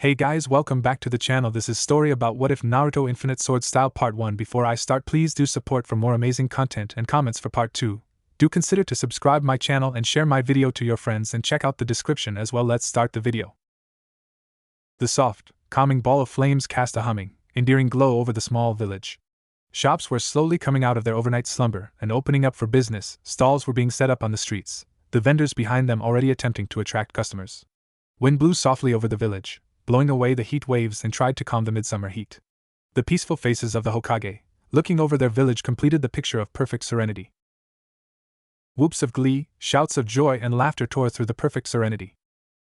Hey guys, welcome back to the channel. This is story about What If Naruto Infinite Sword Style Part 1. Before I start, please do support for more amazing content and comments for Part 2. Do consider to subscribe my channel and share my video to your friends and check out the description as well. Let's start the video. The soft, calming ball of flames cast a humming, endearing glow over the small village. Shops were slowly coming out of their overnight slumber and opening up for business. Stalls were being set up on the streets, the vendors behind them already attempting to attract customers. Wind blew softly over the village, blowing away the heat waves and tried to calm the midsummer heat. The peaceful faces of the Hokage, looking over their village, completed the picture of perfect serenity. Whoops of glee, shouts of joy and laughter tore through the perfect serenity.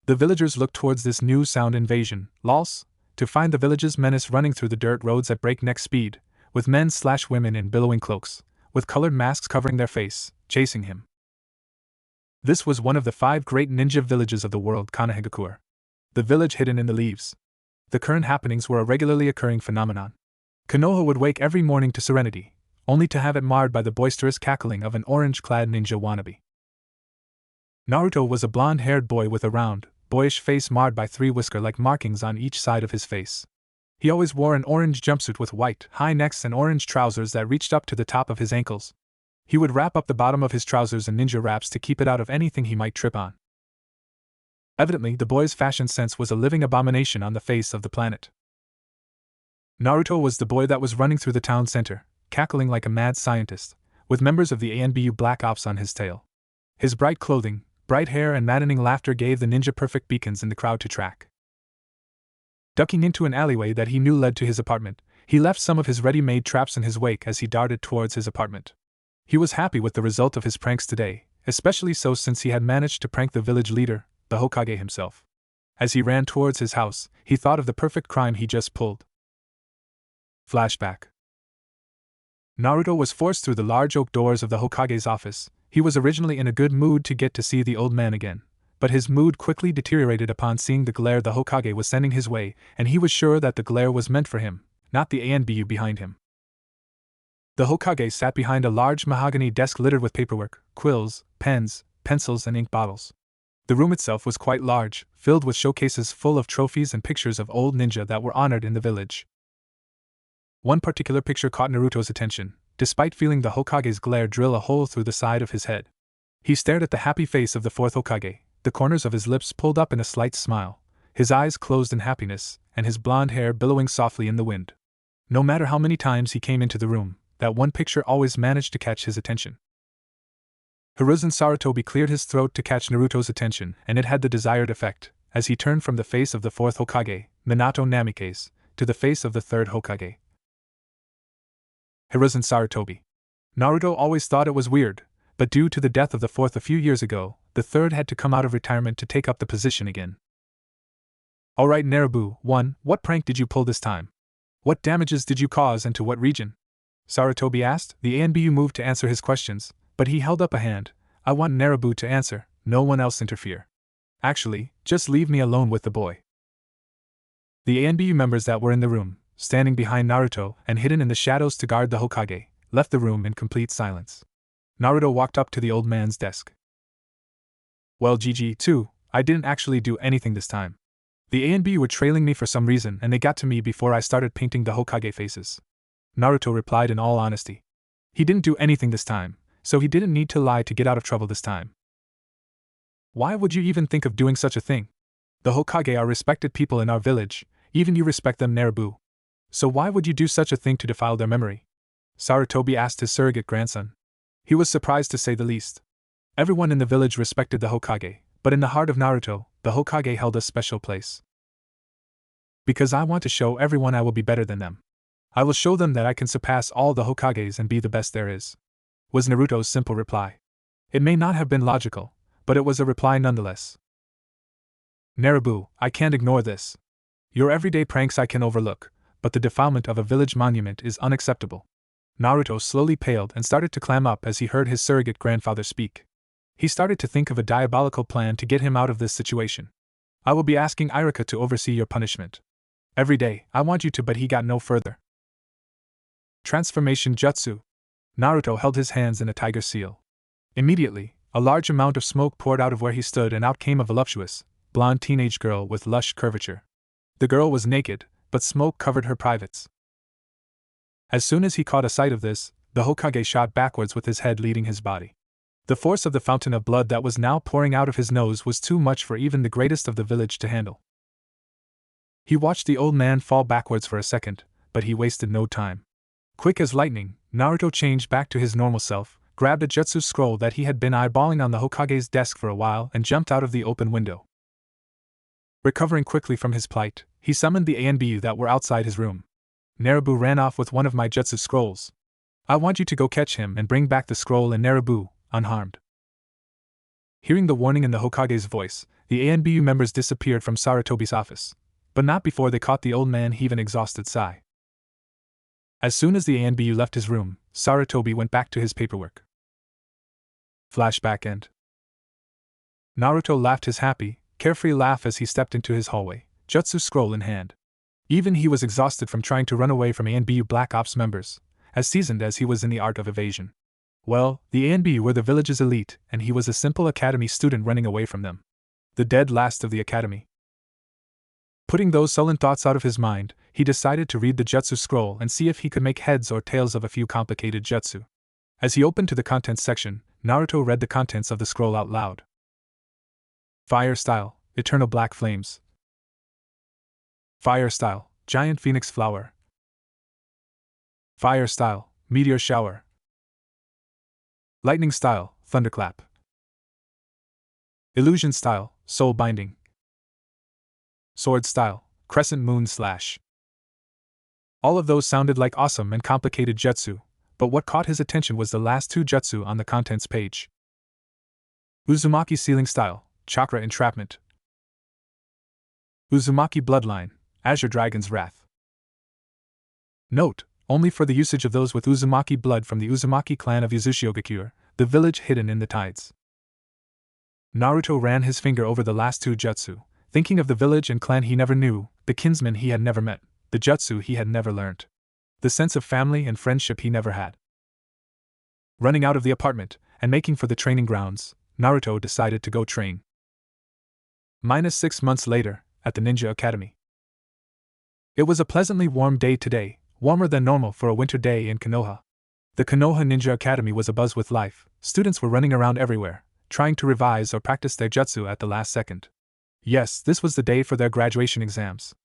The villagers looked towards this new sound invasion, loss, to find the village's menace running through the dirt roads at breakneck speed, with men/women in billowing cloaks, with colored masks covering their face, chasing him. This was one of the 5 great ninja villages of the world, Konohagakure. The village hidden in the leaves. The current happenings were a regularly occurring phenomenon. Konoha would wake every morning to serenity, only to have it marred by the boisterous cackling of an orange-clad ninja wannabe. Naruto was a blonde-haired boy with a round, boyish face marred by 3 whisker-like markings on each side of his face. He always wore an orange jumpsuit with white, high necks and orange trousers that reached up to the top of his ankles. He would wrap up the bottom of his trousers in ninja wraps to keep it out of anything he might trip on. Evidently, the boy's fashion sense was a living abomination on the face of the planet. Naruto was the boy that was running through the town center, cackling like a mad scientist, with members of the ANBU Black Ops on his tail. His bright clothing, bright hair and maddening laughter gave the ninja perfect beacons in the crowd to track. Ducking into an alleyway that he knew led to his apartment, he left some of his ready-made traps in his wake as he darted towards his apartment. He was happy with the result of his pranks today, especially so since he had managed to prank the village leader, the Hokage himself. As he ran towards his house, he thought of the perfect crime he just pulled. Flashback. Naruto was forced through the large oak doors of the Hokage's office. He was originally in a good mood to get to see the old man again, but his mood quickly deteriorated upon seeing the glare the Hokage was sending his way, and he was sure that the glare was meant for him, not the ANBU behind him. The Hokage sat behind a large mahogany desk littered with paperwork, quills, pens, pencils and ink bottles. The room itself was quite large, filled with showcases full of trophies and pictures of old ninja that were honored in the village. One particular picture caught Naruto's attention, despite feeling the Hokage's glare drill a hole through the side of his head. He stared at the happy face of the 4th Hokage, the corners of his lips pulled up in a slight smile, his eyes closed in happiness, and his blonde hair billowing softly in the wind. No matter how many times he came into the room, that one picture always managed to catch his attention. Hiruzen Sarutobi cleared his throat to catch Naruto's attention, and it had the desired effect, as he turned from the face of the 4th Hokage, Minato Namikaze, to the face of the 3rd Hokage. Hiruzen Sarutobi. Naruto always thought it was weird, but due to the death of the 4th a few years ago, the 3rd had to come out of retirement to take up the position again. Alright Naruto, 1. What prank did you pull this time? What damages did you cause and to what region? Sarutobi asked. The ANBU moved to answer his questions, but he held up a hand. I want Naruto to answer, no one else interfere. Actually, just leave me alone with the boy. The ANBU members that were in the room, standing behind Naruto and hidden in the shadows to guard the Hokage, left the room in complete silence. Naruto walked up to the old man's desk. Well GG2, I didn't actually do anything this time. The ANBU were trailing me for some reason and they got to me before I started painting the Hokage faces. Naruto replied in all honesty. He didn't do anything this time, so he didn't need to lie to get out of trouble this time. Why would you even think of doing such a thing? The Hokage are respected people in our village, even you respect them Naruto. So why would you do such a thing to defile their memory? Sarutobi asked his surrogate grandson. He was surprised to say the least. Everyone in the village respected the Hokage, but in the heart of Naruto, the Hokage held a special place. Because I want to show everyone I will be better than them. I will show them that I can surpass all the Hokages and be the best there is, was Naruto's simple reply. It may not have been logical, but it was a reply nonetheless. Naruto, I can't ignore this. Your everyday pranks I can overlook, but the defilement of a village monument is unacceptable. Naruto slowly paled and started to clam up as he heard his surrogate grandfather speak. He started to think of a diabolical plan to get him out of this situation. I will be asking Irika to oversee your punishment. Every day, I want you to, but he got no further. Transformation Jutsu. Naruto held his hands in a tiger seal. Immediately, a large amount of smoke poured out of where he stood and out came a voluptuous, blonde teenage girl with lush curvature. The girl was naked, but smoke covered her privates. As soon as he caught a sight of this, the Hokage shot backwards with his head leading his body. The force of the fountain of blood that was now pouring out of his nose was too much for even the greatest of the village to handle. He watched the old man fall backwards for a second, but he wasted no time. Quick as lightning, Naruto changed back to his normal self, grabbed a jutsu scroll that he had been eyeballing on the Hokage's desk for a while and jumped out of the open window. Recovering quickly from his plight, he summoned the ANBU that were outside his room. Naruto ran off with one of my jutsu scrolls. I want you to go catch him and bring back the scroll and Naruto, unharmed. Hearing the warning in the Hokage's voice, the ANBU members disappeared from Sarutobi's office, but not before they caught the old man heave an exhausted sigh. As soon as the ANBU left his room, Sarutobi went back to his paperwork. Flashback end. Naruto laughed his happy, carefree laugh as he stepped into his hallway, jutsu scroll in hand. Even he was exhausted from trying to run away from ANBU Black Ops members, as seasoned as he was in the art of evasion. Well, the ANBU were the village's elite, and he was a simple academy student running away from them. The dead last of the academy. Putting those sullen thoughts out of his mind, he decided to read the jutsu scroll and see if he could make heads or tails of a few complicated jutsu. As he opened to the contents section, Naruto read the contents of the scroll out loud. Fire style, eternal black flames. Fire style, giant phoenix flower. Fire style, meteor shower. Lightning style, thunderclap. Illusion style, soul binding. Sword style, crescent moon slash. All of those sounded like awesome and complicated jutsu, but what caught his attention was the last two jutsu on the contents page. Uzumaki ceiling style, chakra entrapment. Uzumaki bloodline, Azure Dragon's Wrath. Note, only for the usage of those with Uzumaki blood from the Uzumaki clan of Uzushiogakure, the village hidden in the tides. Naruto ran his finger over the last two jutsu, thinking of the village and clan he never knew, the kinsmen he had never met, the jutsu he had never learned, the sense of family and friendship he never had. Running out of the apartment, and making for the training grounds, Naruto decided to go train. -6 months later, at the Ninja Academy. It was a pleasantly warm day today, warmer than normal for a winter day in Konoha. The Konoha Ninja Academy was abuzz with life, students were running around everywhere, trying to revise or practice their jutsu at the last second. Yes, this was the day for their graduation exams.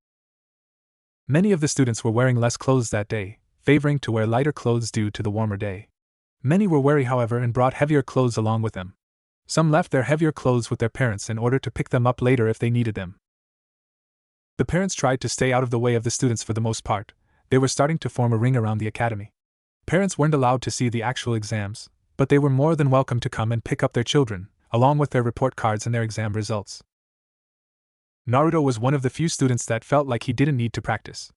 Many of the students were wearing less clothes that day, favoring to wear lighter clothes due to the warmer day. Many were wary, however, and brought heavier clothes along with them. Some left their heavier clothes with their parents in order to pick them up later if they needed them. The parents tried to stay out of the way of the students for the most part. They were starting to form a ring around the academy. Parents weren't allowed to see the actual exams, but they were more than welcome to come and pick up their children, along with their report cards and their exam results. Naruto was one of the few students that felt like he didn't need to practice.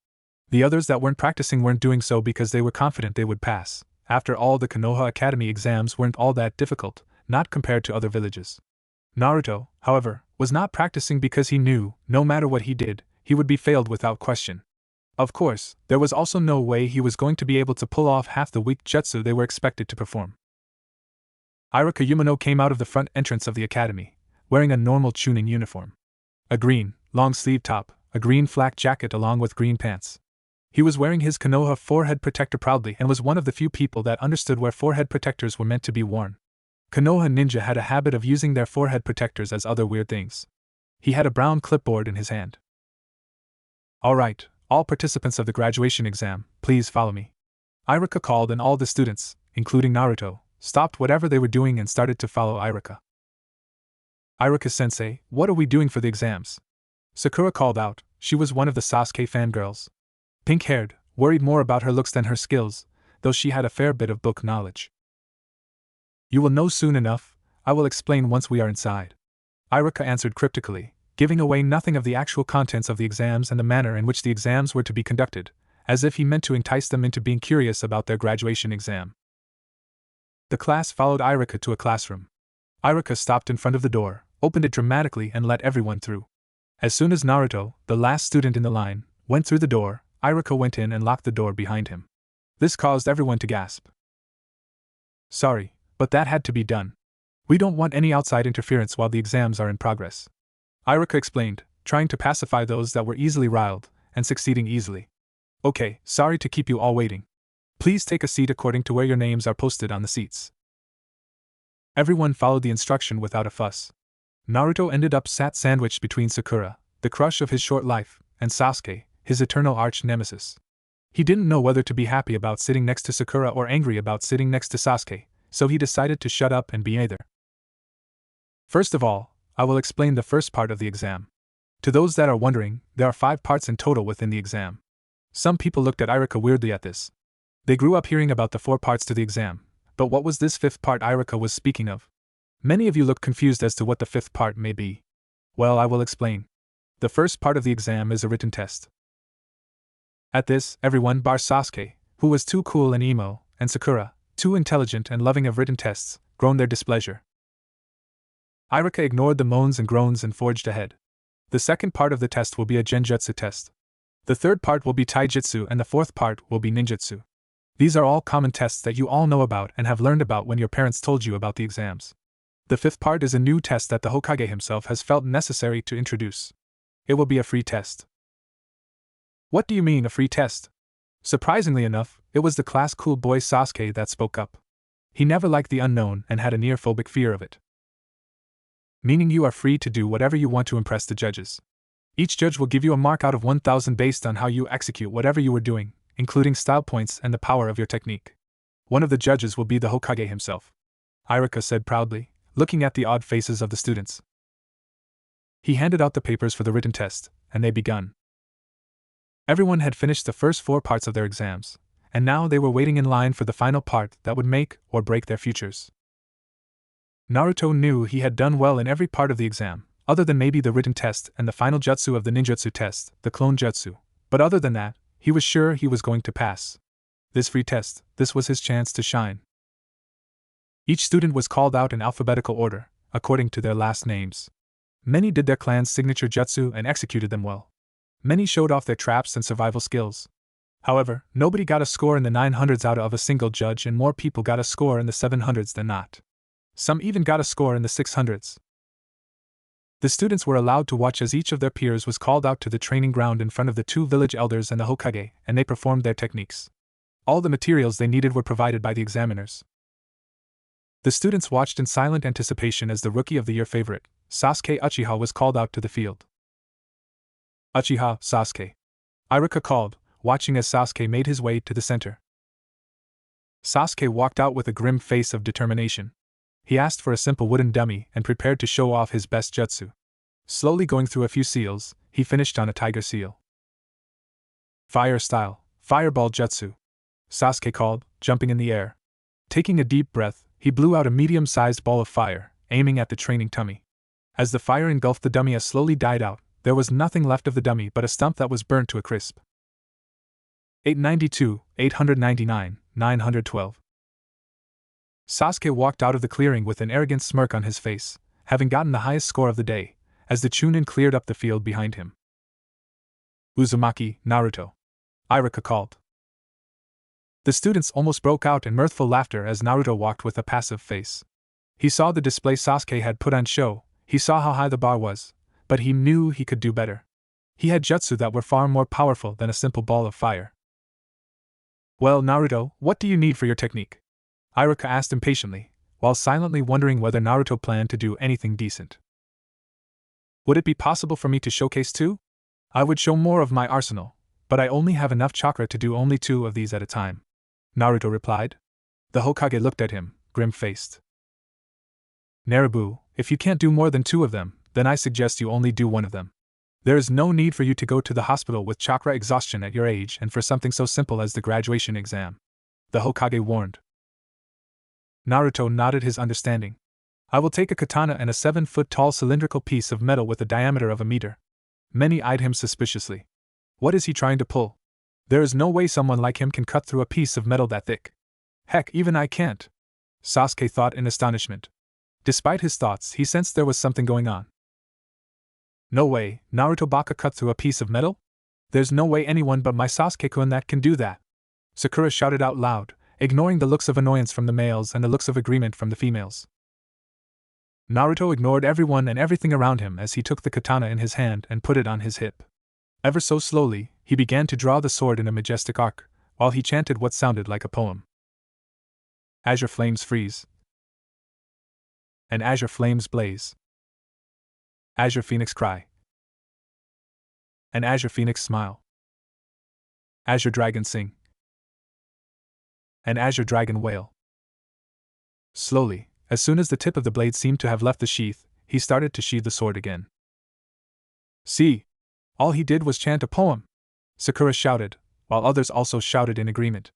The others that weren't practicing weren't doing so because they were confident they would pass. After all, the Konoha Academy exams weren't all that difficult, not compared to other villages. Naruto, however, was not practicing because he knew, no matter what he did, he would be failed without question. Of course, there was also no way he was going to be able to pull off half the weak jutsu they were expected to perform. Iruka Umino came out of the front entrance of the academy, wearing a normal Chunin uniform. A green, long-sleeved top, a green flak jacket along with green pants. He was wearing his Konoha forehead protector proudly and was one of the few people that understood where forehead protectors were meant to be worn. Konoha ninja had a habit of using their forehead protectors as other weird things. He had a brown clipboard in his hand. Alright, all participants of the graduation exam, please follow me. Iruka called and all the students, including Naruto, stopped whatever they were doing and started to follow Iruka. Iruka-sensei, what are we doing for the exams? Sakura called out. She was one of the Sasuke fangirls. Pink-haired, worried more about her looks than her skills, though she had a fair bit of book knowledge. You will know soon enough, I will explain once we are inside. Iruka answered cryptically, giving away nothing of the actual contents of the exams and the manner in which the exams were to be conducted, as if he meant to entice them into being curious about their graduation exam. The class followed Iruka to a classroom. Iruka stopped in front of the door, opened it dramatically and let everyone through. As soon as Naruto, the last student in the line, went through the door, Iruka went in and locked the door behind him. This caused everyone to gasp. Sorry, but that had to be done. We don't want any outside interference while the exams are in progress. Iruka explained, trying to pacify those that were easily riled, and succeeding easily. Okay, sorry to keep you all waiting. Please take a seat according to where your names are posted on the seats. Everyone followed the instruction without a fuss. Naruto ended up sat sandwiched between Sakura, the crush of his short life, and Sasuke, his eternal arch-nemesis. He didn't know whether to be happy about sitting next to Sakura or angry about sitting next to Sasuke, so he decided to shut up and be neither. First of all, I will explain the first part of the exam. To those that are wondering, there are 5 parts in total within the exam. Some people looked at Iruka weirdly at this. They grew up hearing about the 4 parts to the exam, but what was this 5th part Iruka was speaking of? Many of you looked confused as to what the 5th part may be. Well, I will explain. The first part of the exam is a written test. At this, everyone bar Sasuke, who was too cool and emo, and Sakura, too intelligent and loving of written tests, groaned their displeasure. Iruka ignored the moans and groans and forged ahead. The second part of the test will be a genjutsu test. The third part will be taijutsu and the fourth part will be ninjutsu. These are all common tests that you all know about and have learned about when your parents told you about the exams. The fifth part is a new test that the Hokage himself has felt necessary to introduce. It will be a free test. What do you mean, a free test? Surprisingly enough, it was the class cool boy Sasuke that spoke up. He never liked the unknown and had a near-phobic fear of it. Meaning you are free to do whatever you want to impress the judges. Each judge will give you a mark out of 1,000 based on how you execute whatever you were doing, including style points and the power of your technique. One of the judges will be the Hokage himself, Iruka said proudly, looking at the odd faces of the students. He handed out the papers for the written test, and they begun. Everyone had finished the first 4 parts of their exams, and now they were waiting in line for the final part that would make or break their futures. Naruto knew he had done well in every part of the exam, other than maybe the written test and the final jutsu of the ninjutsu test, the clone jutsu, but other than that, he was sure he was going to pass. This free test, this was his chance to shine. Each student was called out in alphabetical order, according to their last names. Many did their clan's signature jutsu and executed them well. Many showed off their traps and survival skills. However, nobody got a score in the 900s out of a single judge, and more people got a score in the 700s than not. Some even got a score in the 600s. The students were allowed to watch as each of their peers was called out to the training ground in front of the 2 village elders and the Hokage, and they performed their techniques. All the materials they needed were provided by the examiners. The students watched in silent anticipation as the Rookie of the Year favorite, Sasuke Uchiha, was called out to the field. Uchiha, Sasuke. Iruka called, watching as Sasuke made his way to the center. Sasuke walked out with a grim face of determination. He asked for a simple wooden dummy and prepared to show off his best jutsu. Slowly going through a few seals, he finished on a tiger seal. Fire style, fireball jutsu, Sasuke called, jumping in the air. Taking a deep breath, he blew out a medium-sized ball of fire, aiming at the training tummy. As the fire engulfed the dummy, slowly died out, there was nothing left of the dummy but a stump that was burnt to a crisp. 892, 899, 912. Sasuke walked out of the clearing with an arrogant smirk on his face, having gotten the highest score of the day, as the Chunin cleared up the field behind him. Uzumaki, Naruto, Iruka called. The students almost broke out in mirthful laughter as Naruto walked with a passive face. He saw the display Sasuke had put on show, he saw how high the bar was, but he knew he could do better. He had jutsu that were far more powerful than a simple ball of fire. Well, Naruto, what do you need for your technique? Iruka asked impatiently, while silently wondering whether Naruto planned to do anything decent. Would it be possible for me to showcase 2? I would show more of my arsenal, but I only have enough chakra to do only 2 of these at a time, Naruto replied. The Hokage looked at him, grim-faced. Naruto, if you can't do more than 2 of them, then I suggest you only do 1 of them. There is no need for you to go to the hospital with chakra exhaustion at your age and for something so simple as the graduation exam, the Hokage warned. Naruto nodded his understanding. I will take a katana and a 7-foot-tall cylindrical piece of metal with a diameter of a meter. Many eyed him suspiciously. What is he trying to pull? There is no way someone like him can cut through a piece of metal that thick. Heck, even I can't. Sasuke thought in astonishment. Despite his thoughts, he sensed there was something going on. No way, Naruto Baka cut through a piece of metal? There's no way anyone but my Sasuke-kun that can do that. Sakura shouted out loud, ignoring the looks of annoyance from the males and the looks of agreement from the females. Naruto ignored everyone and everything around him as he took the katana in his hand and put it on his hip. Ever so slowly, he began to draw the sword in a majestic arc, while he chanted what sounded like a poem. Azure flames freeze, and azure flames blaze. Azure phoenix cry, and azure phoenix smile. Azure dragon sing, and azure dragon wail. Slowly, as soon as the tip of the blade seemed to have left the sheath, he started to sheathe the sword again. See! All he did was chant a poem! Sakura shouted, while others also shouted in agreement.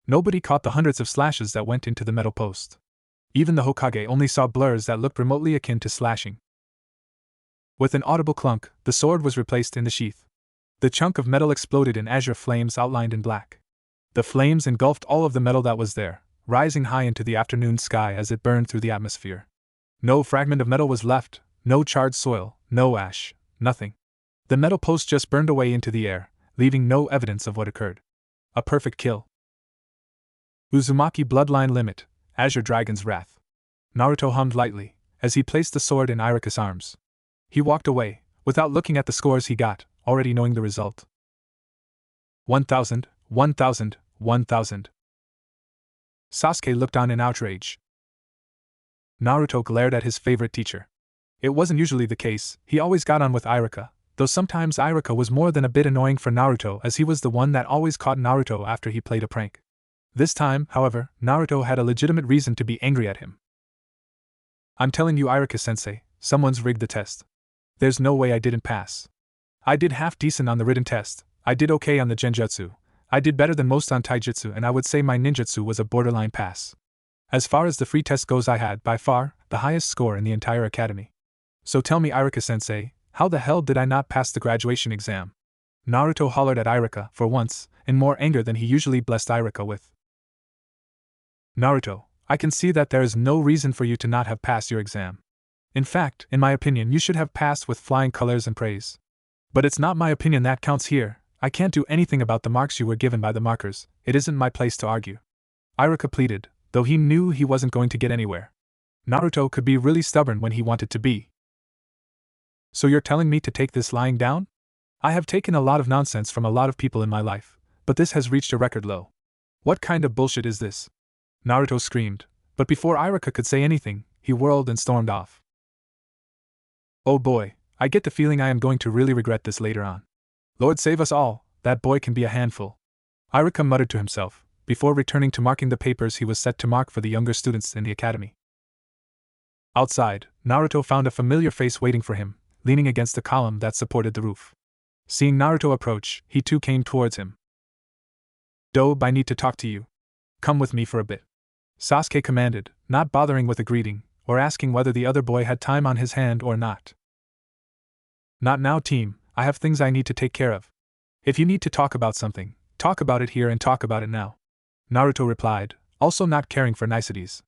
Nobody caught the hundreds of slashes that went into the metal post. Even the Hokage only saw blurs that looked remotely akin to slashing. With an audible clunk, the sword was replaced in the sheath. The chunk of metal exploded in azure flames outlined in black. The flames engulfed all of the metal that was there, rising high into the afternoon sky as it burned through the atmosphere. No fragment of metal was left, no charred soil, no ash, nothing. The metal post just burned away into the air, leaving no evidence of what occurred. A perfect kill. Uzumaki Bloodline Limit, Azure Dragon's Wrath. Naruto hummed lightly, as he placed the sword in Irika's arms. He walked away, without looking at the scores he got, already knowing the result. 1,000, 1,000, 1,000. Sasuke looked on in outrage. Naruto glared at his favorite teacher. It wasn't usually the case, he always got on with Irika, though sometimes Irika was more than a bit annoying for Naruto as he was the one that always caught Naruto after he played a prank. This time, however, Naruto had a legitimate reason to be angry at him. I'm telling you, Irika-sensei, someone's rigged the test. There's no way I didn't pass. I did half decent on the written test, I did okay on the genjutsu, I did better than most on taijutsu, and I would say my ninjutsu was a borderline pass. As far as the free test goes, I had, by far, the highest score in the entire academy. So tell me, Irika-sensei, how the hell did I not pass the graduation exam? Naruto hollered at Irika, for once, in more anger than he usually blessed Irika with. Naruto, I can see that there is no reason for you to not have passed your exam. In fact, in my opinion, you should have passed with flying colors and praise. But it's not my opinion that counts here, I can't do anything about the marks you were given by the markers, it isn't my place to argue. Irika pleaded, though he knew he wasn't going to get anywhere. Naruto could be really stubborn when he wanted to be. So you're telling me to take this lying down? I have taken a lot of nonsense from a lot of people in my life, but this has reached a record low. What kind of bullshit is this? Naruto screamed, but before Irika could say anything, he whirled and stormed off. Oh boy, I get the feeling I am going to really regret this later on. Lord save us all, that boy can be a handful. Irika muttered to himself, before returning to marking the papers he was set to mark for the younger students in the academy. Outside, Naruto found a familiar face waiting for him, leaning against the column that supported the roof. Seeing Naruto approach, he too came towards him. Dobe, I need to talk to you. Come with me for a bit. Sasuke commanded, not bothering with a greeting, or asking whether the other boy had time on his hand or not. Not now, team, I have things I need to take care of. If you need to talk about something, talk about it here and talk about it now. Naruto replied, also not caring for niceties.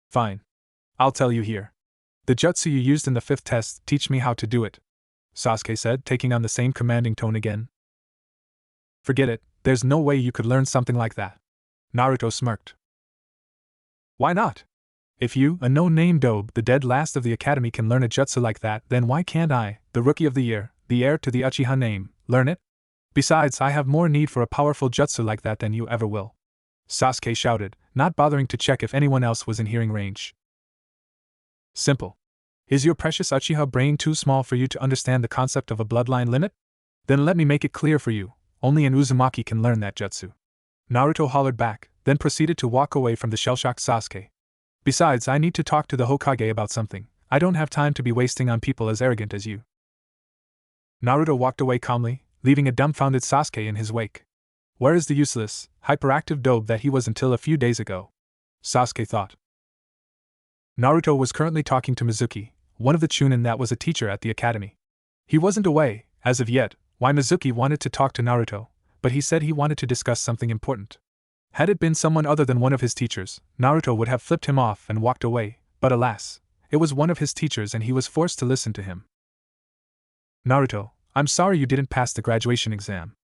Fine. I'll tell you here. The jutsu you used in the 5th test, teach me how to do it. Sasuke said, taking on the same commanding tone again. Forget it, there's no way you could learn something like that. Naruto smirked. Why not? If you, a no-name Dobe, the dead last of the academy, can learn a jutsu like that, then why can't I, the rookie of the year, the heir to the Uchiha name, learn it? Besides, I have more need for a powerful jutsu like that than you ever will. Sasuke shouted, not bothering to check if anyone else was in hearing range. Simple. Is your precious Uchiha brain too small for you to understand the concept of a bloodline limit? Then let me make it clear for you, only an Uzumaki can learn that jutsu. Naruto hollered back, then proceeded to walk away from the shell-shocked Sasuke. Besides, I need to talk to the Hokage about something, I don't have time to be wasting on people as arrogant as you. Naruto walked away calmly, leaving a dumbfounded Sasuke in his wake. Where is the useless, hyperactive Dobe that he was until a few days ago? Sasuke thought. Naruto was currently talking to Mizuki, one of the Chunin that was a teacher at the academy. He wasn't away, as of yet, why Mizuki wanted to talk to Naruto, but he said he wanted to discuss something important. Had it been someone other than one of his teachers, Naruto would have flipped him off and walked away, but alas, it was one of his teachers and he was forced to listen to him. Naruto, I'm sorry you didn't pass the graduation exam.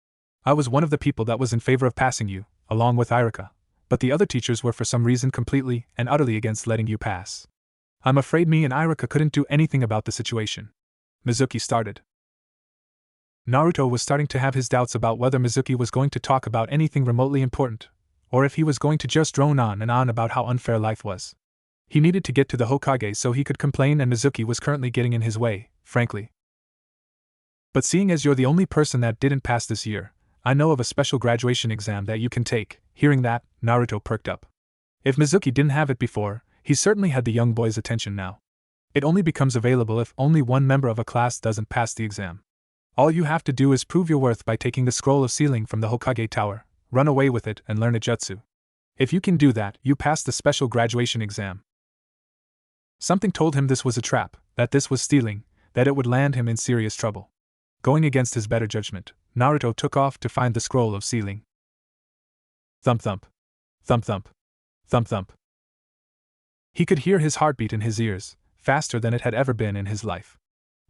I was one of the people that was in favor of passing you, along with Irika, but the other teachers were for some reason completely and utterly against letting you pass. I'm afraid me and Irika couldn't do anything about the situation. Mizuki started. Naruto was starting to have his doubts about whether Mizuki was going to talk about anything remotely important, or if he was going to just drone on and on about how unfair life was. He needed to get to the Hokage so he could complain, and Mizuki was currently getting in his way, frankly. But seeing as you're the only person that didn't pass this year, I know of a special graduation exam that you can take. Hearing that, Naruto perked up. If Mizuki didn't have it before, he certainly had the young boy's attention now. It only becomes available if only one member of a class doesn't pass the exam. All you have to do is prove your worth by taking the scroll of sealing from the Hokage Tower, run away with it, and learn a jutsu. If you can do that, you pass the special graduation exam. Something told him this was a trap, that this was stealing, that it would land him in serious trouble. Going against his better judgment, Naruto took off to find the scroll of sealing. Thump thump. Thump thump. Thump thump. He could hear his heartbeat in his ears, faster than it had ever been in his life.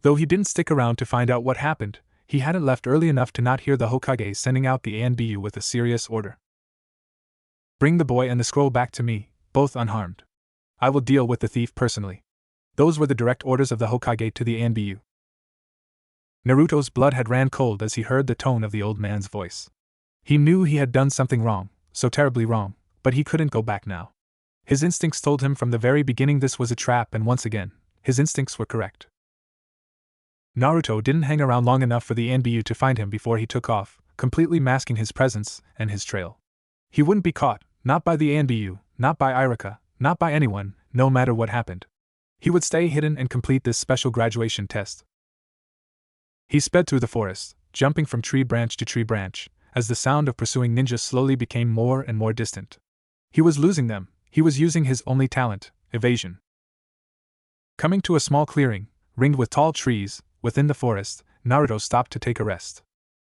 Though he didn't stick around to find out what happened, he hadn't left early enough to not hear the Hokage sending out the ANBU with a serious order. Bring the boy and the scroll back to me, both unharmed. I will deal with the thief personally. Those were the direct orders of the Hokage to the ANBU. Naruto's blood had ran cold as he heard the tone of the old man's voice. He knew he had done something wrong, so terribly wrong, but he couldn't go back now. His instincts told him from the very beginning this was a trap, and once again, his instincts were correct. Naruto didn't hang around long enough for the ANBU to find him before he took off, completely masking his presence and his trail. He wouldn't be caught, not by the ANBU, not by Irika, not by anyone, no matter what happened. He would stay hidden and complete this special graduation test. He sped through the forest, jumping from tree branch to tree branch, as the sound of pursuing ninjas slowly became more and more distant. He was losing them. He was using his only talent, evasion. Coming to a small clearing, ringed with tall trees, within the forest, Naruto stopped to take a rest.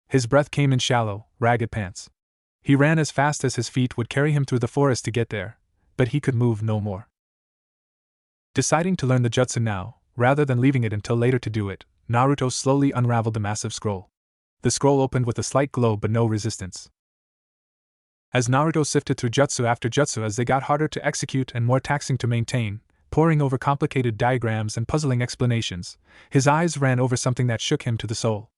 His breath came in shallow, ragged pants. He ran as fast as his feet would carry him through the forest to get there, but he could move no more. Deciding to learn the jutsu now, rather than leaving it until later to do it, Naruto slowly unraveled the massive scroll. The scroll opened with a slight glow but no resistance. As Naruto sifted through jutsu after jutsu as they got harder to execute and more taxing to maintain, poring over complicated diagrams and puzzling explanations, his eyes ran over something that shook him to the soul.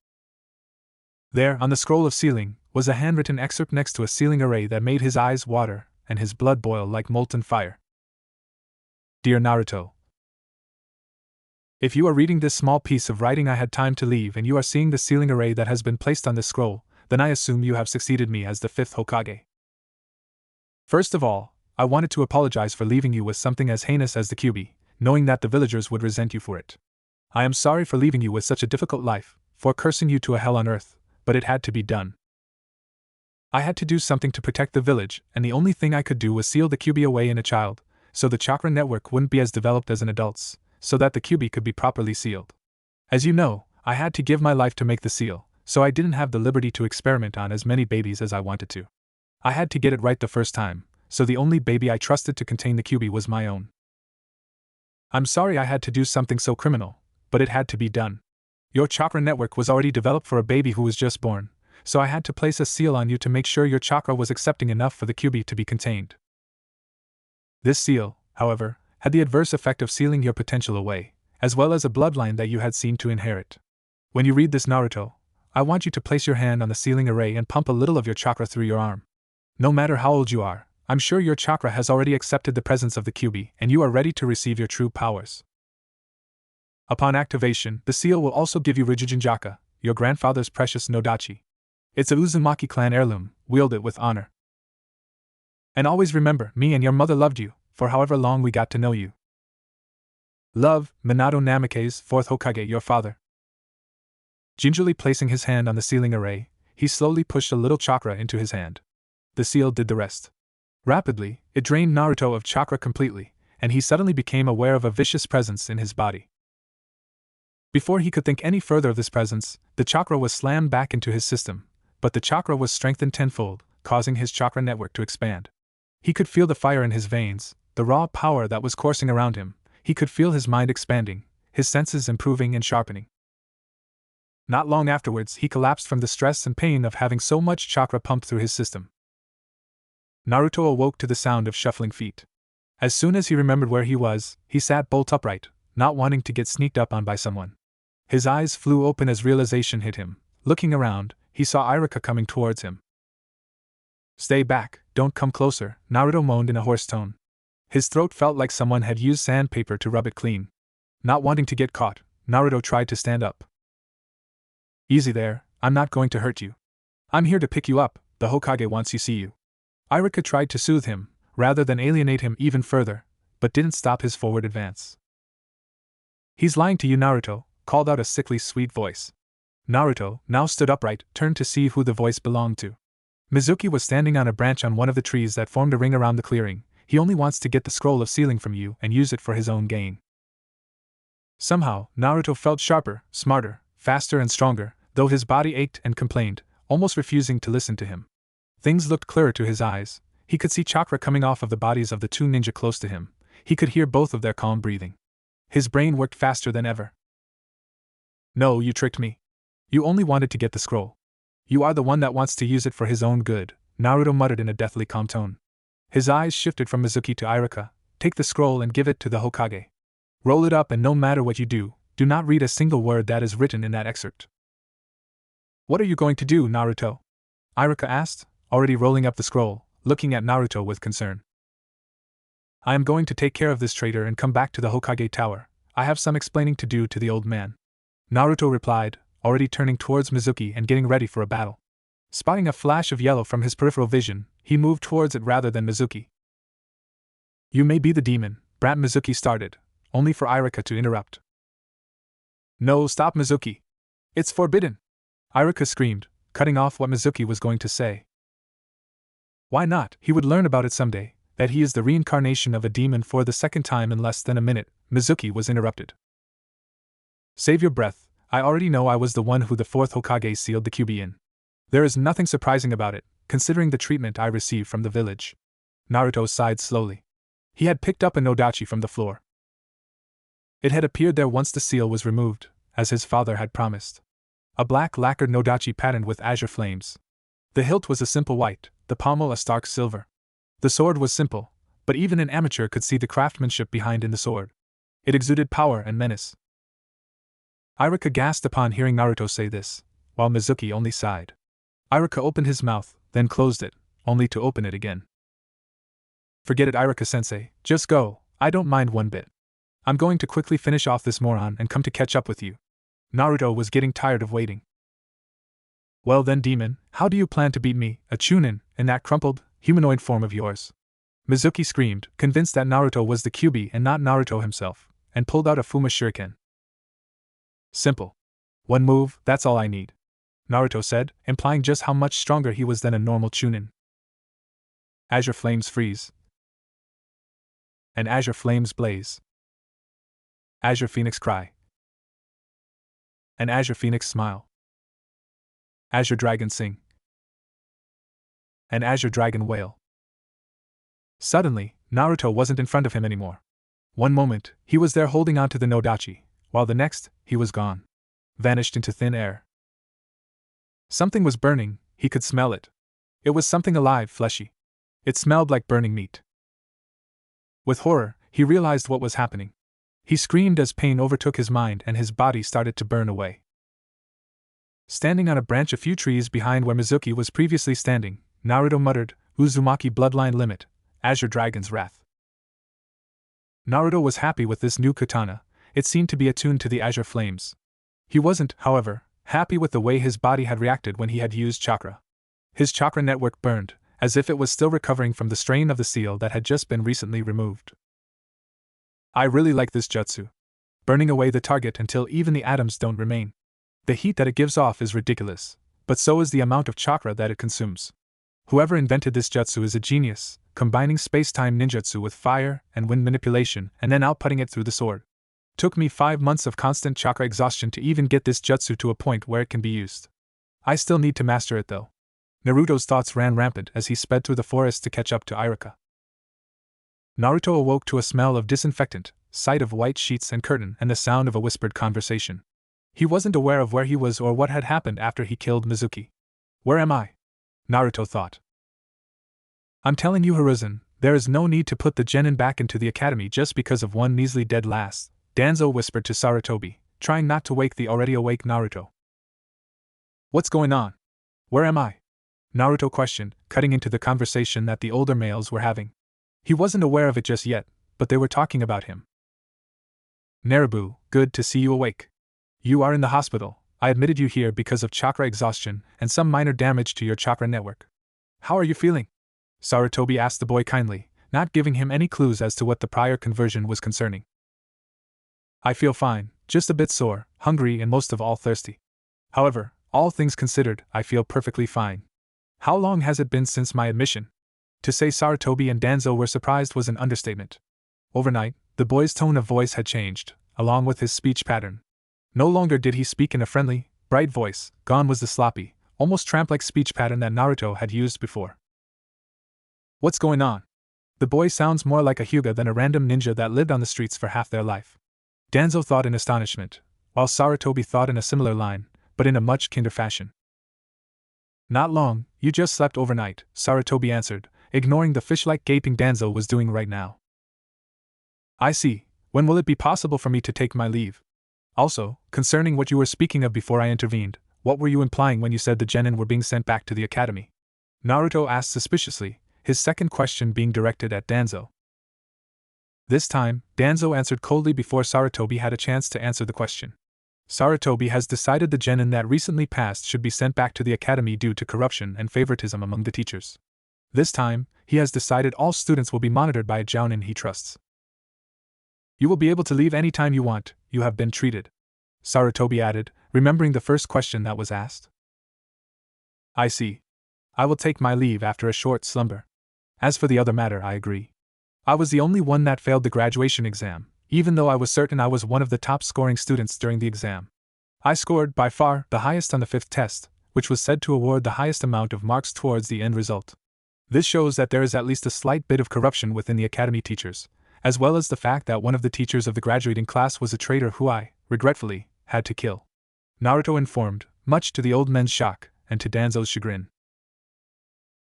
There, on the scroll of sealing, was a handwritten excerpt next to a sealing array that made his eyes water and his blood boil like molten fire. Dear Naruto, if you are reading this small piece of writing I had time to leave and you are seeing the sealing array that has been placed on this scroll, then I assume you have succeeded me as the 5th Hokage. First of all, I wanted to apologize for leaving you with something as heinous as the Kyuubi, knowing that the villagers would resent you for it. I am sorry for leaving you with such a difficult life, for cursing you to a hell on earth, but it had to be done. I had to do something to protect the village, and the only thing I could do was seal the Kyuubi away in a child, so the chakra network wouldn't be as developed as an adult's, so that the Kyuubi could be properly sealed. As you know, I had to give my life to make the seal, so I didn't have the liberty to experiment on as many babies as I wanted to. I had to get it right the first time, so the only baby I trusted to contain the Kyuubi was my own. I'm sorry I had to do something so criminal, but it had to be done. Your chakra network was already developed for a baby who was just born, so I had to place a seal on you to make sure your chakra was accepting enough for the Kyuubi to be contained. This seal, however, had the adverse effect of sealing your potential away, as well as a bloodline that you had seen to inherit. When you read this, Naruto, I want you to place your hand on the sealing array and pump a little of your chakra through your arm. No matter how old you are, I'm sure your chakra has already accepted the presence of the Kyuubi and you are ready to receive your true powers. Upon activation, the seal will also give you Rijujinjaka, your grandfather's precious Nodachi. It's a Uzumaki clan heirloom, wield it with honor. And always remember, me and your mother loved you, for however long we got to know you. Love, Minato Namake's 4th Hokage, your father. Gingerly placing his hand on the sealing array, he slowly pushed a little chakra into his hand. The seal did the rest. Rapidly, it drained Naruto of chakra completely, and he suddenly became aware of a vicious presence in his body. Before he could think any further of this presence, the chakra was slammed back into his system, but the chakra was strengthened tenfold, causing his chakra network to expand. He could feel the fire in his veins, the raw power that was coursing around him. He could feel his mind expanding, his senses improving and sharpening. Not long afterwards, he collapsed from the stress and pain of having so much chakra pumped through his system. Naruto awoke to the sound of shuffling feet. As soon as he remembered where he was, he sat bolt upright, not wanting to get sneaked up on by someone. His eyes flew open as realization hit him. Looking around, he saw Irika coming towards him. "Stay back, don't come closer," Naruto moaned in a hoarse tone. His throat felt like someone had used sandpaper to rub it clean. Not wanting to get caught, Naruto tried to stand up. "Easy there, I'm not going to hurt you. I'm here to pick you up, the Hokage wants to see you." Irika tried to soothe him, rather than alienate him even further, but didn't stop his forward advance. "He's lying to you," Naruto called out a sickly sweet voice. Naruto now stood upright, turned to see who the voice belonged to. Mizuki was standing on a branch on one of the trees that formed a ring around the clearing. "He only wants to get the scroll of sealing from you and use it for his own gain." Somehow, Naruto felt sharper, smarter, faster and stronger, though his body ached and complained, almost refusing to listen to him. Things looked clearer to his eyes. He could see chakra coming off of the bodies of the two ninja close to him. He could hear both of their calm breathing. His brain worked faster than ever. "No, you tricked me. You only wanted to get the scroll. You are the one that wants to use it for his own good," Naruto muttered in a deathly calm tone. His eyes shifted from Mizuki to Irika. "Take the scroll and give it to the Hokage. Roll it up, and no matter what you do not read a single word that is written in that excerpt." "What are you going to do, Naruto?" Irika asked, already rolling up the scroll, looking at Naruto with concern. "I am going to take care of this traitor and come back to the Hokage Tower. I have some explaining to do to the old man," Naruto replied, already turning towards Mizuki and getting ready for a battle. Spotting a flash of yellow from his peripheral vision, he moved towards it rather than Mizuki. "You may be the demon," brat Mizuki started, only for Irika to interrupt. "No, stop, Mizuki. It's forbidden!" Irika screamed, cutting off what Mizuki was going to say. "Why not? He would learn about it someday, that he is the reincarnation of a demon for the second time in less than a minute," Mizuki was interrupted. "Save your breath. I already know I was the one who the fourth Hokage sealed the Kyuubi in. There is nothing surprising about it, considering the treatment I received from the village." Naruto sighed slowly. He had picked up a nodachi from the floor. It had appeared there once the seal was removed, as his father had promised. A black lacquered nodachi patterned with azure flames. The hilt was a simple white, the pommel a stark silver. The sword was simple, but even an amateur could see the craftsmanship behind in the sword. It exuded power and menace. Irika gasped upon hearing Naruto say this, while Mizuki only sighed. Irika opened his mouth, then closed it, only to open it again. "Forget it, Irika-sensei, just go, I don't mind one bit. I'm going to quickly finish off this moron and come to catch up with you." Naruto was getting tired of waiting. "Well then, demon, how do you plan to beat me, a Chunin, in that crumpled, humanoid form of yours?" Mizuki screamed, convinced that Naruto was the Kyuubi and not Naruto himself, and pulled out a Fuma Shuriken. "Simple. One move, that's all I need," Naruto said, implying just how much stronger he was than a normal Chunin. Azure flames freeze. And azure flames blaze. Azure Phoenix cry. And Azure Phoenix smile. Azure Dragon sing. And Azure Dragon wail. Suddenly, Naruto wasn't in front of him anymore. One moment, he was there holding onto the nodachi, while the next, he was gone. Vanished into thin air. Something was burning, he could smell it. It was something alive, fleshy. It smelled like burning meat. With horror, he realized what was happening. He screamed as pain overtook his mind and his body started to burn away. Standing on a branch a few trees behind where Mizuki was previously standing, Naruto muttered, "Uzumaki bloodline limit, Azure Dragon's wrath." Naruto was happy with this new katana, it seemed to be attuned to the azure flames. He wasn't, however, happy with the way his body had reacted when he had used chakra. His chakra network burned, as if it was still recovering from the strain of the seal that had just been recently removed. "I really like this jutsu. Burning away the target until even the atoms don't remain. The heat that it gives off is ridiculous, but so is the amount of chakra that it consumes. Whoever invented this jutsu is a genius, combining space-time ninjutsu with fire and wind manipulation and then outputting it through the sword. Took me 5 months of constant chakra exhaustion to even get this jutsu to a point where it can be used. I still need to master it though." Naruto's thoughts ran rampant as he sped through the forest to catch up to Irika. Naruto awoke to a smell of disinfectant, sight of white sheets and curtain, and the sound of a whispered conversation. He wasn't aware of where he was or what had happened after he killed Mizuki. "Where am I?" Naruto thought. "I'm telling you, Hiruzen, There is no need to put the genin back into the academy just because of one measly dead last, Danzo whispered to Sarutobi, trying not to wake the already awake Naruto. What's going on? Where am I? Naruto questioned, cutting into the conversation that the older males were having. He wasn't aware of it just yet, but they were talking about him. Narabu, good to see you awake. You are in the hospital. I admitted you here because of chakra exhaustion and some minor damage to your chakra network. How are you feeling? Sarutobi asked the boy kindly, not giving him any clues as to what the prior conversion was concerning. I feel fine, just a bit sore, hungry, and most of all thirsty. However, all things considered, I feel perfectly fine. How long has it been since my admission? To say Sarutobi and Danzo were surprised was an understatement. Overnight, the boy's tone of voice had changed, along with his speech pattern. No longer did he speak in a friendly, bright voice, gone was the sloppy, almost tramp-like speech pattern that Naruto had used before. What's going on? The boy sounds more like a Hyuga than a random ninja that lived on the streets for half their life. Danzo thought in astonishment, while Sarutobi thought in a similar line, but in a much kinder fashion. Not long, you just slept overnight, Sarutobi answered, ignoring the fish-like gaping Danzo was doing right now. I see. When will it be possible for me to take my leave? Also, concerning what you were speaking of before I intervened, what were you implying when you said the genin were being sent back to the academy? Naruto asked suspiciously, his second question being directed at Danzo. This time, Danzo answered coldly before Sarutobi had a chance to answer the question. Sarutobi has decided the genin that recently passed should be sent back to the academy due to corruption and favoritism among the teachers. This time, he has decided all students will be monitored by a jounin he trusts. You will be able to leave any time you want, you have been treated, Sarutobi added, remembering the first question that was asked. I see. I will take my leave after a short slumber. As for the other matter, I agree. I was the only one that failed the graduation exam, even though I was certain I was one of the top-scoring students during the exam. I scored, by far, the highest on the 5th test, which was said to award the highest amount of marks towards the end result. This shows that there is at least a slight bit of corruption within the academy teachers, as well as the fact that one of the teachers of the graduating class was a traitor who I, regretfully, had to kill. Naruto informed, much to the old men's shock, and to Danzo's chagrin.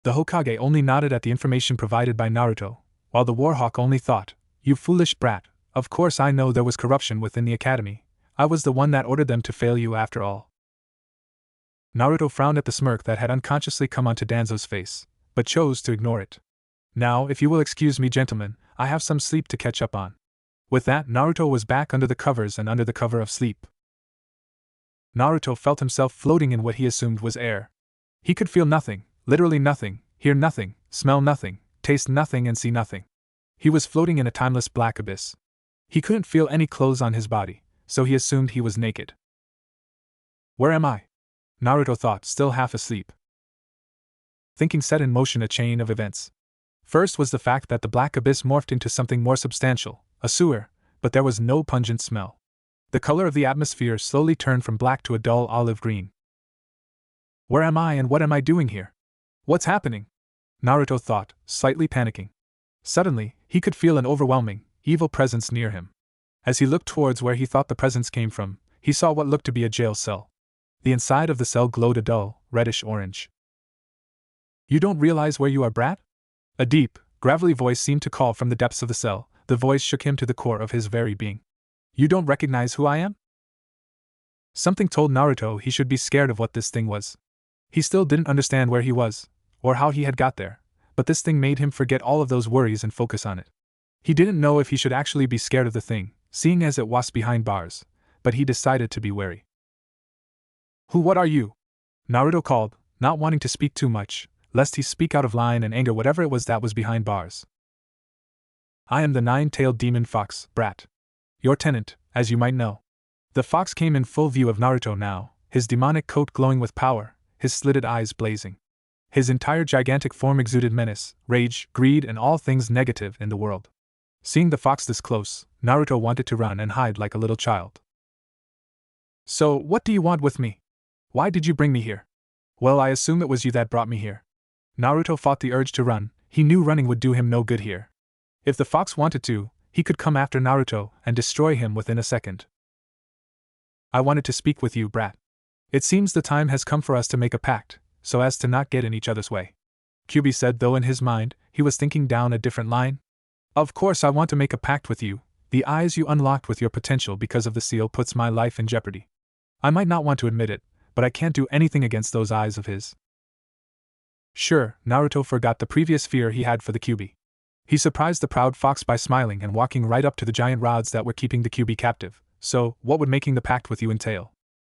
The Hokage only nodded at the information provided by Naruto, while the Warhawk only thought, you foolish brat, of course I know there was corruption within the academy. I was the one that ordered them to fail you after all. Naruto frowned at the smirk that had unconsciously come onto Danzo's face, but chose to ignore it. Now, if you will excuse me, gentlemen, I have some sleep to catch up on. With that, Naruto was back under the covers and under the cover of sleep. Naruto felt himself floating in what he assumed was air. He could feel nothing, literally nothing, hear nothing, smell nothing, taste nothing and see nothing. He was floating in a timeless black abyss. He couldn't feel any clothes on his body, so he assumed he was naked. Where am I? Naruto thought, still half asleep. Thinking set in motion a chain of events. First was the fact that the black abyss morphed into something more substantial, a sewer, but there was no pungent smell. The color of the atmosphere slowly turned from black to a dull olive green. Where am I and what am I doing here? What's happening? Naruto thought, slightly panicking. Suddenly, he could feel an overwhelming, evil presence near him. As he looked towards where he thought the presence came from, he saw what looked to be a jail cell. The inside of the cell glowed a dull, reddish-orange. You don't realize where you are, brat? A deep, gravelly voice seemed to call from the depths of the cell. The voice shook him to the core of his very being. You don't recognize who I am? Something told Naruto he should be scared of what this thing was. He still didn't understand where he was, or how he had got there, but this thing made him forget all of those worries and focus on it. He didn't know if he should actually be scared of the thing, seeing as it was behind bars, but he decided to be wary. What are you? Naruto called, not wanting to speak too much, lest he speak out of line and anger whatever it was that was behind bars. I am the nine-tailed demon fox, brat. Your tenant, as you might know. The fox came in full view of Naruto now, his demonic coat glowing with power, his slitted eyes blazing. His entire gigantic form exuded menace, rage, greed, and all things negative in the world. Seeing the fox this close, Naruto wanted to run and hide like a little child. So, what do you want with me? Why did you bring me here? Well, I assume it was you that brought me here. Naruto fought the urge to run. He knew running would do him no good here. If the fox wanted to, he could come after Naruto and destroy him within a second. I wanted to speak with you, brat. It seems the time has come for us to make a pact, so as to not get in each other's way. Kyuubi said, though in his mind, he was thinking down a different line. Of course I want to make a pact with you. The eyes you unlocked with your potential because of the seal puts my life in jeopardy. I might not want to admit it, but I can't do anything against those eyes of his. Sure, Naruto forgot the previous fear he had for the Kyuubi. He surprised the proud fox by smiling and walking right up to the giant rods that were keeping the Kyuubi captive. So, what would making the pact with you entail?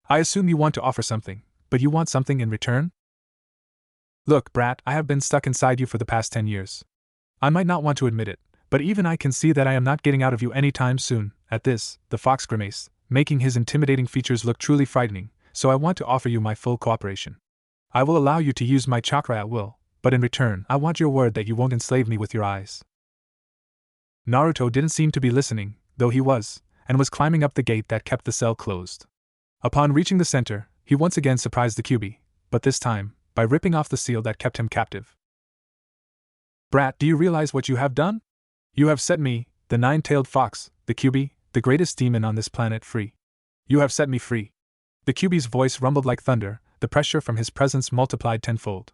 I assume you want to offer something, but you want something in return? Look, brat, I have been stuck inside you for the past 10 years. I might not want to admit it, but even I can see that I am not getting out of you anytime soon. At this, the fox grimaced, making his intimidating features look truly frightening, so I want to offer you my full cooperation. I will allow you to use my chakra at will, but in return, I want your word that you won't enslave me with your eyes. Naruto didn't seem to be listening, though he was, and was climbing up the gate that kept the cell closed. Upon reaching the center, he once again surprised the Kyuubi, but this time, by ripping off the seal that kept him captive. Brat, do you realize what you have done? You have set me, the nine-tailed fox, the Kyuubi, the greatest demon on this planet, free. You have set me free. The Kyuubi's voice rumbled like thunder, the pressure from his presence multiplied tenfold.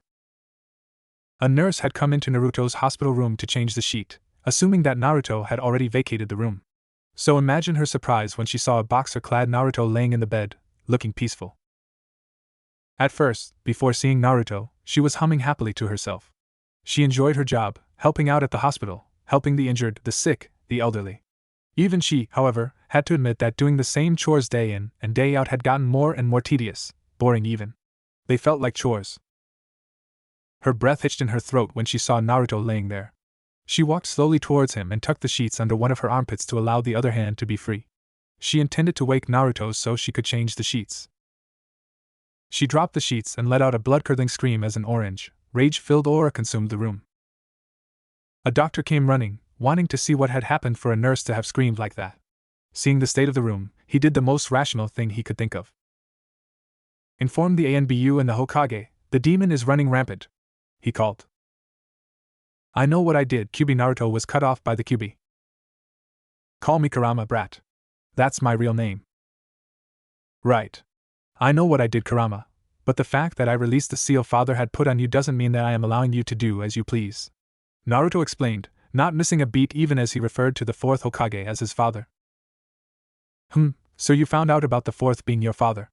A nurse had come into Naruto's hospital room to change the sheet, assuming that Naruto had already vacated the room. So imagine her surprise when she saw a boxer-clad Naruto laying in the bed, looking peaceful. At first, before seeing Naruto, she was humming happily to herself. She enjoyed her job, helping out at the hospital, helping the injured, the sick, the elderly. Even she, however, had to admit that doing the same chores day in and day out had gotten more and more tedious, boring even. They felt like chores. Her breath hitched in her throat when she saw Naruto laying there. She walked slowly towards him and tucked the sheets under one of her armpits to allow the other hand to be free. She intended to wake Naruto so she could change the sheets. She dropped the sheets and let out a blood-curdling scream as an orange, rage-filled aura consumed the room. A doctor came running, wanting to see what had happened for a nurse to have screamed like that. Seeing the state of the room, he did the most rational thing he could think of. Inform the ANBU and the Hokage, the demon is running rampant, he called. I know what I did. Kyuubi. Naruto was cut off by the Kyuubi. Call me Kurama, brat. That's my real name. Right. I know what I did, Kurama, but the fact that I released the seal father had put on you doesn't mean that I am allowing you to do as you please. Naruto explained, not missing a beat even as he referred to the fourth Hokage as his father. So you found out about the fourth being your father.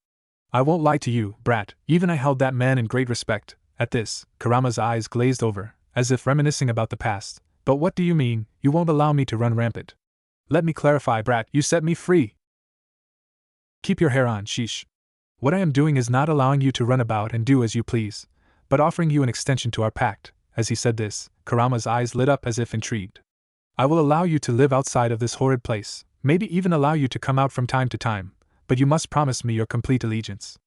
I won't lie to you, brat, even I held that man in great respect. At this, Kurama's eyes glazed over, as if reminiscing about the past. But what do you mean, you won't allow me to run rampant? Let me clarify, brat, you set me free. Keep your hair on, sheesh. What I am doing is not allowing you to run about and do as you please, but offering you an extension to our pact. As he said this, Kurama's eyes lit up as if intrigued. I will allow you to live outside of this horrid place, maybe even allow you to come out from time to time, but you must promise me your complete allegiance.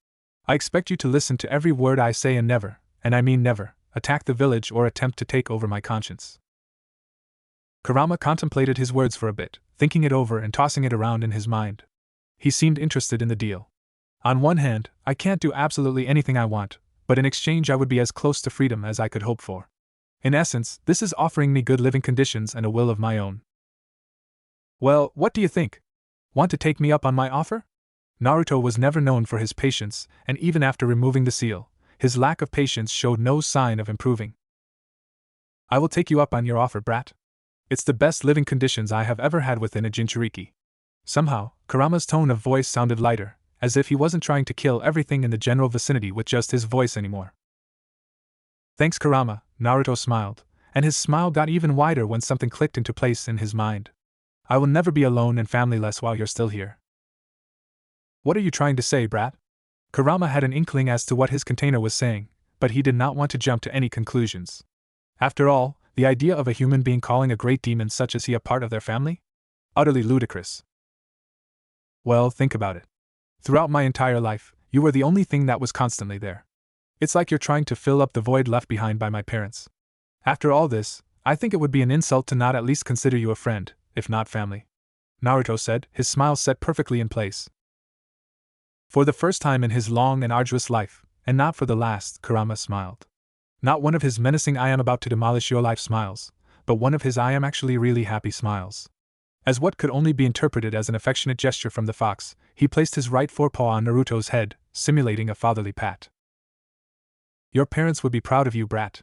I expect you to listen to every word I say and never, and I mean never, attack the village or attempt to take over my conscience. Kurama contemplated his words for a bit, thinking it over and tossing it around in his mind. He seemed interested in the deal. On one hand, I can't do absolutely anything I want, but in exchange I would be as close to freedom as I could hope for. In essence, this is offering me good living conditions and a will of my own. Well, what do you think? Want to take me up on my offer? Naruto was never known for his patience, and even after removing the seal, his lack of patience showed no sign of improving. I will take you up on your offer, brat. It's the best living conditions I have ever had within a Jinchuriki. Somehow, Kurama's tone of voice sounded lighter, as if he wasn't trying to kill everything in the general vicinity with just his voice anymore. Thanks, Kurama, Naruto smiled, and his smile got even wider when something clicked into place in his mind. I will never be alone and familyless while you're still here. What are you trying to say, brat? Kurama had an inkling as to what his container was saying, but he did not want to jump to any conclusions. After all, the idea of a human being calling a great demon such as he a part of their family? Utterly ludicrous. Well, think about it. Throughout my entire life, you were the only thing that was constantly there. It's like you're trying to fill up the void left behind by my parents. After all this, I think it would be an insult to not at least consider you a friend, if not family. Naruto said, his smile set perfectly in place. For the first time in his long and arduous life, and not for the last, Kurama smiled. Not one of his menacing I am about to demolish your life smiles, but one of his I am actually really happy smiles. As what could only be interpreted as an affectionate gesture from the fox, he placed his right forepaw on Naruto's head, simulating a fatherly pat. Your parents would be proud of you, brat.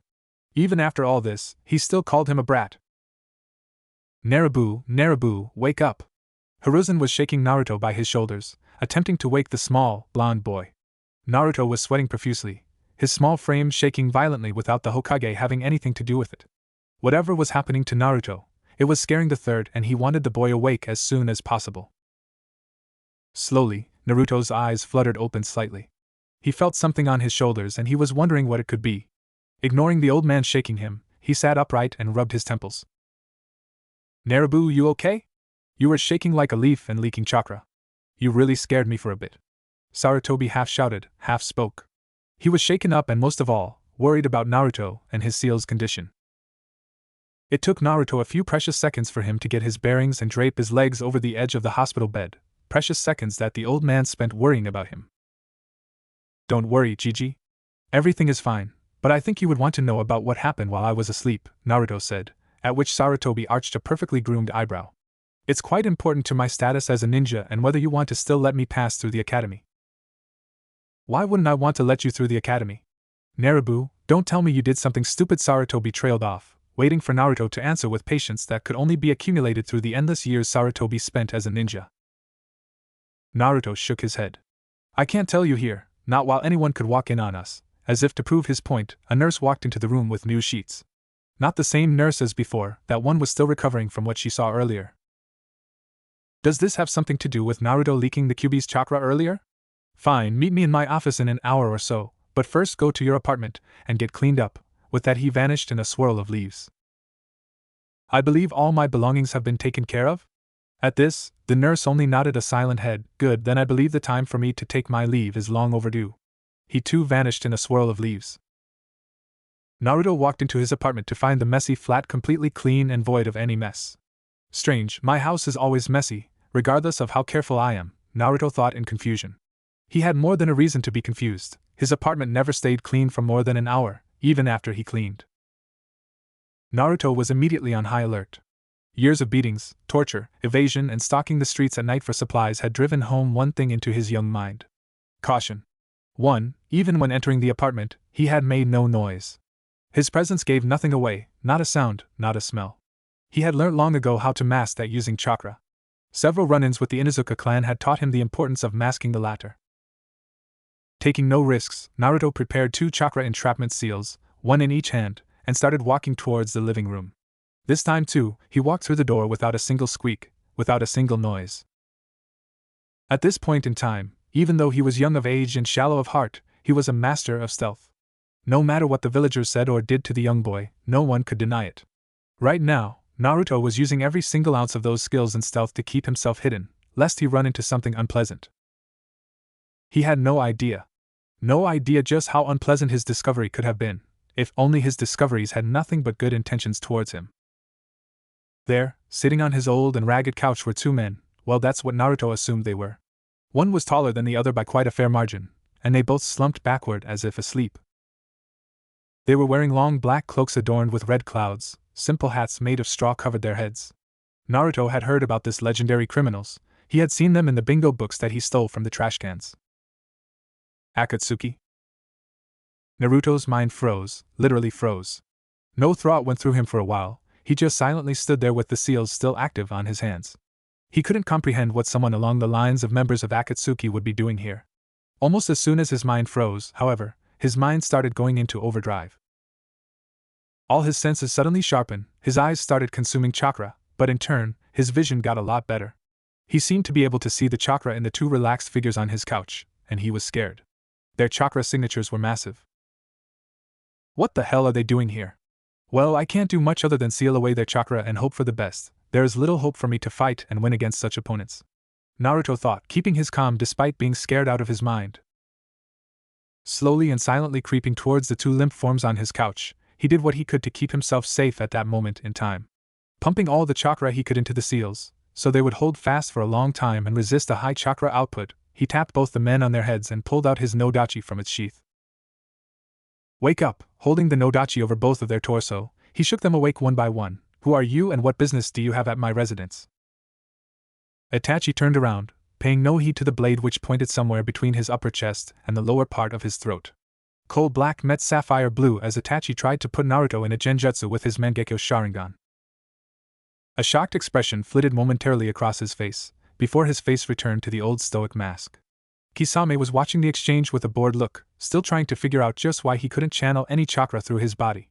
Even after all this, he still called him a brat. Naruto, Naruto, wake up! Hiruzen was shaking Naruto by his shoulders, attempting to wake the small, blonde boy. Naruto was sweating profusely, his small frame shaking violently without the Hokage having anything to do with it. Whatever was happening to Naruto, it was scaring the third, and he wanted the boy awake as soon as possible. Slowly, Naruto's eyes fluttered open slightly. He felt something on his shoulders and he was wondering what it could be. Ignoring the old man shaking him, he sat upright and rubbed his temples. Naruto, you okay? You were shaking like a leaf and leaking chakra. You really scared me for a bit. Sarutobi half shouted, half spoke. He was shaken up and most of all, worried about Naruto and his seal's condition. It took Naruto a few precious seconds for him to get his bearings and drape his legs over the edge of the hospital bed, precious seconds that the old man spent worrying about him. Don't worry, Gigi. Everything is fine, but I think you would want to know about what happened while I was asleep, Naruto said, at which Sarutobi arched a perfectly groomed eyebrow. It's quite important to my status as a ninja and whether you want to still let me pass through the academy. Why wouldn't I want to let you through the academy? Naruto, don't tell me you did something stupid. Sarutobi trailed off, waiting for Naruto to answer with patience that could only be accumulated through the endless years Sarutobi spent as a ninja. Naruto shook his head. I can't tell you here, not while anyone could walk in on us. As if to prove his point, a nurse walked into the room with new sheets. Not the same nurse as before, that one was still recovering from what she saw earlier. Does this have something to do with Naruto leaking the Kyuubi's chakra earlier? Fine, meet me in my office in an hour or so, but first go to your apartment and get cleaned up. With that he vanished in a swirl of leaves. I believe all my belongings have been taken care of? At this, the nurse only nodded a silent head. Good, then I believe the time for me to take my leave is long overdue. He too vanished in a swirl of leaves. Naruto walked into his apartment to find the messy flat completely clean and void of any mess. Strange, my house is always messy, regardless of how careful I am, Naruto thought in confusion. He had more than a reason to be confused. His apartment never stayed clean for more than an hour, even after he cleaned. Naruto was immediately on high alert. Years of beatings, torture, evasion, and stalking the streets at night for supplies had driven home one thing into his young mind. Caution. 1. Even when entering the apartment, he had made no noise. His presence gave nothing away, not a sound, not a smell. He had learnt long ago how to mask that using chakra. Several run-ins with the Inuzuka clan had taught him the importance of masking the latter. Taking no risks, Naruto prepared 2 chakra entrapment seals, one in each hand, and started walking towards the living room. This time too, he walked through the door without a single squeak, without a single noise. At this point in time, even though he was young of age and shallow of heart, he was a master of stealth. No matter what the villagers said or did to the young boy, no one could deny it. Right now, Naruto was using every single ounce of those skills in stealth to keep himself hidden, lest he run into something unpleasant. He had no idea just how unpleasant his discovery could have been, if only his discoveries had nothing but good intentions towards him. There, sitting on his old and ragged couch were 2 men, well that's what Naruto assumed they were. One was taller than the other by quite a fair margin, and they both slumped backward as if asleep. They were wearing long black cloaks adorned with red clouds, simple hats made of straw covered their heads. Naruto had heard about this legendary criminals, he had seen them in the bingo books that he stole from the trash cans. Akatsuki? Naruto's mind froze, literally froze. No thought went through him for a while, he just silently stood there with the seals still active on his hands. He couldn't comprehend what someone along the lines of members of Akatsuki would be doing here. Almost as soon as his mind froze, however, his mind started going into overdrive. All his senses suddenly sharpened, his eyes started consuming chakra, but in turn, his vision got a lot better. He seemed to be able to see the chakra in the 2 relaxed figures on his couch, and he was scared. Their chakra signatures were massive. What the hell are they doing here? Well, I can't do much other than seal away their chakra and hope for the best. There is little hope for me to fight and win against such opponents. Naruto thought, keeping his calm despite being scared out of his mind. Slowly and silently creeping towards the 2 limp forms on his couch, he did what he could to keep himself safe at that moment in time. Pumping all the chakra he could into the seals, so they would hold fast for a long time and resist a high chakra output, he tapped both the men on their heads and pulled out his nodachi from its sheath. Wake up! Holding the nodachi over both of their torso, he shook them awake one by one. Who are you and what business do you have at my residence? Itachi turned around, paying no heed to the blade which pointed somewhere between his upper chest and the lower part of his throat. Coal black met sapphire blue as Itachi tried to put Naruto in a genjutsu with his Mangekyo Sharingan. A shocked expression flitted momentarily across his face, before his face returned to the old stoic mask. Kisame was watching the exchange with a bored look, still trying to figure out just why he couldn't channel any chakra through his body.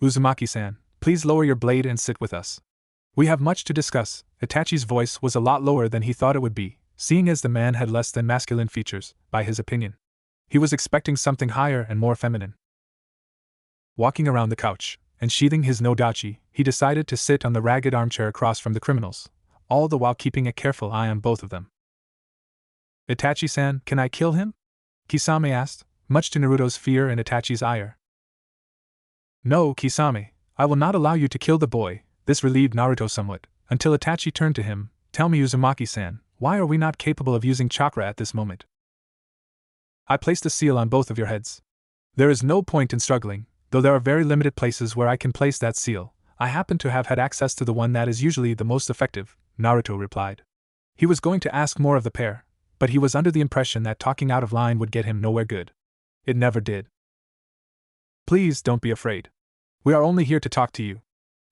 Uzumaki-san, please lower your blade and sit with us. We have much to discuss. Itachi's voice was a lot lower than he thought it would be, seeing as the man had less than masculine features, by his opinion. He was expecting something higher and more feminine. Walking around the couch, and sheathing his nodachi, he decided to sit on the ragged armchair across from the criminals, all the while keeping a careful eye on both of them. Itachi-san, can I kill him? Kisame asked, much to Naruto's fear and Itachi's ire. No, Kisame, I will not allow you to kill the boy. This relieved Naruto somewhat, until Itachi turned to him. Tell me, Uzumaki-san, why are we not capable of using chakra at this moment? I placed a seal on both of your heads. There is no point in struggling, though there are very limited places where I can place that seal. I happen to have had access to the one that is usually the most effective, Naruto replied. He was going to ask more of the pair, but he was under the impression that talking out of line would get him nowhere good. It never did. Please don't be afraid. We are only here to talk to you.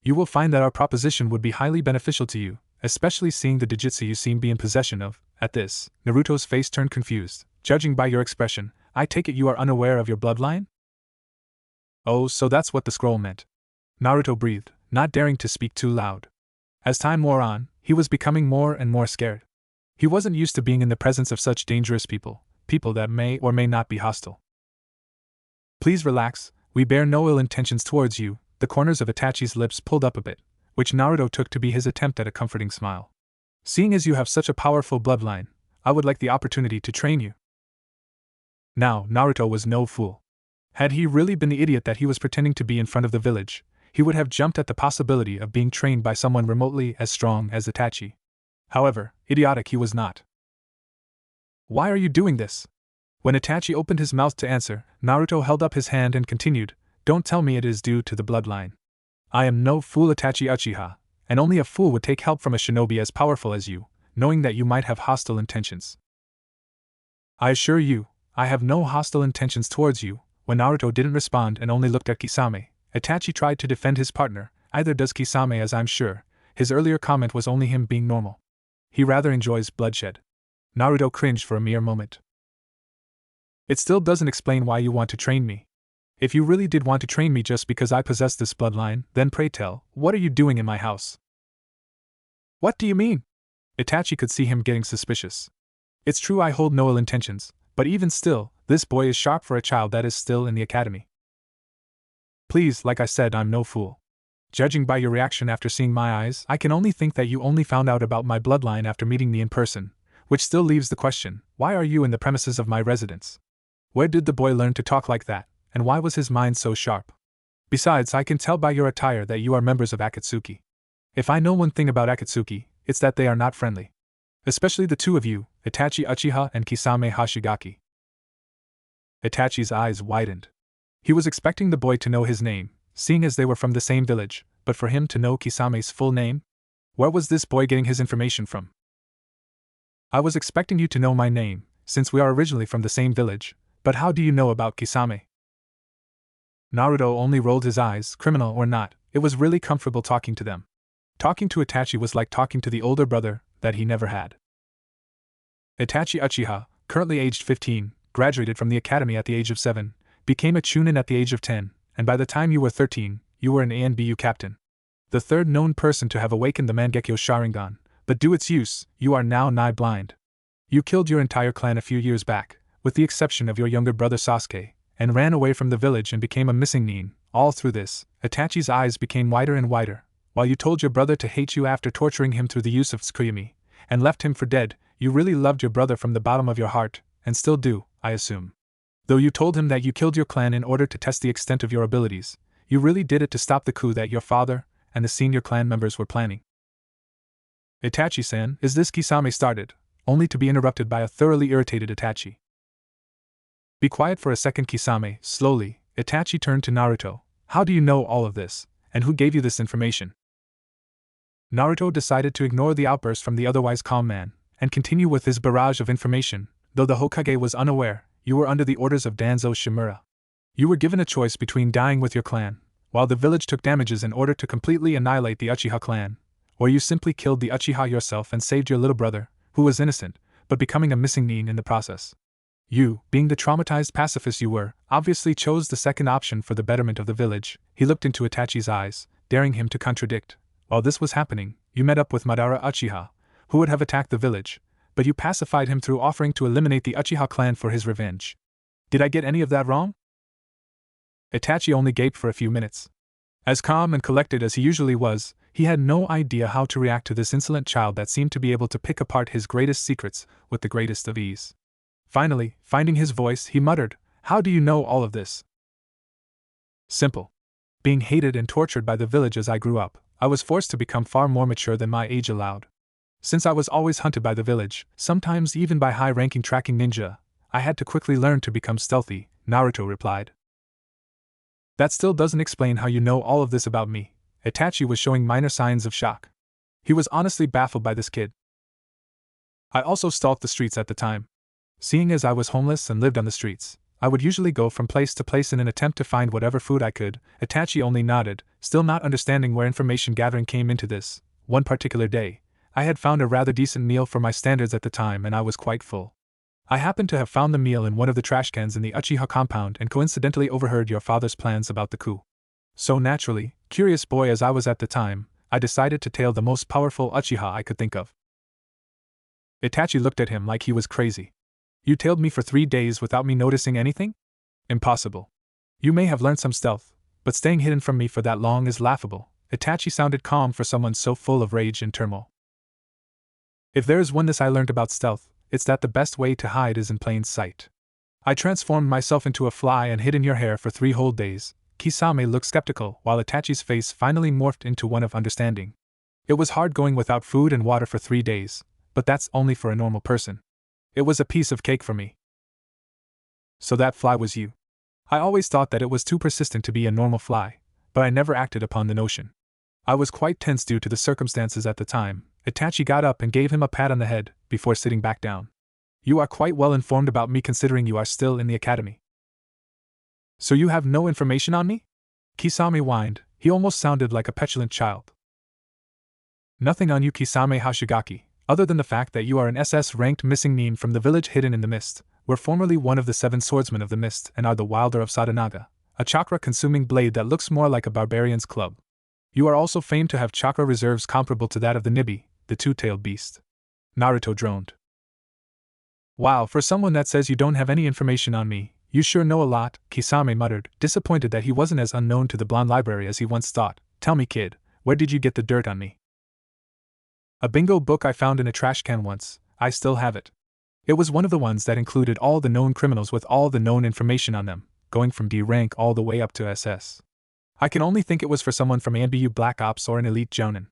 You will find that our proposition would be highly beneficial to you, especially seeing the Jujutsu you seem to be in possession of. At this, Naruto's face turned confused. Judging by your expression, I take it you are unaware of your bloodline? Oh, so that's what the scroll meant. Naruto breathed, not daring to speak too loud. As time wore on, he was becoming more and more scared. He wasn't used to being in the presence of such dangerous people that may or may not be hostile. Please relax, we bear no ill intentions towards you. The corners of Itachi's lips pulled up a bit, which Naruto took to be his attempt at a comforting smile. Seeing as you have such a powerful bloodline, I would like the opportunity to train you. Now, Naruto was no fool. Had he really been the idiot that he was pretending to be in front of the village, he would have jumped at the possibility of being trained by someone remotely as strong as Itachi. However, idiotic he was not. Why are you doing this? When Itachi opened his mouth to answer, Naruto held up his hand and continued, Don't tell me it is due to the bloodline. I am no fool, Itachi Uchiha, and only a fool would take help from a shinobi as powerful as you, knowing that you might have hostile intentions. I assure you, I have no hostile intentions towards you. When Naruto didn't respond and only looked at Kisame, Itachi tried to defend his partner. Either does Kisame, as I'm sure. His earlier comment was only him being normal. He rather enjoys bloodshed. Naruto cringed for a mere moment. It still doesn't explain why you want to train me. If you really did want to train me just because I possess this bloodline, then pray tell, what are you doing in my house? What do you mean? Itachi could see him getting suspicious. It's true I hold no ill intentions, but even still, this boy is sharp for a child that is still in the academy. Please, like I said, I'm no fool. Judging by your reaction after seeing my eyes, I can only think that you only found out about my bloodline after meeting me in person, which still leaves the question, why are you in the premises of my residence? Where did the boy learn to talk like that, and why was his mind so sharp? Besides, I can tell by your attire that you are members of Akatsuki. If I know one thing about Akatsuki, it's that they are not friendly. Especially the two of you, Itachi Uchiha and Kisame Hashigaki. Itachi's eyes widened. He was expecting the boy to know his name, seeing as they were from the same village, but for him to know Kisame's full name? Where was this boy getting his information from? I was expecting you to know my name, since we are originally from the same village, but how do you know about Kisame? Naruto only rolled his eyes. Criminal or not, it was really comfortable talking to them. Talking to Itachi was like talking to the older brother that he never had. Itachi Uchiha, currently aged 15, graduated from the academy at the age of 7, became a chunin at the age of 10, and by the time you were 13, you were an ANBU captain. The third known person to have awakened the Mangekyo Sharingan, but due its use, you are now nigh blind. You killed your entire clan a few years back, with the exception of your younger brother Sasuke, and ran away from the village and became a missing nin. All through this, Itachi's eyes became wider and wider. While you told your brother to hate you after torturing him through the use of Tsukuyumi, and left him for dead, you really loved your brother from the bottom of your heart, and still do, I assume. Though you told him that you killed your clan in order to test the extent of your abilities, you really did it to stop the coup that your father and the senior clan members were planning. Itachi-san, is this Kisame started, only to be interrupted by a thoroughly irritated Itachi. Be quiet for a second, Kisame. Slowly, Itachi turned to Naruto. How do you know all of this, and who gave you this information? Naruto decided to ignore the outburst from the otherwise calm man, and continue with his barrage of information. Though the Hokage was unaware, you were under the orders of Danzo Shimura. You were given a choice between dying with your clan, while the village took damages in order to completely annihilate the Uchiha clan, or you simply killed the Uchiha yourself and saved your little brother, who was innocent, but becoming a missing nin in the process. You, being the traumatized pacifist you were, obviously chose the second option for the betterment of the village. He looked into Itachi's eyes, daring him to contradict. While this was happening, you met up with Madara Uchiha, who would have attacked the village, but you pacified him through offering to eliminate the Uchiha clan for his revenge. Did I get any of that wrong? Itachi only gaped for a few minutes. As calm and collected as he usually was, he had no idea how to react to this insolent child that seemed to be able to pick apart his greatest secrets with the greatest of ease. Finally, finding his voice, he muttered, "How do you know all of this?" Simple. Being hated and tortured by the village as I grew up, I was forced to become far more mature than my age allowed. Since I was always hunted by the village, sometimes even by high-ranking tracking ninja, I had to quickly learn to become stealthy, Naruto replied. That still doesn't explain how you know all of this about me. Itachi was showing minor signs of shock. He was honestly baffled by this kid. I also stalked the streets at the time. Seeing as I was homeless and lived on the streets, I would usually go from place to place in an attempt to find whatever food I could. Itachi only nodded, still not understanding where information gathering came into this. One particular day, I had found a rather decent meal for my standards at the time and I was quite full. I happened to have found the meal in one of the trash cans in the Uchiha compound and coincidentally overheard your father's plans about the coup. So naturally, curious boy as I was at the time, I decided to tail the most powerful Uchiha I could think of. Itachi looked at him like he was crazy. You tailed me for 3 days without me noticing anything? Impossible. You may have learned some stealth, but staying hidden from me for that long is laughable. Itachi sounded calm for someone so full of rage and turmoil. If there is oneness I learned about stealth, it's that the best way to hide is in plain sight. I transformed myself into a fly and hid in your hair for 3 whole days. Kisame looked skeptical while Itachi's face finally morphed into one of understanding. It was hard going without food and water for 3 days, but that's only for a normal person. It was a piece of cake for me. So that fly was you. I always thought that it was too persistent to be a normal fly, but I never acted upon the notion. I was quite tense due to the circumstances at the time. Itachi got up and gave him a pat on the head, before sitting back down. You are quite well informed about me considering you are still in the academy. So you have no information on me? Kisame whined. He almost sounded like a petulant child. Nothing on you, Kisame Hashigaki, other than the fact that you are an SS-ranked missing nin from the village hidden in the mist, were formerly one of the 7 swordsmen of the mist and are the Wilder of Sadanaga, a chakra-consuming blade that looks more like a barbarian's club. You are also famed to have chakra reserves comparable to that of the Nibi, the two-tailed beast. Naruto droned. Wow, for someone that says you don't have any information on me, you sure know a lot, Kisame muttered, disappointed that he wasn't as unknown to the blonde library as he once thought. Tell me, kid, where did you get the dirt on me? A bingo book I found in a trash can once. I still have it. It was one of the ones that included all the known criminals with all the known information on them, going from D rank all the way up to SS. I can only think it was for someone from ANBU Black Ops or an elite Jonin.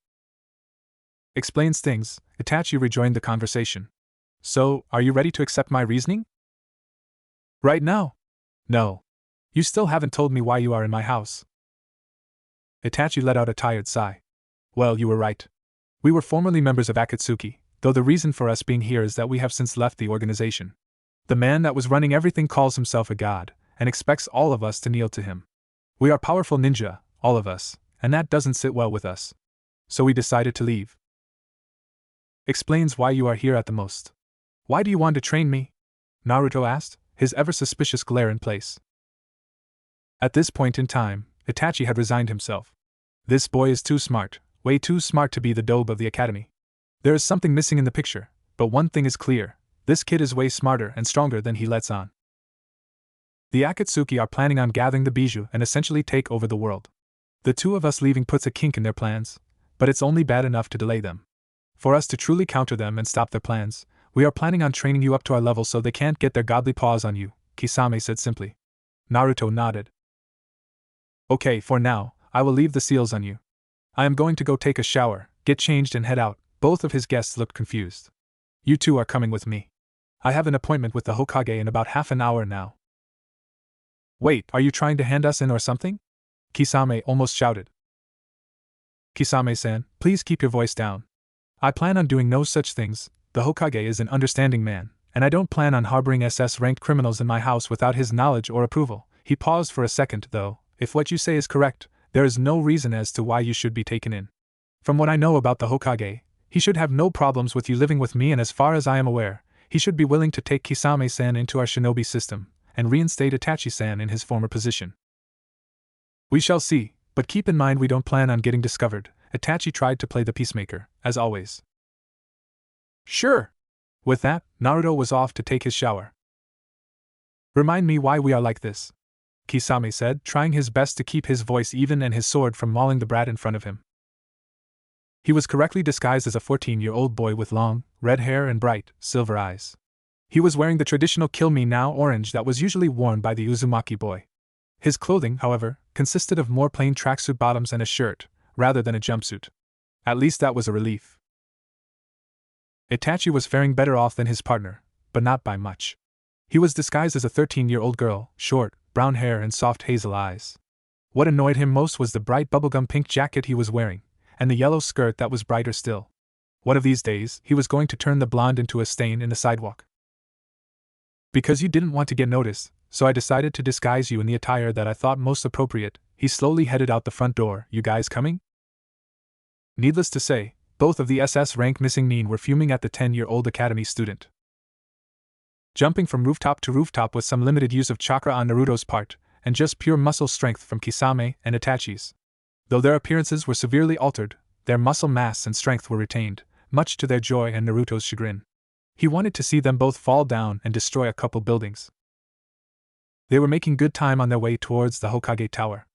Explains things. Itachi rejoined the conversation. So, are you ready to accept my reasoning? Right now? No. You still haven't told me why you are in my house. Itachi let out a tired sigh. Well, you were right. We were formerly members of Akatsuki, though the reason for us being here is that we have since left the organization. The man that was running everything calls himself a god, and expects all of us to kneel to him. We are powerful ninja, all of us, and that doesn't sit well with us. So we decided to leave. Explains why you are here at the most. Why do you want to train me? Naruto asked, his ever-suspicious glare in place. At this point in time, Itachi had resigned himself. This boy is too smart, way too smart to be the dobe of the academy. There is something missing in the picture, but one thing is clear, this kid is way smarter and stronger than he lets on. The Akatsuki are planning on gathering the bijou and essentially take over the world. The 2 of us leaving puts a kink in their plans, but it's only bad enough to delay them. For us to truly counter them and stop their plans, we are planning on training you up to our level so they can't get their godly paws on you, Kisame said simply. Naruto nodded. Okay, for now, I will leave the seals on you. I am going to go take a shower, get changed and head out. Both of his guests looked confused. You 2 are coming with me. I have an appointment with the Hokage in about half an hour now. Wait, are you trying to hand us in or something? Kisame almost shouted. Kisame-san, please keep your voice down. I plan on doing no such things. The Hokage is an understanding man, and I don't plan on harboring SS-ranked criminals in my house without his knowledge or approval. He paused for a second, though. If what you say is correct, there is no reason as to why you should be taken in. From what I know about the Hokage, he should have no problems with you living with me, and as far as I am aware, he should be willing to take Kisame-san into our shinobi system and reinstate Itachi-san in his former position. We shall see, but keep in mind we don't plan on getting discovered. Itachi tried to play the peacemaker, as always. Sure. With that, Naruto was off to take his shower. Remind me why we are like this, Kisame said, trying his best to keep his voice even and his sword from mauling the brat in front of him. He was correctly disguised as a 14-year-old boy with long, red hair and bright, silver eyes. He was wearing the traditional kill me now orange that was usually worn by the Uzumaki boy. His clothing, however, consisted of more plain tracksuit bottoms and a shirt, rather than a jumpsuit. At least that was a relief. Itachi was faring better off than his partner, but not by much. He was disguised as a 13-year-old girl, short, brown hair and soft hazel eyes. What annoyed him most was the bright bubblegum pink jacket he was wearing, and the yellow skirt that was brighter still. One of these days, he was going to turn the blonde into a stain in the sidewalk. Because you didn't want to get noticed, so I decided to disguise you in the attire that I thought most appropriate. He slowly headed out the front door. You guys coming? Needless to say, both of the SS rank missing nin were fuming at the 10-year-old academy student. Jumping from rooftop to rooftop with some limited use of chakra on Naruto's part, and just pure muscle strength from Kisame and Itachi's. Though their appearances were severely altered, their muscle mass and strength were retained, much to their joy and Naruto's chagrin. He wanted to see them both fall down and destroy a couple buildings. They were making good time on their way towards the Hokage Tower.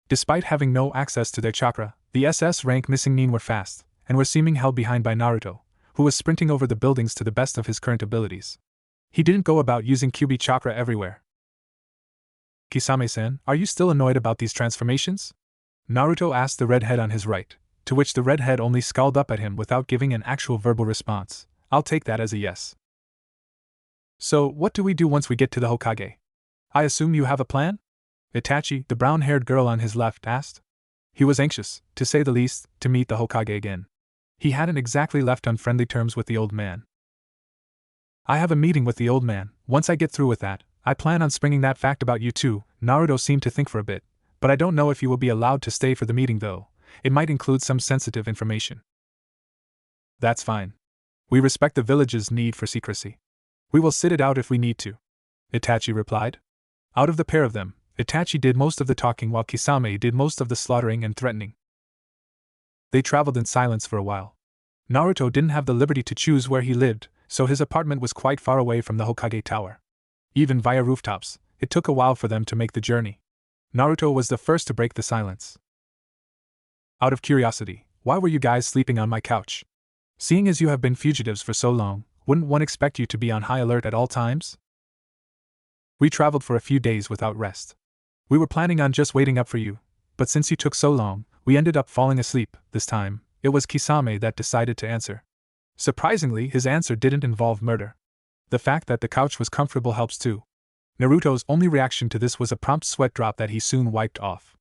Despite having no access to their chakra, the SS rank missing nin were fast, and were seeming held behind by Naruto, who was sprinting over the buildings to the best of his current abilities. He didn't go about using Kyuubi chakra everywhere. Kisame-san, are you still annoyed about these transformations? Naruto asked the redhead on his right, to which the redhead only scowled up at him without giving an actual verbal response. I'll take that as a yes. So, what do we do once we get to the Hokage? I assume you have a plan? Itachi, the brown-haired girl on his left, asked. He was anxious, to say the least, to meet the Hokage again. He hadn't exactly left on friendly terms with the old man. I have a meeting with the old man. Once I get through with that, I plan on springing that fact about you too. Naruto seemed to think for a bit, but I don't know if you will be allowed to stay for the meeting though. It might include some sensitive information. That's fine. We respect the village's need for secrecy. We will sit it out if we need to, Itachi replied. Out of the pair of them, Itachi did most of the talking while Kisame did most of the slaughtering and threatening. They traveled in silence for a while. Naruto didn't have the liberty to choose where he lived, so his apartment was quite far away from the Hokage Tower. Even via rooftops, it took a while for them to make the journey. Naruto was the first to break the silence. Out of curiosity, why were you guys sleeping on my couch? Seeing as you have been fugitives for so long, wouldn't one expect you to be on high alert at all times? We traveled for a few days without rest. We were planning on just waiting up for you, but since you took so long, we ended up falling asleep. This time, it was Kisame that decided to answer. Surprisingly, his answer didn't involve murder. The fact that the couch was comfortable helps too. Naruto's only reaction to this was a prompt sweat drop that he soon wiped off.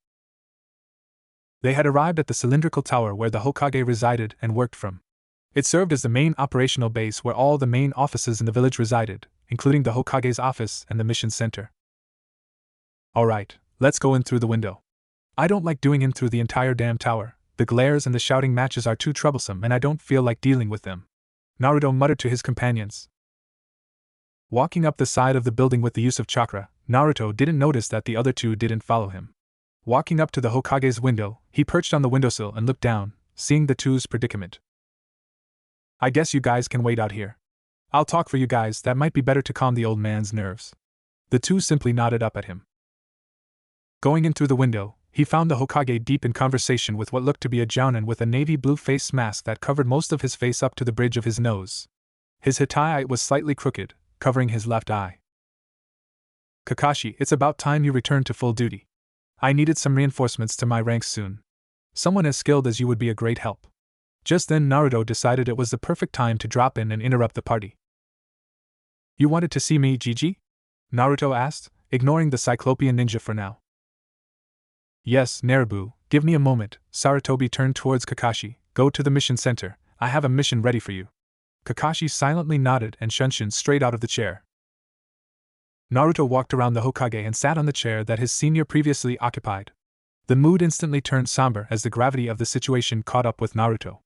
They had arrived at the cylindrical tower where the Hokage resided and worked from. It served as the main operational base where all the main offices in the village resided, including the Hokage's office and the mission center. Alright, let's go in through the window. I don't like doing in through the entire damn tower. The glares and the shouting matches are too troublesome and I don't feel like dealing with them, Naruto muttered to his companions. Walking up the side of the building with the use of chakra, Naruto didn't notice that the other two didn't follow him. Walking up to the Hokage's window, he perched on the windowsill and looked down, seeing the two's predicament. I guess you guys can wait out here. I'll talk for you guys, that might be better to calm the old man's nerves. The two simply nodded up at him. Going in through the window, he found the Hokage deep in conversation with what looked to be a jounin with a navy blue face mask that covered most of his face up to the bridge of his nose. His hitai was slightly crooked, covering his left eye. Kakashi, it's about time you returned to full duty. I needed some reinforcements to my ranks soon. Someone as skilled as you would be a great help. Just then Naruto decided it was the perfect time to drop in and interrupt the party. You wanted to see me, Gigi? Naruto asked, ignoring the Cyclopean ninja for now. Yes, Narabu, give me a moment. Sarutobi turned towards Kakashi. Go to the mission center, I have a mission ready for you. Kakashi silently nodded and Shunshin straight out of the chair. Naruto walked around the Hokage and sat on the chair that his senior previously occupied. The mood instantly turned somber as the gravity of the situation caught up with Naruto.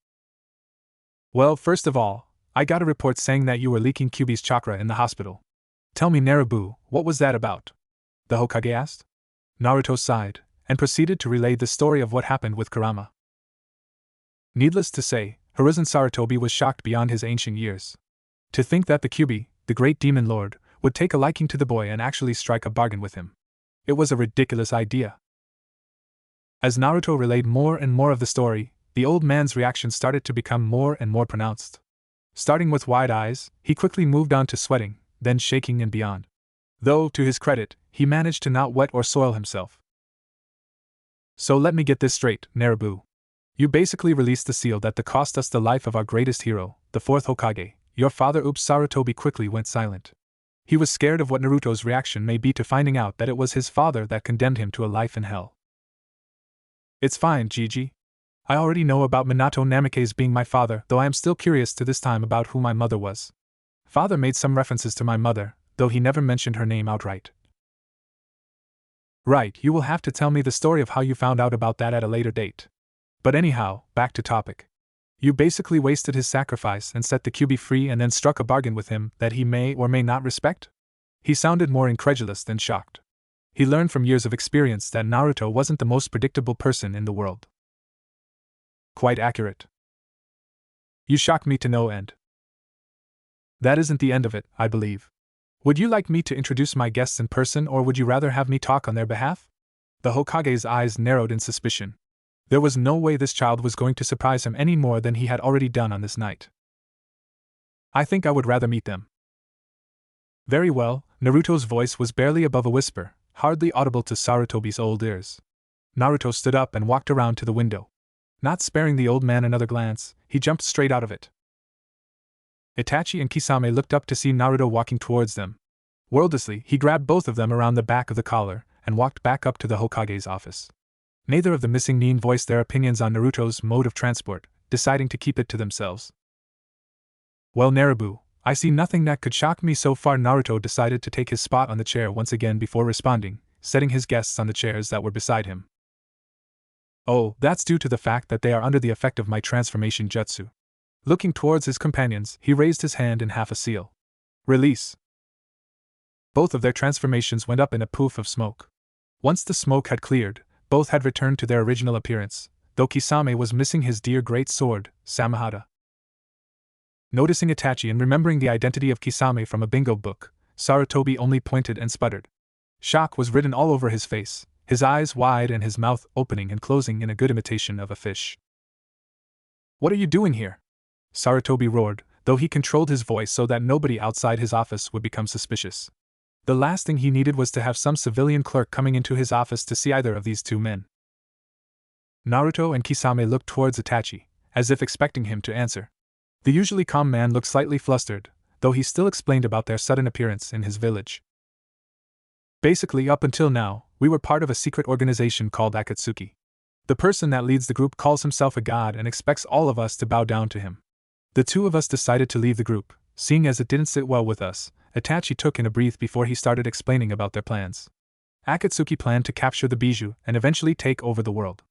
Well, first of all, I got a report saying that you were leaking Kyuubi's chakra in the hospital. Tell me, Naruto, what was that about? The Hokage asked. Naruto sighed, and proceeded to relay the story of what happened with Kurama. Needless to say, Hiruzen Sarutobi was shocked beyond his ancient years. To think that the Kyuubi, the great demon lord, would take a liking to the boy and actually strike a bargain with him. It was a ridiculous idea. As Naruto relayed more and more of the story, the old man's reaction started to become more and more pronounced. Starting with wide eyes, he quickly moved on to sweating, then shaking and beyond. Though, to his credit, he managed to not wet or soil himself. So let me get this straight, Naruto. You basically released the seal that cost us the life of our greatest hero, the fourth Hokage. Your father. Oops, Sarutobi quickly went silent. He was scared of what Naruto's reaction may be to finding out that it was his father that condemned him to a life in hell. It's fine, Gigi. I already know about Minato Namikaze being my father, though I am still curious to this time about who my mother was. Father made some references to my mother, though he never mentioned her name outright. Right, you will have to tell me the story of how you found out about that at a later date. But anyhow, back to topic. You basically wasted his sacrifice and set the Kyuubi free and then struck a bargain with him that he may or may not respect? He sounded more incredulous than shocked. He learned from years of experience that Naruto wasn't the most predictable person in the world. Quite accurate. You shock me to no end. That isn't the end of it, I believe. Would you like me to introduce my guests in person, or would you rather have me talk on their behalf? The Hokage's eyes narrowed in suspicion. There was no way this child was going to surprise him any more than he had already done on this night. I think I would rather meet them. Very well. Naruto's voice was barely above a whisper, hardly audible to Sarutobi's old ears. Naruto stood up and walked around to the window. Not sparing the old man another glance, he jumped straight out of it. Itachi and Kisame looked up to see Naruto walking towards them. Wordlessly, he grabbed both of them around the back of the collar and walked back up to the Hokage's office. Neither of the missing nin voiced their opinions on Naruto's mode of transport, deciding to keep it to themselves. Well, Naruto, I see nothing that could shock me so far. Naruto decided to take his spot on the chair once again before responding, setting his guests on the chairs that were beside him. Oh, that's due to the fact that they are under the effect of my transformation jutsu. Looking towards his companions, he raised his hand in half a seal. Release. Both of their transformations went up in a poof of smoke. Once the smoke had cleared, both had returned to their original appearance, though Kisame was missing his dear great sword, Samahata. Noticing Itachi and remembering the identity of Kisame from a bingo book, Sarutobi only pointed and sputtered. Shock was written all over his face, his eyes wide and his mouth opening and closing in a good imitation of a fish. What are you doing here? Sarutobi roared, though he controlled his voice so that nobody outside his office would become suspicious. The last thing he needed was to have some civilian clerk coming into his office to see either of these two men. Naruto and Kisame looked towards Itachi, as if expecting him to answer. The usually calm man looked slightly flustered, though he still explained about their sudden appearance in his village. Basically, up until now, we were part of a secret organization called Akatsuki. The person that leads the group calls himself a god and expects all of us to bow down to him. The two of us decided to leave the group, seeing as it didn't sit well with us. Itachi took in a breath before he started explaining about their plans. Akatsuki planned to capture the Bijou and eventually take over the world.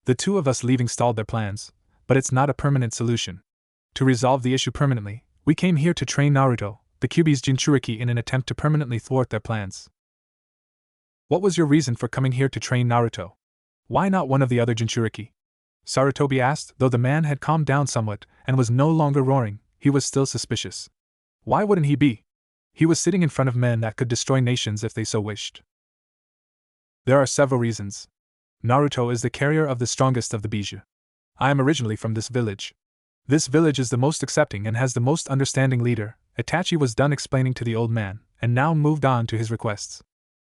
The two of us leaving stalled their plans, but it's not a permanent solution. To resolve the issue permanently, we came here to train Naruto, the Kyuubi's Jinchuriki, in an attempt to permanently thwart their plans. What was your reason for coming here to train Naruto? Why not one of the other Jinchuriki? Sarutobi asked, though the man had calmed down somewhat and was no longer roaring, he was still suspicious. Why wouldn't he be? He was sitting in front of men that could destroy nations if they so wished. There are several reasons. Naruto is the carrier of the strongest of the Bijou. I am originally from this village. This village is the most accepting and has the most understanding leader. Itachi was done explaining to the old man, and now moved on to his requests.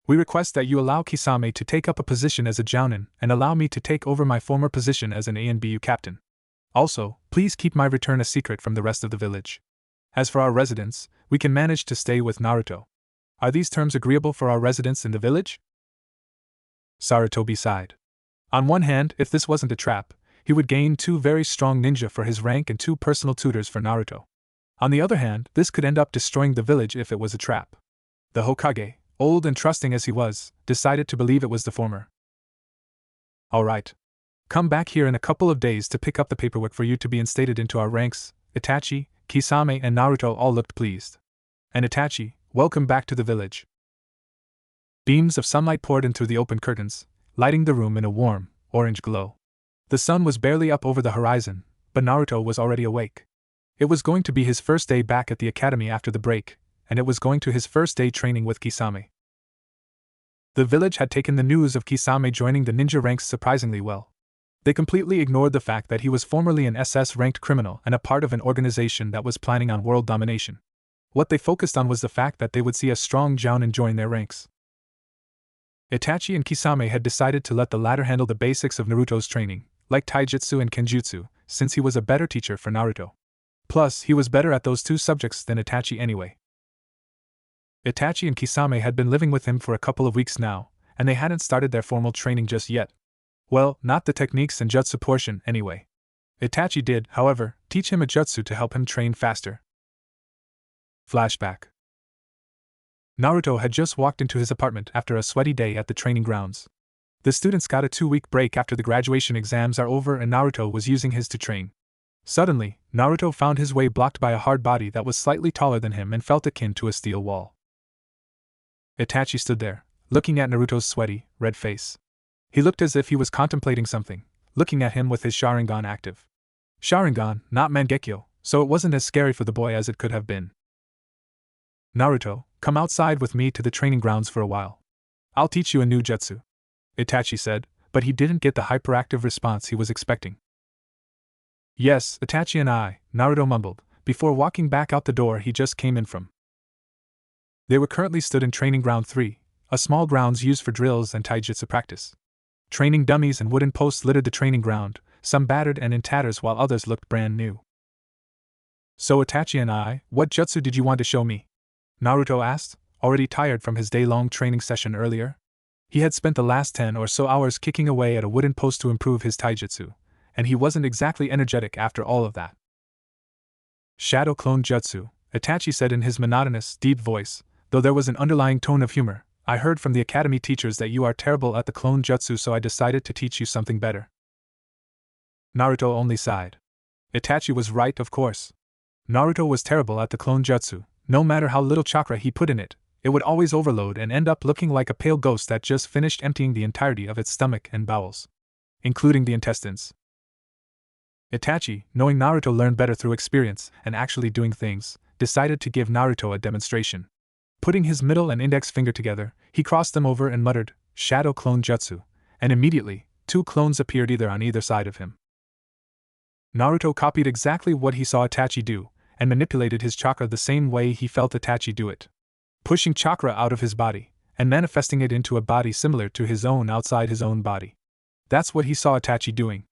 We request that you allow Kisame to take up a position as a Jounin, and allow me to take over my former position as an ANBU captain. Also, please keep my return a secret from the rest of the village. As for our residence, we can manage to stay with Naruto. Are these terms agreeable for our residents in the village? Sarutobi sighed. On one hand, if this wasn't a trap, he would gain 2 very strong ninja for his rank and 2 personal tutors for Naruto. On the other hand, this could end up destroying the village if it was a trap. The Hokage, old and trusting as he was, decided to believe it was the former. Alright. Come back here in a couple of days to pick up the paperwork for you to be instated into our ranks. Itachi, Kisame, and Naruto all looked pleased. And Itachi, welcome back to the village. Beams of sunlight poured in through the open curtains, lighting the room in a warm, orange glow. The sun was barely up over the horizon, but Naruto was already awake. It was going to be his first day back at the academy after the break, and it was going to his first day training with Kisame. The village had taken the news of Kisame joining the ninja ranks surprisingly well. They completely ignored the fact that he was formerly an SS-ranked criminal and a part of an organization that was planning on world domination. What they focused on was the fact that they would see a strong Jounin join their ranks. Itachi and Kisame had decided to let the latter handle the basics of Naruto's training, like taijutsu and kenjutsu, since he was a better teacher for Naruto. Plus, he was better at those two subjects than Itachi anyway. Itachi and Kisame had been living with him for a couple of weeks now, and they hadn't started their formal training just yet. Well, not the techniques and jutsu portion anyway. Itachi did, however, teach him a jutsu to help him train faster. Flashback. Naruto had just walked into his apartment after a sweaty day at the training grounds. The students got a 2-week break after the graduation exams are over and Naruto was using his to train. Suddenly, Naruto found his way blocked by a hard body that was slightly taller than him and felt akin to a steel wall. Itachi stood there, looking at Naruto's sweaty, red face. He looked as if he was contemplating something, looking at him with his Sharingan active. Sharingan, not Mangekyo, so it wasn't as scary for the boy as it could have been. Naruto, come outside with me to the training grounds for a while. I'll teach you a new jutsu, Itachi said, but he didn't get the hyperactive response he was expecting. Yes, Itachi and I, Naruto mumbled, before walking back out the door he just came in from. They were currently stood in Training Ground 3, a small grounds used for drills and taijutsu practice. Training dummies and wooden posts littered the training ground, some battered and in tatters while others looked brand new. So Itachi and I, what jutsu did you want to show me? Naruto asked, already tired from his day-long training session earlier. He had spent the last 10 or so hours kicking away at a wooden post to improve his taijutsu, and he wasn't exactly energetic after all of that. Shadow Clone Jutsu, Itachi said in his monotonous, deep voice, though there was an underlying tone of humor. I heard from the academy teachers that you are terrible at the clone jutsu, so I decided to teach you something better. Naruto only sighed. Itachi was right, of course. Naruto was terrible at the clone jutsu. No matter how little chakra he put in it, it would always overload and end up looking like a pale ghost that just finished emptying the entirety of its stomach and bowels, including the intestines. Itachi, knowing Naruto learned better through experience and actually doing things, decided to give Naruto a demonstration. Putting his middle and index finger together, he crossed them over and muttered, Shadow Clone Jutsu, and immediately, 2 clones appeared on either side of him. Naruto copied exactly what he saw Itachi do, and manipulated his chakra the same way he felt Itachi do it. Pushing chakra out of his body, and manifesting it into a body similar to his own outside his own body. That's what he saw Itachi doing.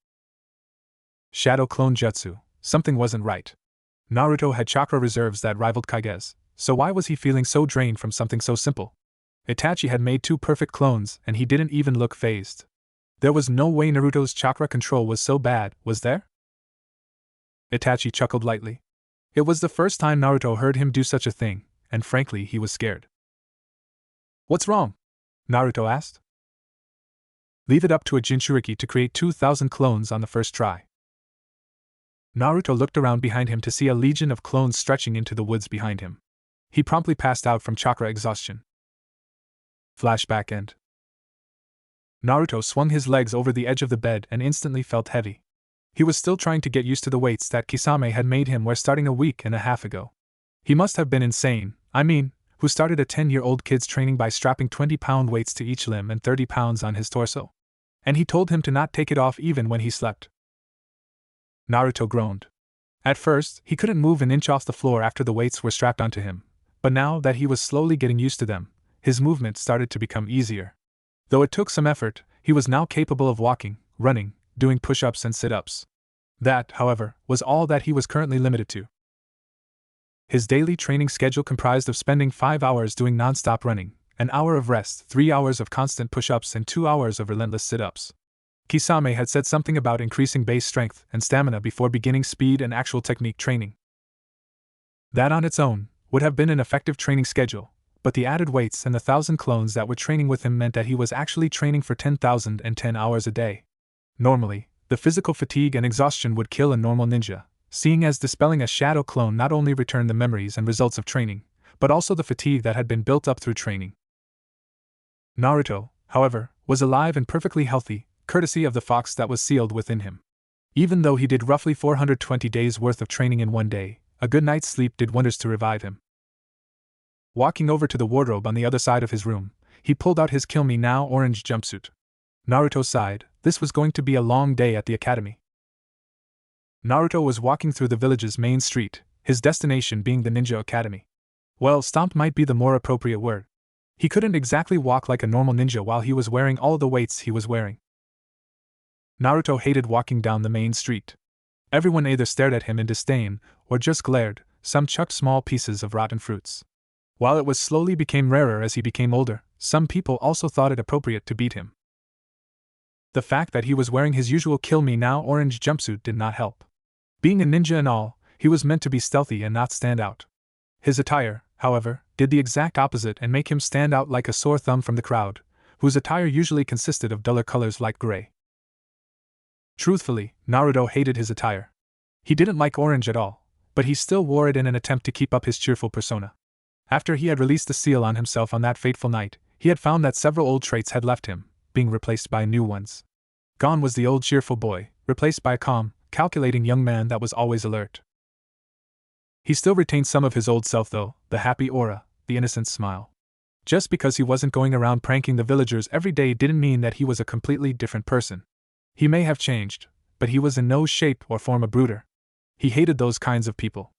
Shadow Clone Jutsu, something wasn't right. Naruto had chakra reserves that rivaled Kage's, so why was he feeling so drained from something so simple? Itachi had made 2 perfect clones and he didn't even look fazed. There was no way Naruto's chakra control was so bad, was there? Itachi chuckled lightly. It was the first time Naruto heard him do such a thing, and frankly he was scared. What's wrong? Naruto asked. Leave it up to a Jinchuriki to create 2,000 clones on the first try. Naruto looked around behind him to see a legion of clones stretching into the woods behind him. He promptly passed out from chakra exhaustion. Flashback end. Naruto swung his legs over the edge of the bed and instantly felt heavy. He was still trying to get used to the weights that Kisame had made him wear starting a week and a half ago. He must have been insane, who started a 10-year-old kid's training by strapping 20-pound weights to each limb and 30 pounds on his torso. And he told him to not take it off even when he slept. Naruto groaned. At first, he couldn't move an inch off the floor after the weights were strapped onto him, but now that he was slowly getting used to them, his movement started to become easier. Though it took some effort, he was now capable of walking, running, doing push-ups and sit-ups. That, however, was all that he was currently limited to. His daily training schedule comprised of spending 5 hours doing non-stop running, an hour of rest, 3 hours of constant push-ups and 2 hours of relentless sit-ups. Kisame had said something about increasing base strength and stamina before beginning speed and actual technique training. That on its own would have been an effective training schedule, but the added weights and the 1,000 clones that were training with him meant that he was actually training for 10,010 hours a day. Normally, the physical fatigue and exhaustion would kill a normal ninja, seeing as dispelling a shadow clone not only returned the memories and results of training, but also the fatigue that had been built up through training. Naruto, however, was alive and perfectly healthy, courtesy of the fox that was sealed within him. Even though he did roughly 420 days worth of training in one day, a good night's sleep did wonders to revive him. Walking over to the wardrobe on the other side of his room, he pulled out his Kill Me Now orange jumpsuit. Naruto sighed. This was going to be a long day at the academy. Naruto was walking through the village's main street, his destination being the Ninja Academy. Well, stomp might be the more appropriate word. He couldn't exactly walk like a normal ninja while he was wearing all the weights he was wearing. Naruto hated walking down the main street. Everyone either stared at him in disdain, or just glared, some chucked small pieces of rotten fruits. While it was slowly became rarer as he became older, some people also thought it appropriate to beat him. The fact that he was wearing his usual Kill Me Now orange jumpsuit did not help. Being a ninja and all, he was meant to be stealthy and not stand out. His attire, however, did the exact opposite and make him stand out like a sore thumb from the crowd, whose attire usually consisted of duller colors like gray. Truthfully, Naruto hated his attire. He didn't like orange at all, but he still wore it in an attempt to keep up his cheerful persona. After he had released the seal on himself on that fateful night, he had found that several old traits had left him, being replaced by new ones. Gone was the old cheerful boy, replaced by a calm, calculating young man that was always alert. He still retained some of his old self though, the happy aura, the innocent smile. Just because he wasn't going around pranking the villagers every day didn't mean that he was a completely different person. He may have changed, but he was in no shape or form a brooder. He hated those kinds of people.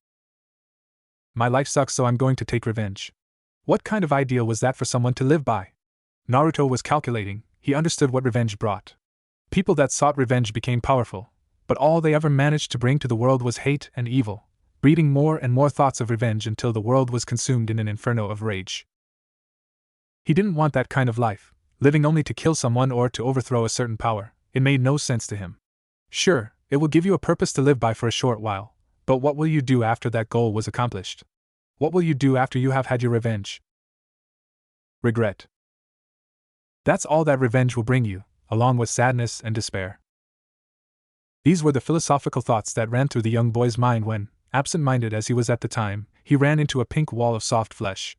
My life sucks, so I'm going to take revenge. What kind of ideal was that for someone to live by? Naruto was calculating. He understood what revenge brought. People that sought revenge became powerful, but all they ever managed to bring to the world was hate and evil, breeding more and more thoughts of revenge until the world was consumed in an inferno of rage. He didn't want that kind of life, living only to kill someone or to overthrow a certain power. It made no sense to him. Sure, it will give you a purpose to live by for a short while, but what will you do after that goal was accomplished? What will you do after you have had your revenge? Regret. That's all that revenge will bring you, along with sadness and despair. These were the philosophical thoughts that ran through the young boy's mind when, absent-minded as he was at the time, he ran into a pink wall of soft flesh.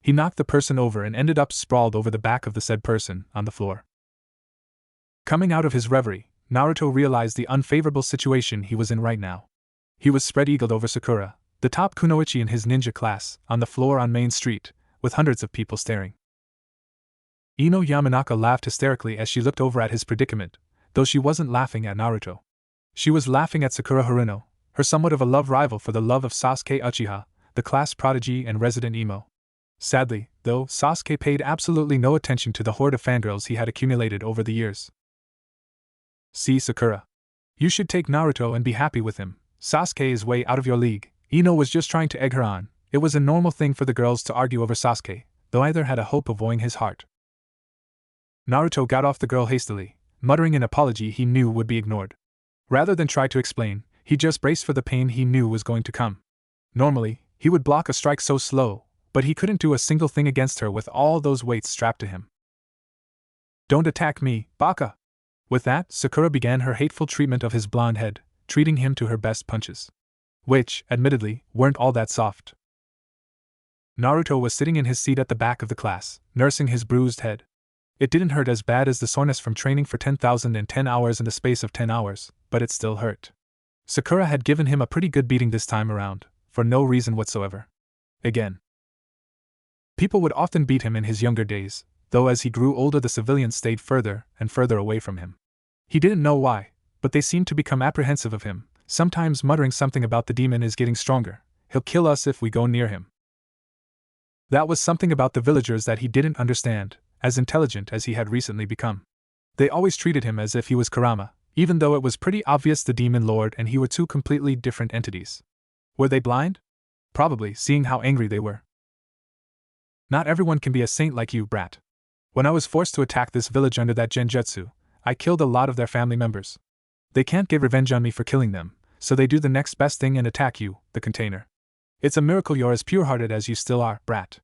He knocked the person over and ended up sprawled over the back of the said person, on the floor. Coming out of his reverie, Naruto realized the unfavorable situation he was in right now. He was spread-eagled over Sakura, the top kunoichi in his ninja class, on the floor on Main Street, with hundreds of people staring. Ino Yamanaka laughed hysterically as she looked over at his predicament, though she wasn't laughing at Naruto. She was laughing at Sakura Haruno, her somewhat of a love rival for the love of Sasuke Uchiha, the class prodigy and resident emo. Sadly, though, Sasuke paid absolutely no attention to the horde of fangirls he had accumulated over the years. See, Sakura. You should take Naruto and be happy with him. Sasuke is way out of your league. Ino was just trying to egg her on. It was a normal thing for the girls to argue over Sasuke, though either had a hope of wooing his heart. Naruto got off the girl hastily, muttering an apology he knew would be ignored. Rather than try to explain, he just braced for the pain he knew was going to come. Normally, he would block a strike so slow, but he couldn't do a single thing against her with all those weights strapped to him. Don't attack me, Baka! With that, Sakura began her hateful treatment of his blonde head, treating him to her best punches. Which, admittedly, weren't all that soft. Naruto was sitting in his seat at the back of the class, nursing his bruised head. It didn't hurt as bad as the soreness from training for 10,010 hours in the space of 10 hours, but it still hurt. Sakura had given him a pretty good beating this time around, for no reason whatsoever. Again. People would often beat him in his younger days, though as he grew older the civilians stayed further and further away from him. He didn't know why, but they seemed to become apprehensive of him, sometimes muttering something about the demon is getting stronger, he'll kill us if we go near him. That was something about the villagers that he didn't understand, as intelligent as he had recently become. They always treated him as if he was Kurama, even though it was pretty obvious the demon lord and he were two completely different entities. Were they blind? Probably, seeing how angry they were. Not everyone can be a saint like you, brat. When I was forced to attack this village under that genjutsu, I killed a lot of their family members. They can't get revenge on me for killing them, so they do the next best thing and attack you, the container. It's a miracle you're as pure-hearted as you still are, brat.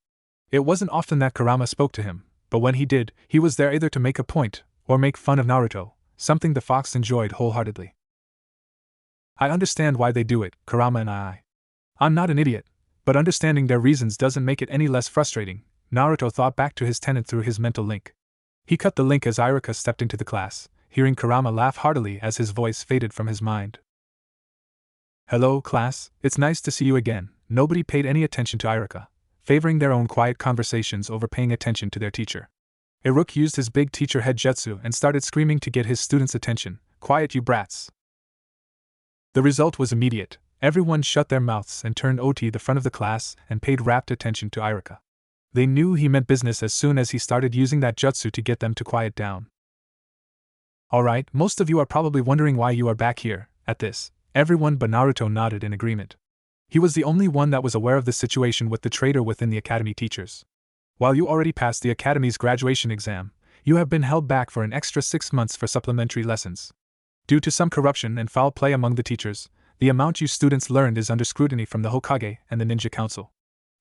It wasn't often that Kurama spoke to him, but when he did, he was there either to make a point or make fun of Naruto, something the fox enjoyed wholeheartedly. I understand why they do it, Kurama and I. I'm not an idiot, but understanding their reasons doesn't make it any less frustrating. Naruto thought back to his tenant through his mental link. He cut the link as Iruka stepped into the class, hearing Kurama laugh heartily as his voice faded from his mind. Hello, class, it's nice to see you again. Nobody paid any attention to Iruka, favoring their own quiet conversations over paying attention to their teacher. Iruka used his big teacher head jutsu and started screaming to get his students' attention. Quiet, you brats! The result was immediate. Everyone shut their mouths and turned to the front of the class and paid rapt attention to Iruka. They knew he meant business as soon as he started using that jutsu to get them to quiet down. Alright, most of you are probably wondering why you are back here. At this, everyone but Naruto nodded in agreement. He was the only one that was aware of the situation with the traitor within the academy teachers. While you already passed the academy's graduation exam, you have been held back for an extra 6 months for supplementary lessons. Due to some corruption and foul play among the teachers, the amount you students learned is under scrutiny from the Hokage and the Ninja Council.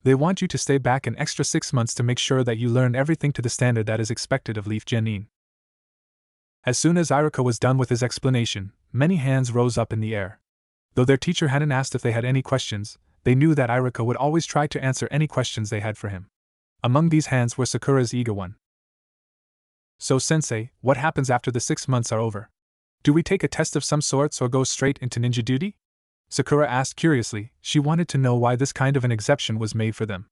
They want you to stay back an extra 6 months to make sure that you learn everything to the standard that is expected of Leaf Genin. As soon as Iruka was done with his explanation, many hands rose up in the air. Though their teacher hadn't asked if they had any questions, they knew that Iruka would always try to answer any questions they had for him. Among these hands were Sakura's eager one. So sensei, what happens after the 6 months are over? Do we take a test of some sorts or go straight into ninja duty? Sakura asked curiously. She wanted to know why this kind of an exception was made for them.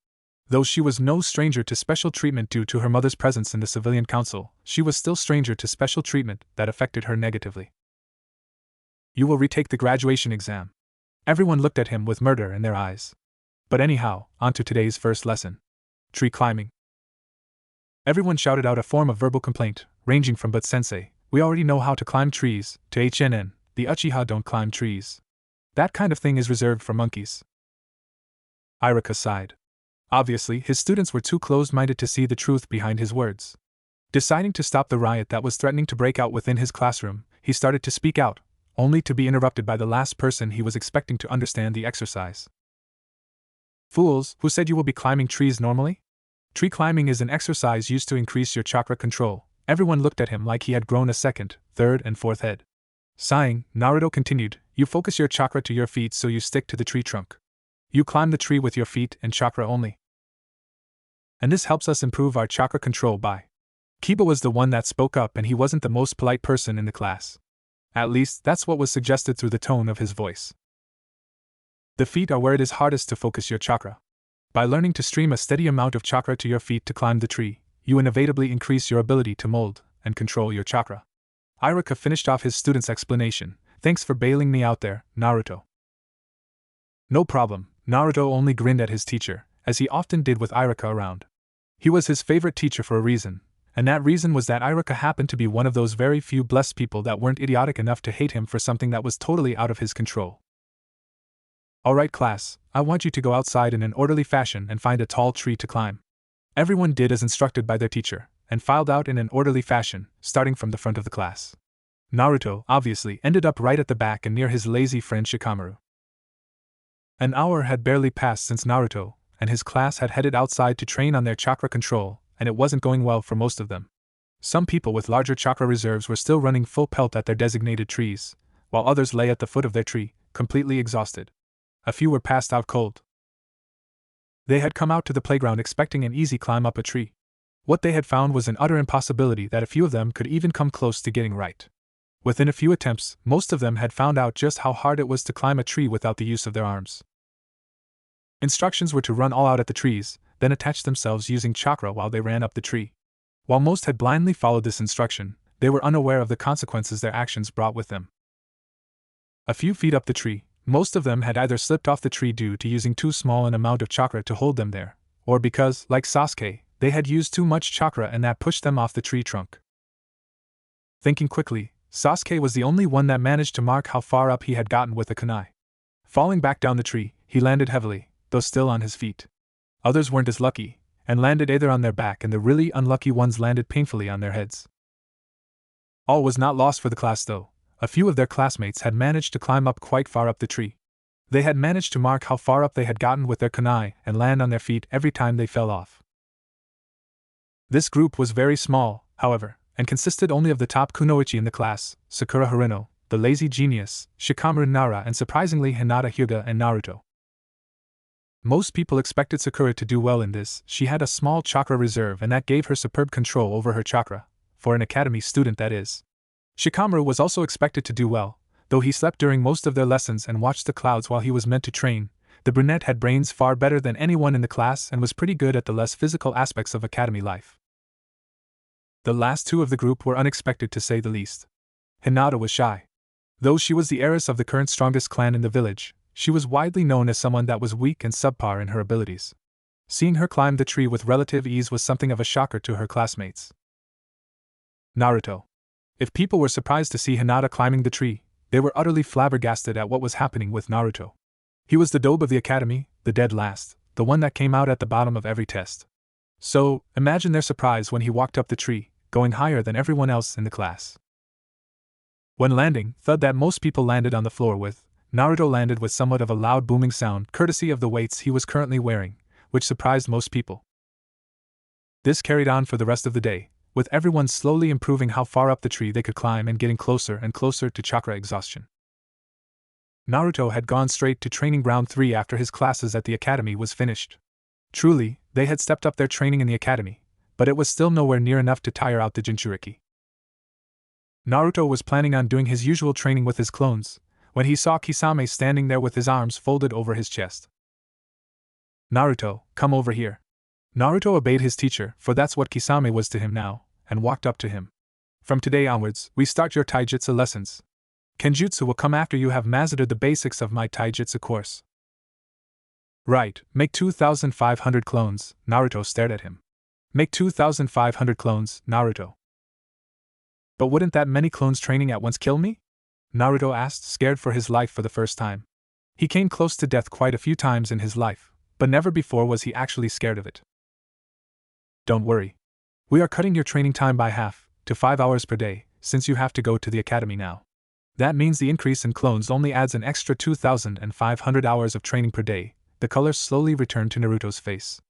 Though she was no stranger to special treatment due to her mother's presence in the civilian council, she was still stranger to special treatment that affected her negatively. You will retake the graduation exam. Everyone looked at him with murder in their eyes. But anyhow, on to today's first lesson. Tree climbing. Everyone shouted out a form of verbal complaint, ranging from "But sensei, we already know how to climb trees," to "HNN, the Uchiha don't climb trees. That kind of thing is reserved for monkeys." Iruka sighed. Obviously, his students were too closed-minded to see the truth behind his words. Deciding to stop the riot that was threatening to break out within his classroom, he started to speak out, only to be interrupted by the last person he was expecting to understand the exercise. Fools, who said you will be climbing trees normally? Tree climbing is an exercise used to increase your chakra control. Everyone looked at him like he had grown a second, third, and fourth head. Sighing, Naruto continued, you focus your chakra to your feet so you stick to the tree trunk. You climb the tree with your feet and chakra only. And this helps us improve our chakra control by. Kiba was the one that spoke up, and he wasn't the most polite person in the class. At least, that's what was suggested through the tone of his voice. The feet are where it is hardest to focus your chakra. By learning to stream a steady amount of chakra to your feet to climb the tree, you inevitably increase your ability to mold and control your chakra. Iruka finished off his student's explanation. Thanks for bailing me out there, Naruto. No problem. Naruto only grinned at his teacher, as he often did with Iruka around. He was his favorite teacher for a reason, and that reason was that Iruka happened to be one of those very few blessed people that weren't idiotic enough to hate him for something that was totally out of his control. Alright class, I want you to go outside in an orderly fashion and find a tall tree to climb. Everyone did as instructed by their teacher, and filed out in an orderly fashion, starting from the front of the class. Naruto, obviously, ended up right at the back and near his lazy friend Shikamaru. An hour had barely passed since Naruto and his class had headed outside to train on their chakra control, and it wasn't going well for most of them. Some people with larger chakra reserves were still running full pelt at their designated trees, while others lay at the foot of their tree, completely exhausted. A few were passed out cold. They had come out to the playground expecting an easy climb up a tree. What they had found was an utter impossibility that a few of them could even come close to getting right. Within a few attempts, most of them had found out just how hard it was to climb a tree without the use of their arms. Instructions were to run all out at the trees, then attach themselves using chakra while they ran up the tree. While most had blindly followed this instruction, they were unaware of the consequences their actions brought with them. A few feet up the tree, most of them had either slipped off the tree due to using too small an amount of chakra to hold them there, or because, like Sasuke, they had used too much chakra and that pushed them off the tree trunk. Thinking quickly, Sasuke was the only one that managed to mark how far up he had gotten with a kunai. Falling back down the tree, he landed heavily, though still on his feet. Others weren't as lucky, and landed either on their back, and the really unlucky ones landed painfully on their heads. All was not lost for the class though. A few of their classmates had managed to climb up quite far up the tree. They had managed to mark how far up they had gotten with their kunai and land on their feet every time they fell off. This group was very small, however, and consisted only of the top kunoichi in the class, Sakura Harino, the lazy genius, Shikamaru Nara, and surprisingly Hinata Hyuga and Naruto. Most people expected Sakura to do well in this. She had a small chakra reserve and that gave her superb control over her chakra, for an academy student that is. Shikamaru was also expected to do well, though he slept during most of their lessons and watched the clouds while he was meant to train. The brunette had brains far better than anyone in the class and was pretty good at the less physical aspects of academy life. The last two of the group were unexpected to say the least. Hinata was shy. Though she was the heiress of the current strongest clan in the village, she was widely known as someone that was weak and subpar in her abilities. Seeing her climb the tree with relative ease was something of a shocker to her classmates. Naruto. If people were surprised to see Hinata climbing the tree, they were utterly flabbergasted at what was happening with Naruto. He was the dobe of the academy, the dead last, the one that came out at the bottom of every test. So, imagine their surprise when he walked up the tree, going higher than everyone else in the class. When landing, thud that most people landed on the floor with, Naruto landed with somewhat of a loud booming sound courtesy of the weights he was currently wearing, which surprised most people. This carried on for the rest of the day, with everyone slowly improving how far up the tree they could climb and getting closer and closer to chakra exhaustion. Naruto had gone straight to training ground 3 after his classes at the academy was finished. Truly, they had stepped up their training in the academy, but it was still nowhere near enough to tire out the Jinchuriki. Naruto was planning on doing his usual training with his clones, when he saw Kisame standing there with his arms folded over his chest. Naruto, come over here. Naruto obeyed his teacher, for that's what Kisame was to him now, and walked up to him. From today onwards, we start your taijutsu lessons. Kenjutsu will come after you have mastered the basics of my taijutsu course. Right, make 2,500 clones. Naruto stared at him. Make 2,500 clones, Naruto. But wouldn't that many clones training at once kill me? Naruto asked, scared for his life for the first time. He came close to death quite a few times in his life, but never before was he actually scared of it. Don't worry. We are cutting your training time by half, to 5 hours per day, since you have to go to the academy now. That means the increase in clones only adds an extra 2,500 hours of training per day. The color slowly returned to Naruto's face.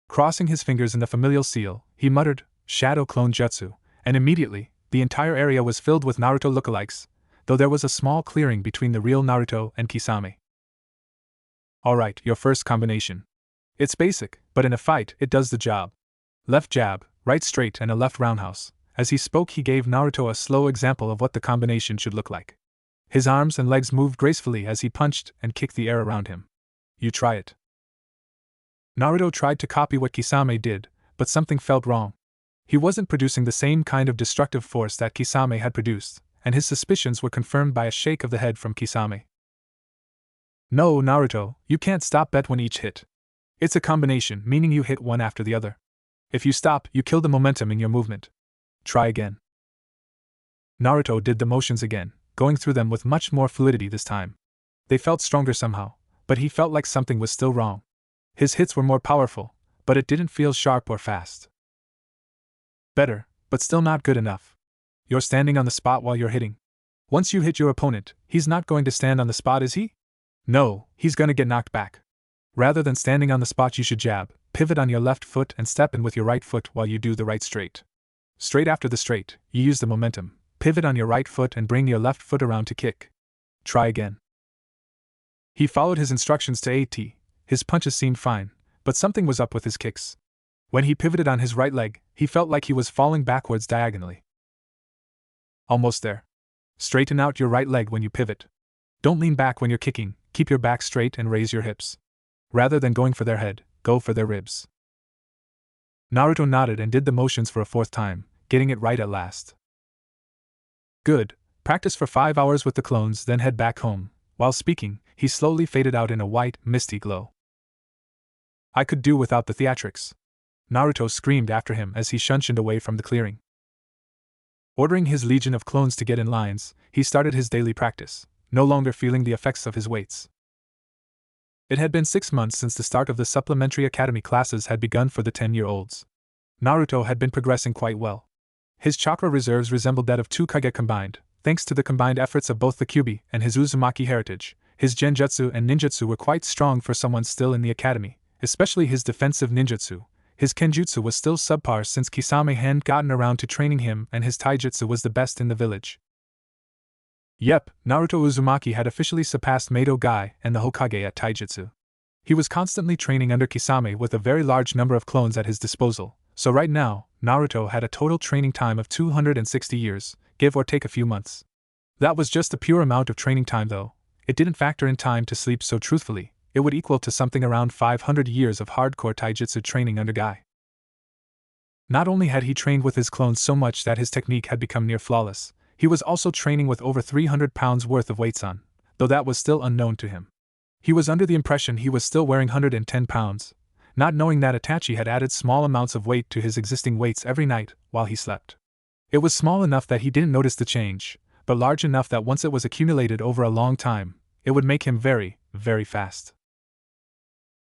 Crossing his fingers in the familial seal, he muttered, Shadow Clone Jutsu, and immediately, the entire area was filled with Naruto lookalikes, though there was a small clearing between the real Naruto and Kisame. Alright, your first combination. It's basic, but in a fight, it does the job. Left jab, right straight, and a left roundhouse. As he spoke, he gave Naruto a slow example of what the combination should look like. His arms and legs moved gracefully as he punched and kicked the air around him. You try it. Naruto tried to copy what Kisame did, but something felt wrong. He wasn't producing the same kind of destructive force that Kisame had produced, and his suspicions were confirmed by a shake of the head from Kisame. No, Naruto, you can't stop bet when each hit. It's a combination, meaning you hit one after the other. If you stop, you kill the momentum in your movement. Try again. Naruto did the motions again, going through them with much more fluidity this time. They felt stronger somehow, but he felt like something was still wrong. His hits were more powerful, but it didn't feel sharp or fast. Better, but still not good enough. You're standing on the spot while you're hitting. Once you hit your opponent, he's not going to stand on the spot, is he? No, he's gonna get knocked back. Rather than standing on the spot, you should jab, pivot on your left foot and step in with your right foot while you do the right straight. Straight after the straight, you use the momentum, pivot on your right foot and bring your left foot around to kick. Try again. He followed his instructions to a T. His punches seemed fine, but something was up with his kicks. When he pivoted on his right leg, he felt like he was falling backwards diagonally. Almost there. Straighten out your right leg when you pivot. Don't lean back when you're kicking, keep your back straight and raise your hips. Rather than going for their head, go for their ribs. Naruto nodded and did the motions for a fourth time, getting it right at last. Good. Practice for 5 hours with the clones, then head back home. While speaking, he slowly faded out in a white, misty glow. I could do without the theatrics. Naruto screamed after him as he shunshined away from the clearing. Ordering his legion of clones to get in lines, he started his daily practice, no longer feeling the effects of his weights. It had been 6 months since the start of the supplementary academy classes had begun for the 10-year-olds. Naruto had been progressing quite well. His chakra reserves resembled that of two Kage combined, thanks to the combined efforts of both the Kyuubi and his Uzumaki heritage. His genjutsu and ninjutsu were quite strong for someone still in the academy, especially his defensive ninjutsu. His kenjutsu was still subpar since Kisame hadn't gotten around to training him, and his taijutsu was the best in the village. Yep, Naruto Uzumaki had officially surpassed Meido Gai and the Hokage at taijutsu. He was constantly training under Kisame with a very large number of clones at his disposal, so right now, Naruto had a total training time of 260 years, give or take a few months. That was just the pure amount of training time though. It didn't factor in time to sleep, so truthfully, it would equal to something around 500 years of hardcore taijutsu training under Gai. Not only had he trained with his clones so much that his technique had become near flawless, he was also training with over 300 pounds worth of weights on, though that was still unknown to him. He was under the impression he was still wearing 110 pounds, not knowing that Itachi had added small amounts of weight to his existing weights every night while he slept. It was small enough that he didn't notice the change, but large enough that once it was accumulated over a long time, it would make him very, very fast.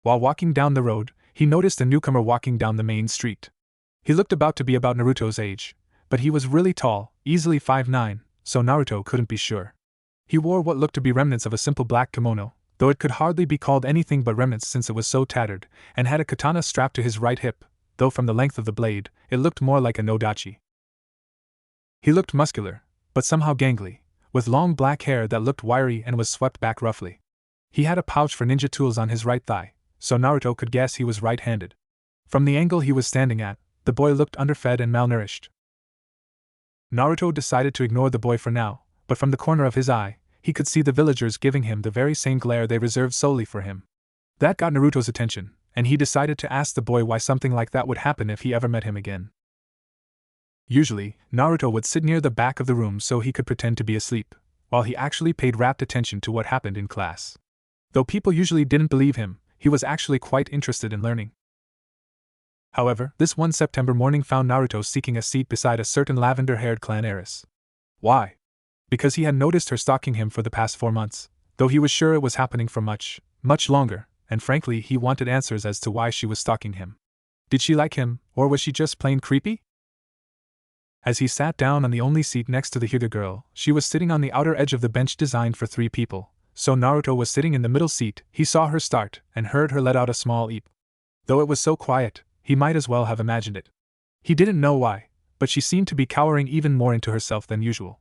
While walking down the road, he noticed a newcomer walking down the main street. He looked about to be about Naruto's age, but he was really tall, easily 5'9", so Naruto couldn't be sure. He wore what looked to be remnants of a simple black kimono, though it could hardly be called anything but remnants since it was so tattered, and had a katana strapped to his right hip, though from the length of the blade, it looked more like a nodachi. He looked muscular, but somehow gangly, with long black hair that looked wiry and was swept back roughly. He had a pouch for ninja tools on his right thigh, so Naruto could guess he was right-handed. From the angle he was standing at, the boy looked underfed and malnourished. Naruto decided to ignore the boy for now, but from the corner of his eye, he could see the villagers giving him the very same glare they reserved solely for him. That got Naruto's attention, and he decided to ask the boy why something like that would happen if he ever met him again. Usually, Naruto would sit near the back of the room so he could pretend to be asleep, while he actually paid rapt attention to what happened in class. Though people usually didn't believe him, he was actually quite interested in learning. However, this one September morning found Naruto seeking a seat beside a certain lavender-haired clan heiress. Why? Because he had noticed her stalking him for the past 4 months, though he was sure it was happening for much, much longer, and frankly he wanted answers as to why she was stalking him. Did she like him, or was she just plain creepy? As he sat down on the only seat next to the Hyuga girl, she was sitting on the outer edge of the bench designed for 3 people, so Naruto was sitting in the middle seat. He saw her start, and heard her let out a small eep. Though it was so quiet, he might as well have imagined it. He didn't know why, but she seemed to be cowering even more into herself than usual.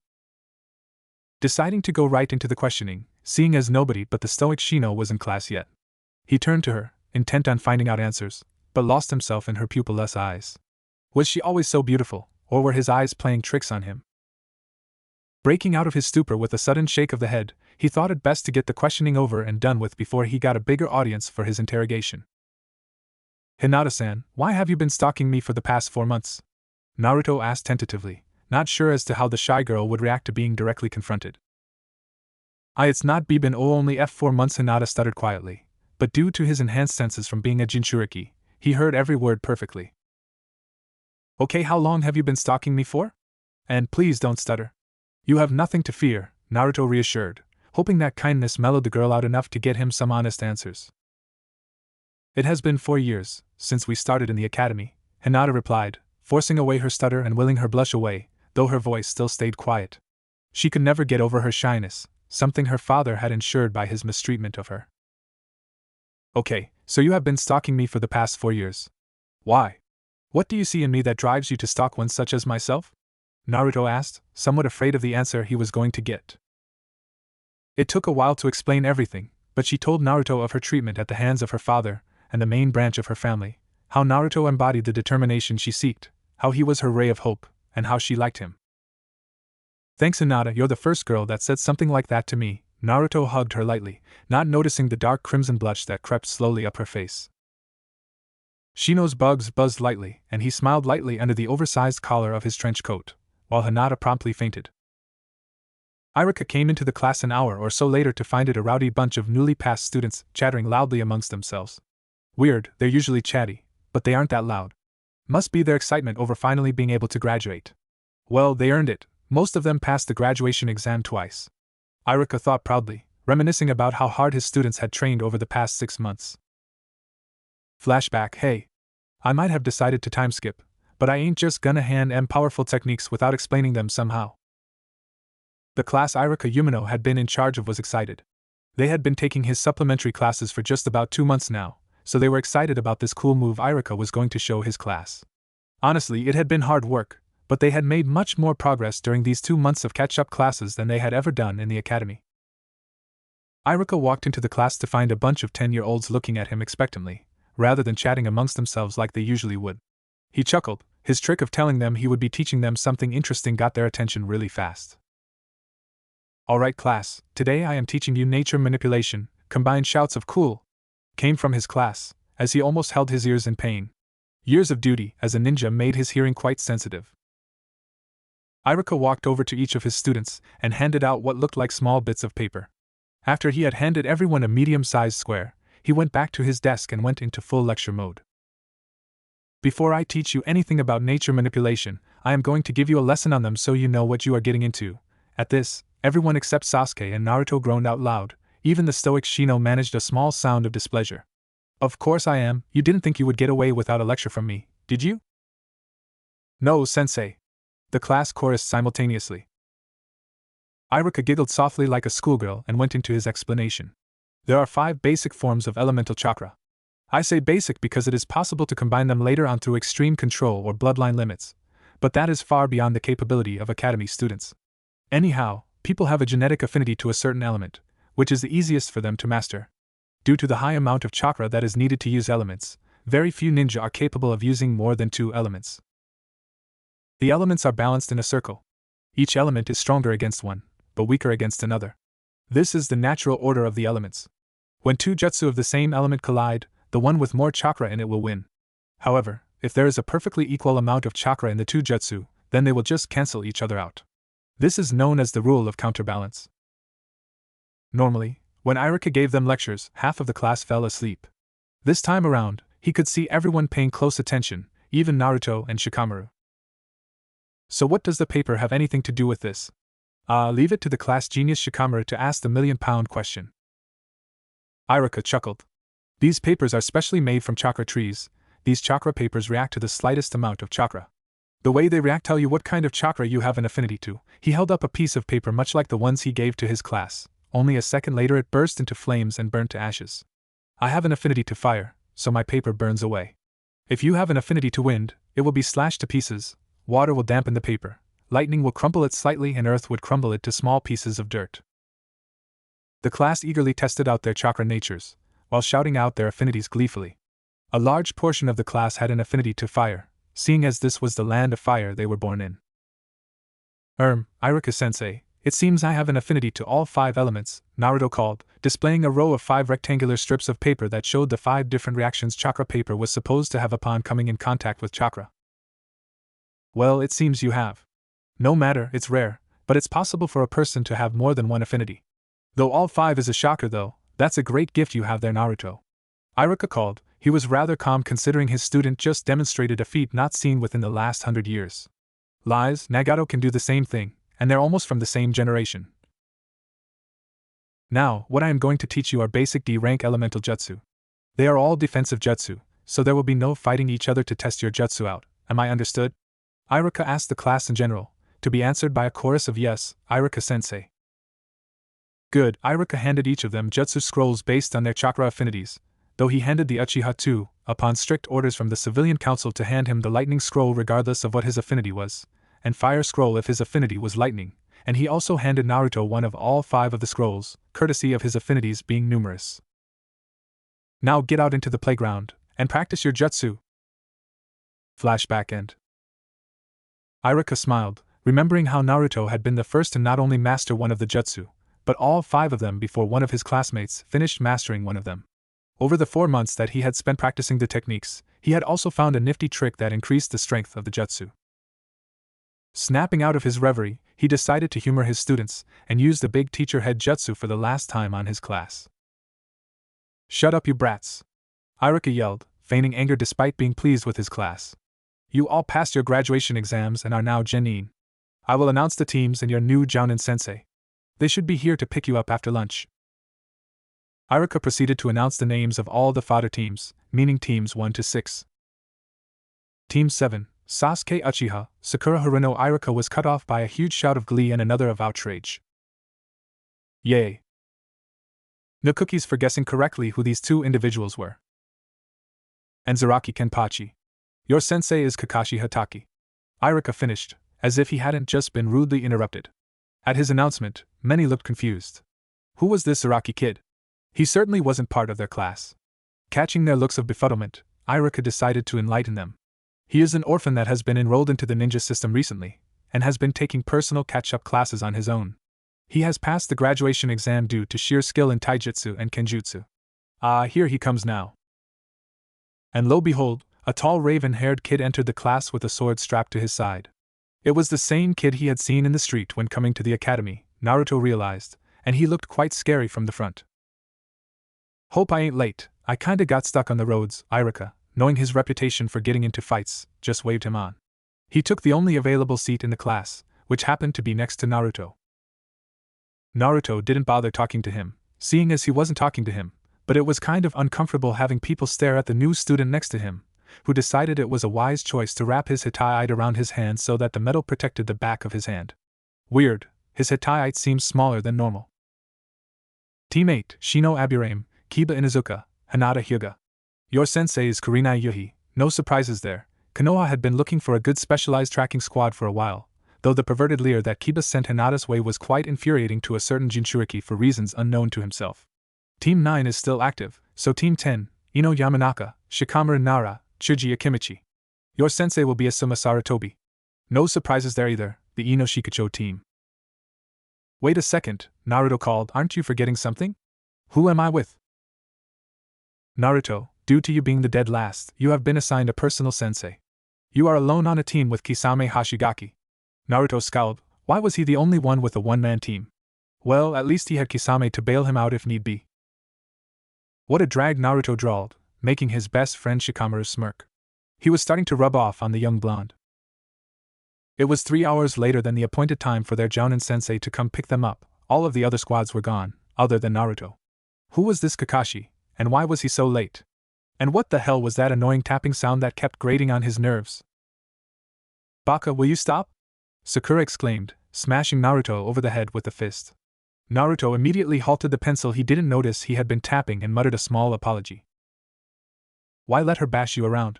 Deciding to go right into the questioning, seeing as nobody but the stoic Shino was in class yet, he turned to her, intent on finding out answers, but lost himself in her pupilless eyes. Was she always so beautiful, or were his eyes playing tricks on him? Breaking out of his stupor with a sudden shake of the head, he thought it best to get the questioning over and done with before he got a bigger audience for his interrogation. "Hinata-san, why have you been stalking me for the past 4 months?" Naruto asked tentatively, not sure as to how the shy girl would react to being directly confronted. It's not been only 4 months," Hinata stuttered quietly, but due to his enhanced senses from being a Jinchuriki, he heard every word perfectly. "Okay, how long have you been stalking me for? And please don't stutter." "You have nothing to fear," Naruto reassured, hoping that kindness mellowed the girl out enough to get him some honest answers. "It has been 4 years since we started in the academy," Hinata replied, forcing away her stutter and willing her blush away, though her voice still stayed quiet. She could never get over her shyness, something her father had ensured by his mistreatment of her. "Okay, so you have been stalking me for the past 4 years. Why? What do you see in me that drives you to stalk one such as myself?" Naruto asked, somewhat afraid of the answer he was going to get. It took a while to explain everything, but she told Naruto of her treatment at the hands of her father, and the main branch of her family, how Naruto embodied the determination she seeked, how he was her ray of hope, and how she liked him. "Thanks, Hinata, you're the first girl that said something like that to me." Naruto hugged her lightly, not noticing the dark crimson blush that crept slowly up her face. Shino's bugs buzzed lightly, and he smiled lightly under the oversized collar of his trench coat, while Hinata promptly fainted. Irika came into the class an hour or so later to find it a rowdy bunch of newly passed students chattering loudly amongst themselves. Weird, they're usually chatty, but they aren't that loud. Must be their excitement over finally being able to graduate. Well, they earned it. Most of them passed the graduation exam twice. Irika thought proudly, reminiscing about how hard his students had trained over the past 6 months. Flashback. Hey, I might have decided to time skip, but I ain't just gonna hand em powerful techniques without explaining them somehow. The class Irika Yumino had been in charge of was excited. They had been taking his supplementary classes for just about 2 months now, so they were excited about this cool move Irika was going to show his class. Honestly, it had been hard work, but they had made much more progress during these 2 months of catch-up classes than they had ever done in the academy. Irika walked into the class to find a bunch of 10-year-olds looking at him expectantly, rather than chatting amongst themselves like they usually would. He chuckled. His trick of telling them he would be teaching them something interesting got their attention really fast. "Alright class, today I am teaching you nature manipulation." Combined shouts of "cool" came from his class, as he almost held his ears in pain. Years of duty as a ninja made his hearing quite sensitive. Irika walked over to each of his students and handed out what looked like small bits of paper. After he had handed everyone a medium-sized square, he went back to his desk and went into full lecture mode. "Before I teach you anything about nature manipulation, I am going to give you a lesson on them so you know what you are getting into." At this, everyone except Sasuke and Naruto groaned out loud. Even the stoic Shino managed a small sound of displeasure. "Of course I am. You didn't think you would get away without a lecture from me, did you?" "No, sensei," the class chorused simultaneously. Irika giggled softly like a schoolgirl and went into his explanation. There are 5 basic forms of elemental chakra. I say basic because it is possible to combine them later on through extreme control or bloodline limits, but that is far beyond the capability of academy students. Anyhow, people have a genetic affinity to a certain element, which is the easiest for them to master. Due to the high amount of chakra that is needed to use elements, very few ninja are capable of using more than 2 elements. The elements are balanced in a circle. Each element is stronger against one, but weaker against another. This is the natural order of the elements. When 2 jutsu of the same element collide, the one with more chakra in it will win. However, if there is a perfectly equal amount of chakra in the 2 jutsu, then they will just cancel each other out. This is known as the rule of counterbalance. Normally, when Irika gave them lectures, half of the class fell asleep. This time around, he could see everyone paying close attention, even Naruto and Shikamaru. "So what does the paper have anything to do with this?" Leave it to the class genius Shikamaru to ask the million-pound question. Irika chuckled. "These papers are specially made from chakra trees. These chakra papers react to the slightest amount of chakra. The way they react tell you what kind of chakra you have an affinity to." He held up a piece of paper much like the ones he gave to his class. Only a second later it burst into flames and burnt to ashes. "I have an affinity to fire, so my paper burns away. If you have an affinity to wind, it will be slashed to pieces. Water will dampen the paper. Lightning will crumple it slightly and earth would crumble it to small pieces of dirt." The class eagerly tested out their chakra natures, while shouting out their affinities gleefully. A large portion of the class had an affinity to fire, seeing as this was the land of fire they were born in. Irika-sensei, it seems I have an affinity to all 5 elements," Naruto called, displaying a row of 5 rectangular strips of paper that showed the 5 different reactions chakra paper was supposed to have upon coming in contact with chakra. "Well, it seems you have. No matter, it's rare, but it's possible for a person to have more than one affinity. Though all 5 is a shocker though, that's a great gift you have there, Naruto." Irika called. He was rather calm considering his student just demonstrated a feat not seen within the last 100 years. Lies, Nagato can do the same thing, and they're almost from the same generation. "Now, what I am going to teach you are basic D-rank elemental jutsu. They are all defensive jutsu, so there will be no fighting each other to test your jutsu out. Am I understood?" Irika asked the class in general, to be answered by a chorus of "Yes, Irika-sensei." Good. Irika handed each of them jutsu scrolls based on their chakra affinities, though he handed the Uchiha too, upon strict orders from the civilian council to hand him the lightning scroll regardless of what his affinity was, and fire scroll if his affinity was lightning, and he also handed Naruto one of all 5 of the scrolls, courtesy of his affinities being numerous. "Now get out into the playground, and practice your jutsu." Flashback end. Irika smiled, remembering how Naruto had been the first to not only master one of the jutsu, but all 5 of them before one of his classmates finished mastering one of them. Over the 4 months that he had spent practicing the techniques, he had also found a nifty trick that increased the strength of the jutsu. Snapping out of his reverie, he decided to humor his students and use the big teacher head jutsu for the last time on his class. "Shut up, you brats!" Irika yelled, feigning anger despite being pleased with his class. "You all passed your graduation exams and are now genin. I will announce the teams and your new Jounin sensei. They should be here to pick you up after lunch." Irika proceeded to announce the names of all the fodder teams, meaning teams 1 to 6. Team 7, Sasuke Uchiha, Sakura Haruno. Irika was cut off by a huge shout of glee and another of outrage. "Yay! No cookies for guessing correctly who these two individuals were. And Zaraki Kenpachi. Your sensei is Kakashi Hatake. Irika finished, as if he hadn't just been rudely interrupted. At his announcement, many looked confused. Who was this Zaraki kid? He certainly wasn't part of their class. Catching their looks of befuddlement, Irika decided to enlighten them. He is an orphan that has been enrolled into the ninja system recently, and has been taking personal catch-up classes on his own. He has passed the graduation exam due to sheer skill in taijutsu and kenjutsu. Ah, here he comes now. And lo behold, a tall raven-haired kid entered the class with a sword strapped to his side. It was the same kid he had seen in the street when coming to the academy, Naruto realized, and he looked quite scary from the front. Hope I ain't late, I kinda got stuck on the roads, Irika, knowing his reputation for getting into fights, just waved him on. He took the only available seat in the class, which happened to be next to Naruto. Naruto didn't bother talking to him, seeing as he wasn't talking to him, but it was kind of uncomfortable having people stare at the new student next to him, who decided it was a wise choice to wrap his hitai around his hand so that the metal protected the back of his hand. Weird, his hitai seemed smaller than normal. Teammate, Shino Aburame, Kiba Inuzuka, Hanada Hyuga. Your sensei is Kurinai Yuhi, no surprises there. Konoha had been looking for a good specialized tracking squad for a while, though the perverted leer that Kiba sent Hanada's way was quite infuriating to a certain Jinchuriki for reasons unknown to himself. Team 9 is still active, so Team 10, Ino Yamanaka, Shikamaru Nara, Chuji Akimichi. Your sensei will be Asuma Saratobi. No surprises there either, the Ino Shikucho team. Wait a second, Naruto called, aren't you forgetting something? Who am I with? Naruto, due to you being the dead last, you have been assigned a personal sensei. You are alone on a team with Kisame Hashigaki. Naruto scowled, why was he the only one with a one-man team? Well, at least he had Kisame to bail him out if need be. What a drag, Naruto drawled, making his best friend Shikamaru smirk. He was starting to rub off on the young blonde. It was 3 hours later than the appointed time for their Jounin sensei to come pick them up. All of the other squads were gone, other than Naruto. Who was this Kakashi, and why was he so late? And what the hell was that annoying tapping sound that kept grating on his nerves? Baka, will you stop? Sakura exclaimed, smashing Naruto over the head with a fist. Naruto immediately halted the pencil he didn't notice he had been tapping and muttered a small apology. Why let her bash you around?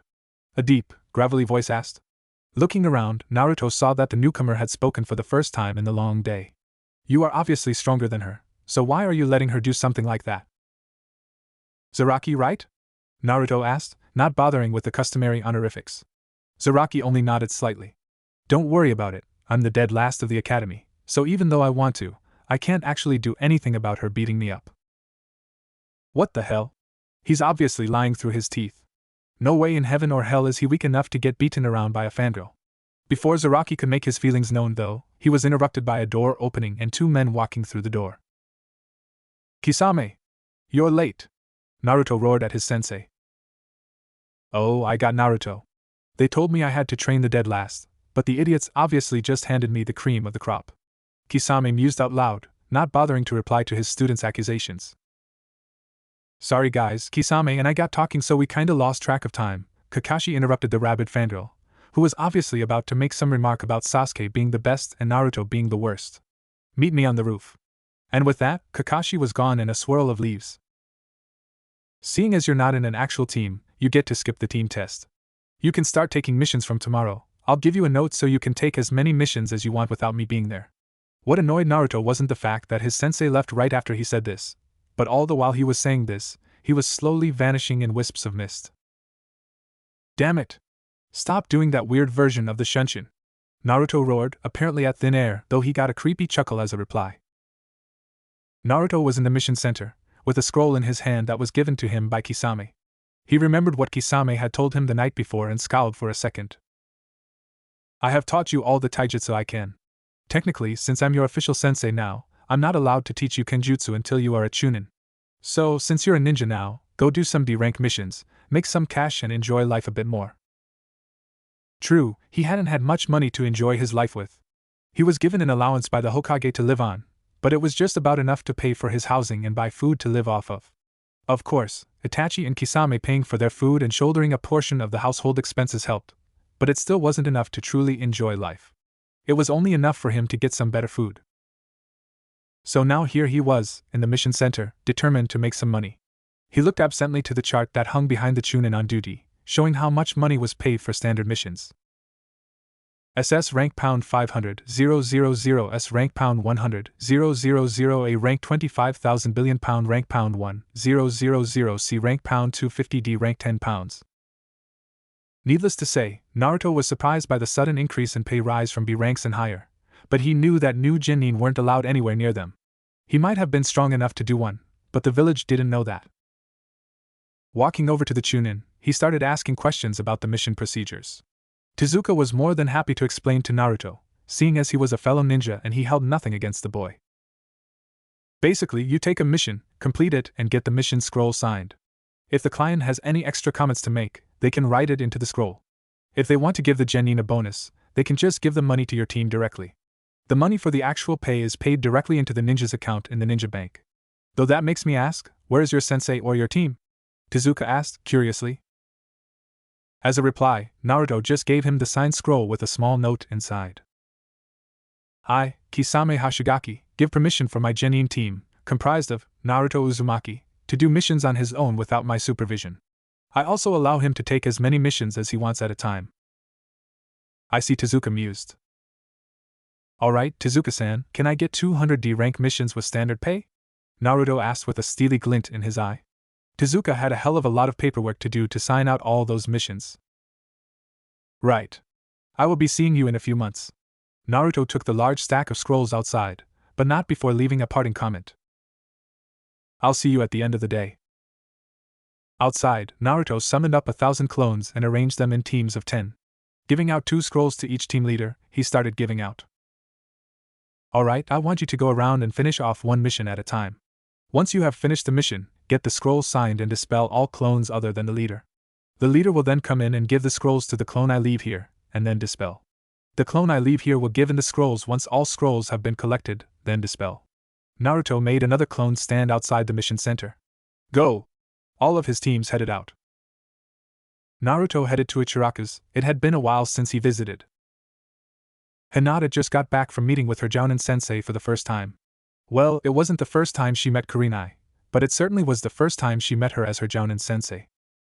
A deep, gravelly voice asked. Looking around, Naruto saw that the newcomer had spoken for the first time in the long day. You are obviously stronger than her, so why are you letting her do something like that? Zaraki, right? Naruto asked, not bothering with the customary honorifics. Zaraki only nodded slightly. Don't worry about it, I'm the dead last of the academy, so even though I want to, I can't actually do anything about her beating me up. What the hell? He's obviously lying through his teeth. No way in heaven or hell is he weak enough to get beaten around by a fangirl. Before Zaraki could make his feelings known though, he was interrupted by a door opening and 2 men walking through the door. Kisame! You're late! Naruto roared at his sensei. Oh, I got Naruto. They told me I had to train the dead last, but the idiots obviously just handed me the cream of the crop. Kisame mused out loud, not bothering to reply to his students' accusations. Sorry guys, Kisame and I got talking so we kinda lost track of time, Kakashi interrupted the rabid fangirl, who was obviously about to make some remark about Sasuke being the best and Naruto being the worst. Meet me on the roof. And with that, Kakashi was gone in a swirl of leaves. Seeing as you're not in an actual team, you get to skip the team test. You can start taking missions from tomorrow. I'll give you a note so you can take as many missions as you want without me being there. What annoyed Naruto wasn't the fact that his sensei left right after he said this, but all the while he was saying this, he was slowly vanishing in wisps of mist. Damn it! Stop doing that weird version of the Shunshin! Naruto roared, apparently at thin air, though he got a creepy chuckle as a reply. Naruto was in the mission center, with a scroll in his hand that was given to him by Kisame. He remembered what Kisame had told him the night before and scowled for a second. I have taught you all the taijutsu I can. Technically, since I'm your official sensei now, I'm not allowed to teach you kenjutsu until you are a chunin. So, since you're a ninja now, go do some D-rank missions, make some cash and enjoy life a bit more. True, he hadn't had much money to enjoy his life with. He was given an allowance by the Hokage to live on, but it was just about enough to pay for his housing and buy food to live off of. Of course, Itachi and Kisame paying for their food and shouldering a portion of the household expenses helped, but it still wasn't enough to truly enjoy life. It was only enough for him to get some better food. So now here he was, in the mission center, determined to make some money. He looked absently to the chart that hung behind the Chunin on duty, showing how much money was paid for standard missions. SS rank pound 500, 000, S rank pound 100, 000, A rank 25,000 billion pound rank pound 1, 000, C rank pound 250, D rank 10 pounds. Needless to say, Naruto was surprised by the sudden increase in pay rise from B ranks and higher, but he knew that new genin weren't allowed anywhere near them. He might have been strong enough to do one, but the village didn't know that. Walking over to the Chunin, he started asking questions about the mission procedures. Tezuka was more than happy to explain to Naruto, seeing as he was a fellow ninja and he held nothing against the boy. Basically, you take a mission, complete it, and get the mission scroll signed. If the client has any extra comments to make, they can write it into the scroll. If they want to give the genin a bonus, they can just give the money to your team directly. The money for the actual pay is paid directly into the ninja's account in the ninja bank. Though that makes me ask, where is your sensei or your team? Tezuka asked, curiously. As a reply, Naruto just gave him the signed scroll with a small note inside. I, Kisame Hashigaki, give permission for my genin team, comprised of Naruto Uzumaki, to do missions on his own without my supervision. I also allow him to take as many missions as he wants at a time. I see, Tezuka mused. Alright, Tezuka-san, can I get 200 D rank missions with standard pay? Naruto asked with a steely glint in his eye. Tezuka had a hell of a lot of paperwork to do to sign out all those missions. Right. I will be seeing you in a few months. Naruto took the large stack of scrolls outside, but not before leaving a parting comment. I'll see you at the end of the day. Outside, Naruto summoned up 1,000 clones and arranged them in teams of 10. Giving out 2 scrolls to each team leader, he started giving out. Alright, I want you to go around and finish off one mission at a time. Once you have finished the mission, get the scroll signed and dispel all clones other than the leader. The leader will then come in and give the scrolls to the clone I leave here, and then dispel. The clone I leave here will give in the scrolls once all scrolls have been collected, then dispel. Naruto made another clone stand outside the mission center. Go! All of his teams headed out. Naruto headed to Ichiraku's. It had been a while since he visited. Hinata just got back from meeting with her Jounin sensei for the first time. Well, it wasn't the first time she met Kurenai, but it certainly was the first time she met her as her Jounin sensei.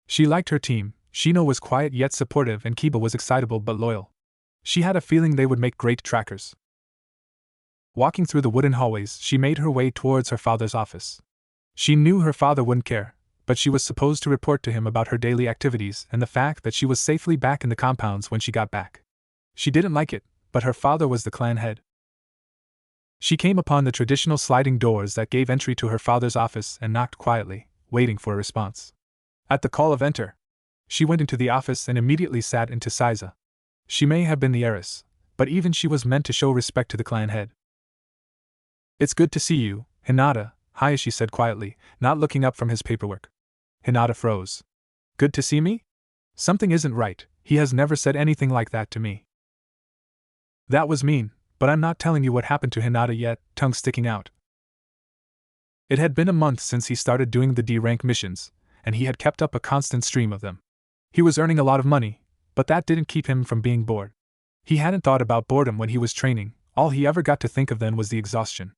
She liked her team. Shino was quiet yet supportive and Kiba was excitable but loyal. She had a feeling they would make great trackers. Walking through the wooden hallways, she made her way towards her father's office. She knew her father wouldn't care, but she was supposed to report to him about her daily activities and the fact that she was safely back in the compounds when she got back. She didn't like it, but her father was the clan head. She came upon the traditional sliding doors that gave entry to her father's office and knocked quietly, waiting for a response. At the call of enter, she went into the office and immediately sat into Saiza. She may have been the heiress, but even she was meant to show respect to the clan head. It's good to see you, Hinata, Hayashi said quietly, not looking up from his paperwork. Hinata froze. Good to see me? Something isn't right, he has never said anything like that to me. That was mean, but I'm not telling you what happened to Hinata yet, tongue sticking out. It had been a month since he started doing the D-rank missions, and he had kept up a constant stream of them. He was earning a lot of money, but that didn't keep him from being bored. He hadn't thought about boredom when he was training, all he ever got to think of then was the exhaustion.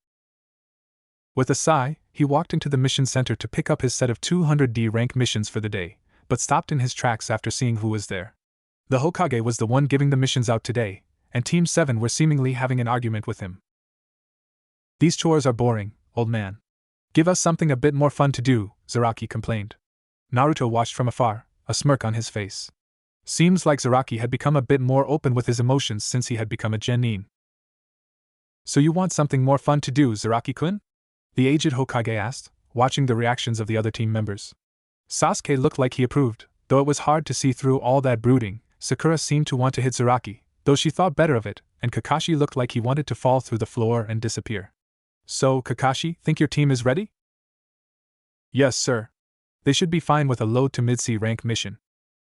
With a sigh, he walked into the mission center to pick up his set of 200 D-rank missions for the day, but stopped in his tracks after seeing who was there. The Hokage was the one giving the missions out today, and Team 7 were seemingly having an argument with him. These chores are boring, old man. Give us something a bit more fun to do, Zaraki complained. Naruto watched from afar, a smirk on his face. Seems like Zaraki had become a bit more open with his emotions since he had become a genin. So you want something more fun to do, Zaraki-kun? The aged Hokage asked, watching the reactions of the other team members. Sasuke looked like he approved, though it was hard to see through all that brooding. Sakura seemed to want to hit Zaraki, though she thought better of it, and Kakashi looked like he wanted to fall through the floor and disappear. So, Kakashi, think your team is ready? Yes, sir. They should be fine with a low to mid-C rank mission.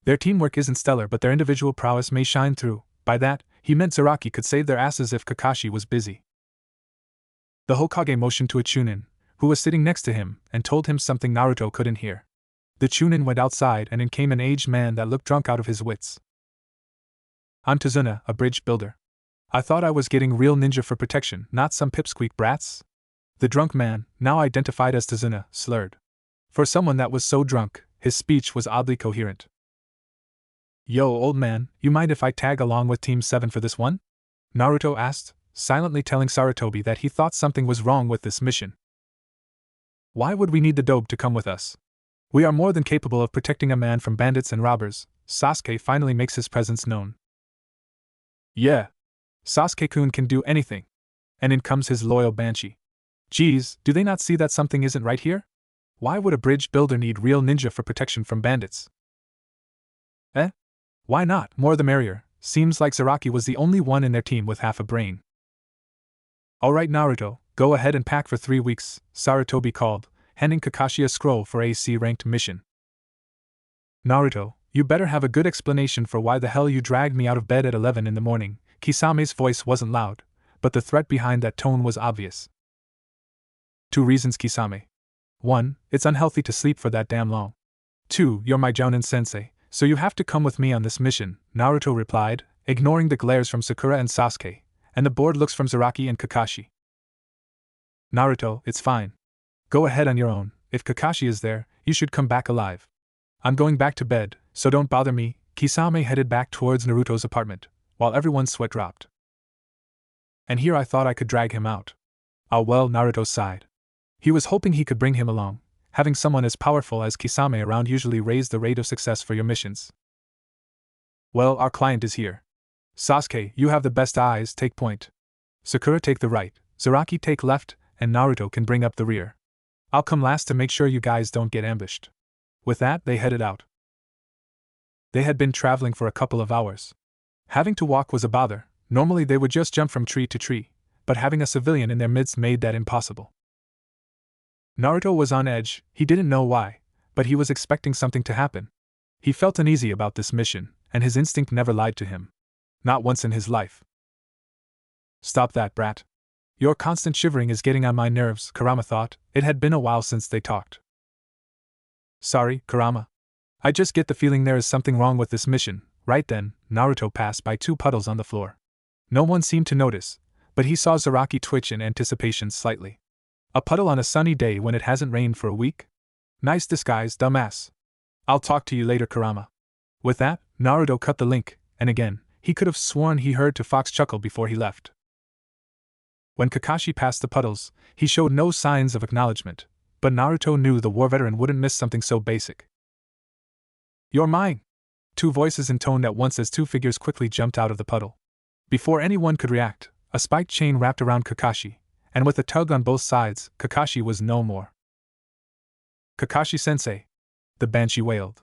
Their teamwork isn't stellar, but their individual prowess may shine through. By that, he meant Zaraki could save their asses if Kakashi was busy. The Hokage motioned to a Chunin, who was sitting next to him, and told him something Naruto couldn't hear. The Chunin went outside and in came an aged man that looked drunk out of his wits. I'm Tazuna, a bridge builder. I thought I was getting real ninja for protection, not some pipsqueak brats. The drunk man, now identified as Tazuna, slurred. For someone that was so drunk, his speech was oddly coherent. Yo, old man, you mind if I tag along with Team 7 for this one? Naruto asked, silently telling Sarutobi that he thought something was wrong with this mission. Why would we need the dope to come with us? We are more than capable of protecting a man from bandits and robbers. Sasuke finally makes his presence known. Yeah. Sasuke-kun can do anything. And in comes his loyal Banshee. Geez, do they not see that something isn't right here? Why would a bridge builder need real ninja for protection from bandits? Why not? More the merrier. Seems like Zaraki was the only one in their team with half a brain. Alright Naruto, go ahead and pack for 3 weeks, Sarutobi called, handing Kakashi a scroll for a C-ranked mission. Naruto, you better have a good explanation for why the hell you dragged me out of bed at 11 in the morning. Kisame's voice wasn't loud, but the threat behind that tone was obvious. 2 reasons, Kisame. 1, it's unhealthy to sleep for that damn long. 2, you're my Jounin sensei, so you have to come with me on this mission, Naruto replied, ignoring the glares from Sakura and Sasuke, and the bored looks from Zaraki and Kakashi. Naruto, it's fine. Go ahead on your own. If Kakashi is there, you should come back alive. I'm going back to bed, so don't bother me. Kisame headed back towards Naruto's apartment, while everyone's sweat dropped. And here I thought I could drag him out. Ah well, Naruto sighed. He was hoping he could bring him along. Having someone as powerful as Kisame around usually raised the rate of success for your missions. Well, our client is here. Sasuke, you have the best eyes, take point. Sakura take the right, Zaraki take left, and Naruto can bring up the rear. I'll come last to make sure you guys don't get ambushed. With that, they headed out. They had been traveling for a couple of hours. Having to walk was a bother. Normally they would just jump from tree to tree, but having a civilian in their midst made that impossible. Naruto was on edge. He didn't know why, but he was expecting something to happen. He felt uneasy about this mission, and his instinct never lied to him. Not once in his life. Stop that, brat. Your constant shivering is getting on my nerves, Kurama thought. It had been a while since they talked. Sorry, Kurama. I just get the feeling there is something wrong with this mission. Right then, Naruto passed by 2 puddles on the floor. No one seemed to notice, but he saw Zaraki twitch in anticipation slightly. A puddle on a sunny day when it hasn't rained for a week? Nice disguise, dumbass. I'll talk to you later, Kurama. With that, Naruto cut the link, and again, he could have sworn he heard Fox chuckle before he left. When Kakashi passed the puddles, he showed no signs of acknowledgement, but Naruto knew the war veteran wouldn't miss something so basic. You're mine! 2 voices intoned at once as 2 figures quickly jumped out of the puddle. Before anyone could react, a spiked chain wrapped around Kakashi, and with a tug on both sides, Kakashi was no more. Kakashi-sensei! The Banshee wailed.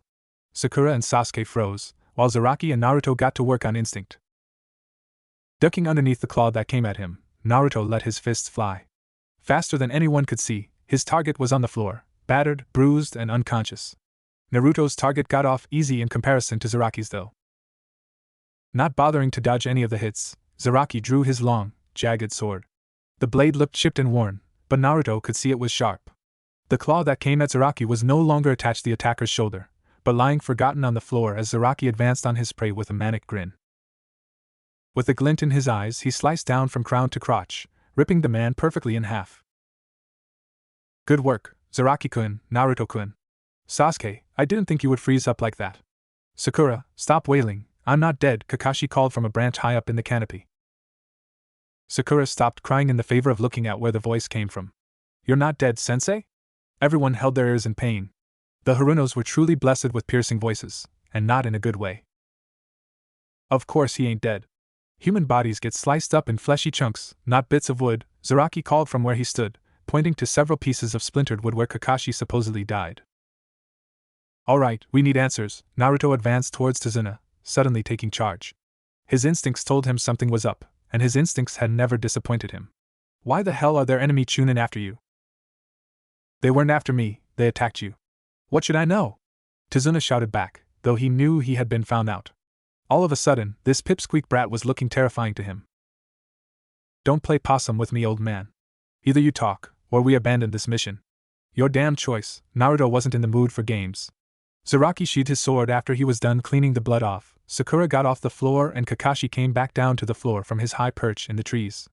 Sakura and Sasuke froze, while Zaraki and Naruto got to work on instinct. Ducking underneath the claw that came at him, Naruto let his fists fly. Faster than anyone could see, his target was on the floor, battered, bruised, and unconscious. Naruto's target got off easy in comparison to Zaraki's though. Not bothering to dodge any of the hits, Zaraki drew his long, jagged sword. The blade looked chipped and worn, but Naruto could see it was sharp. The claw that came at Zaraki was no longer attached to the attacker's shoulder, but lying forgotten on the floor as Zaraki advanced on his prey with a manic grin. With a glint in his eyes, he sliced down from crown to crotch, ripping the man perfectly in half. Good work, Zaraki-kun, Naruto-kun. Sasuke, I didn't think you would freeze up like that. Sakura, stop wailing, I'm not dead, Kakashi called from a branch high up in the canopy. Sakura stopped crying in the favor of looking at where the voice came from. You're not dead, sensei? Everyone held their ears in pain. The Harunos were truly blessed with piercing voices, and not in a good way. Of course he ain't dead. Human bodies get sliced up in fleshy chunks, not bits of wood, Zaraki called from where he stood, pointing to several pieces of splintered wood where Kakashi supposedly died. Alright, we need answers. Naruto advanced towards Tazuna, suddenly taking charge. His instincts told him something was up, and his instincts had never disappointed him. Why the hell are their enemy Chunin after you? They weren't after me, they attacked you. What should I know? Tazuna shouted back, though he knew he had been found out. All of a sudden, this pipsqueak brat was looking terrifying to him. Don't play possum with me, old man. Either you talk, or we abandon this mission. Your damn choice. Naruto wasn't in the mood for games. Zaraki sheathed his sword after he was done cleaning the blood off. Sakura got off the floor and Kakashi came back down to the floor from his high perch in the trees.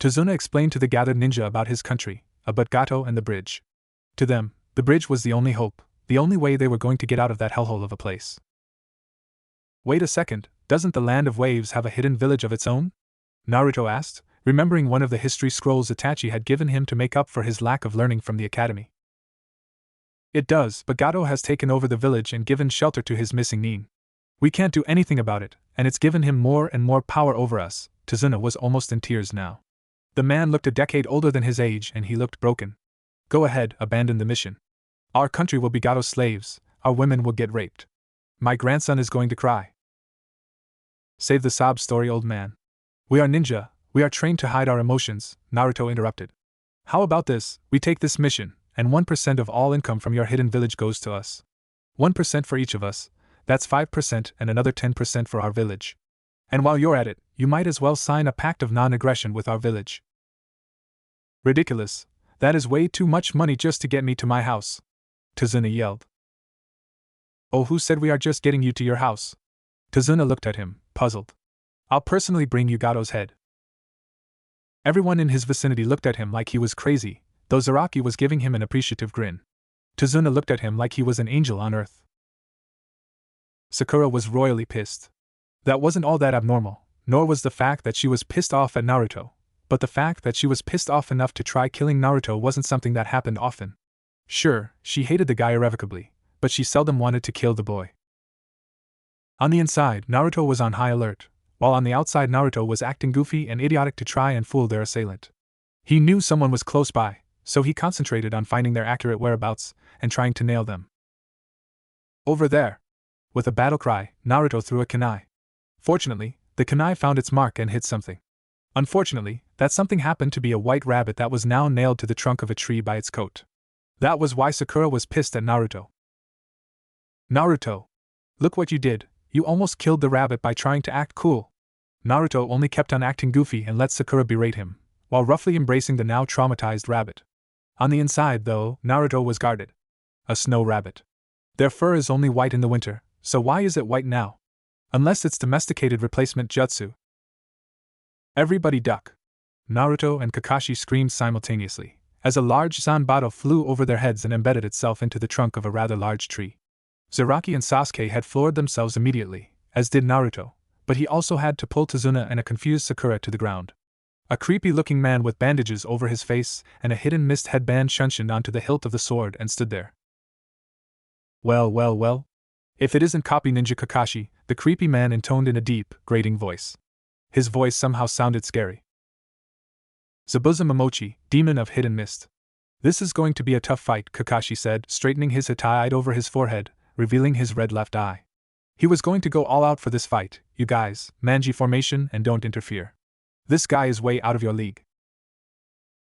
Tazuna explained to the gathered ninja about his country, about Gato and the bridge. To them, the bridge was the only hope, the only way they were going to get out of that hellhole of a place. Wait a second, doesn't the Land of Waves have a hidden village of its own? Naruto asked, remembering one of the history scrolls Itachi had given him to make up for his lack of learning from the academy. It does, but Gato has taken over the village and given shelter to his missing Nin. We can't do anything about it, and it's given him more and more power over us. Tazuna was almost in tears now. The man looked a decade older than his age and he looked broken. Go ahead, abandon the mission. Our country will be Gato's slaves, our women will get raped. My grandson is going to cry. Save the sob story, old man. We are ninja, we are trained to hide our emotions, Naruto interrupted. How about this, we take this mission, and 1% of all income from your hidden village goes to us. 1% for each of us, that's 5% and another 10% for our village. And while you're at it, you might as well sign a pact of non-aggression with our village. Ridiculous, that is way too much money just to get me to my house, Tazuna yelled. Oh, who said we are just getting you to your house? Tazuna looked at him, puzzled. I'll personally bring you Gato's head. Everyone in his vicinity looked at him like he was crazy, though Zaraki was giving him an appreciative grin. Tazuna looked at him like he was an angel on earth. Sakura was royally pissed. That wasn't all that abnormal, nor was the fact that she was pissed off at Naruto, but the fact that she was pissed off enough to try killing Naruto wasn't something that happened often. Sure, she hated the guy irrevocably, but she seldom wanted to kill the boy. On the inside, Naruto was on high alert, while on the outside Naruto was acting goofy and idiotic to try and fool their assailant. He knew someone was close by, so he concentrated on finding their accurate whereabouts and trying to nail them. Over there! With a battle cry, Naruto threw a kunai. Fortunately, the kunai found its mark and hit something. Unfortunately, that something happened to be a white rabbit that was now nailed to the trunk of a tree by its coat. That was why Sakura was pissed at Naruto. Naruto! Look what you did, you almost killed the rabbit by trying to act cool. Naruto only kept on acting goofy and let Sakura berate him, while roughly embracing the now traumatized rabbit. On the inside, though, Naruto was guarded. A snow rabbit. Their fur is only white in the winter, so why is it white now? Unless it's domesticated replacement jutsu. Everybody duck! Naruto and Kakashi screamed simultaneously, as a large zanbato flew over their heads and embedded itself into the trunk of a rather large tree. Zaraki and Sasuke had floored themselves immediately, as did Naruto, but he also had to pull Tazuna and a confused Sakura to the ground. A creepy-looking man with bandages over his face and a hidden mist headband shunshined onto the hilt of the sword and stood there. Well. If it isn't Copy Ninja Kakashi, the creepy man intoned in a deep, grating voice. His voice somehow sounded scary. Zabuza Momochi, demon of hidden mist. This is going to be a tough fight, Kakashi said, straightening his hitai over his forehead, revealing his red left eye. He was going to go all out for this fight. You guys, manji formation and don't interfere. This guy is way out of your league.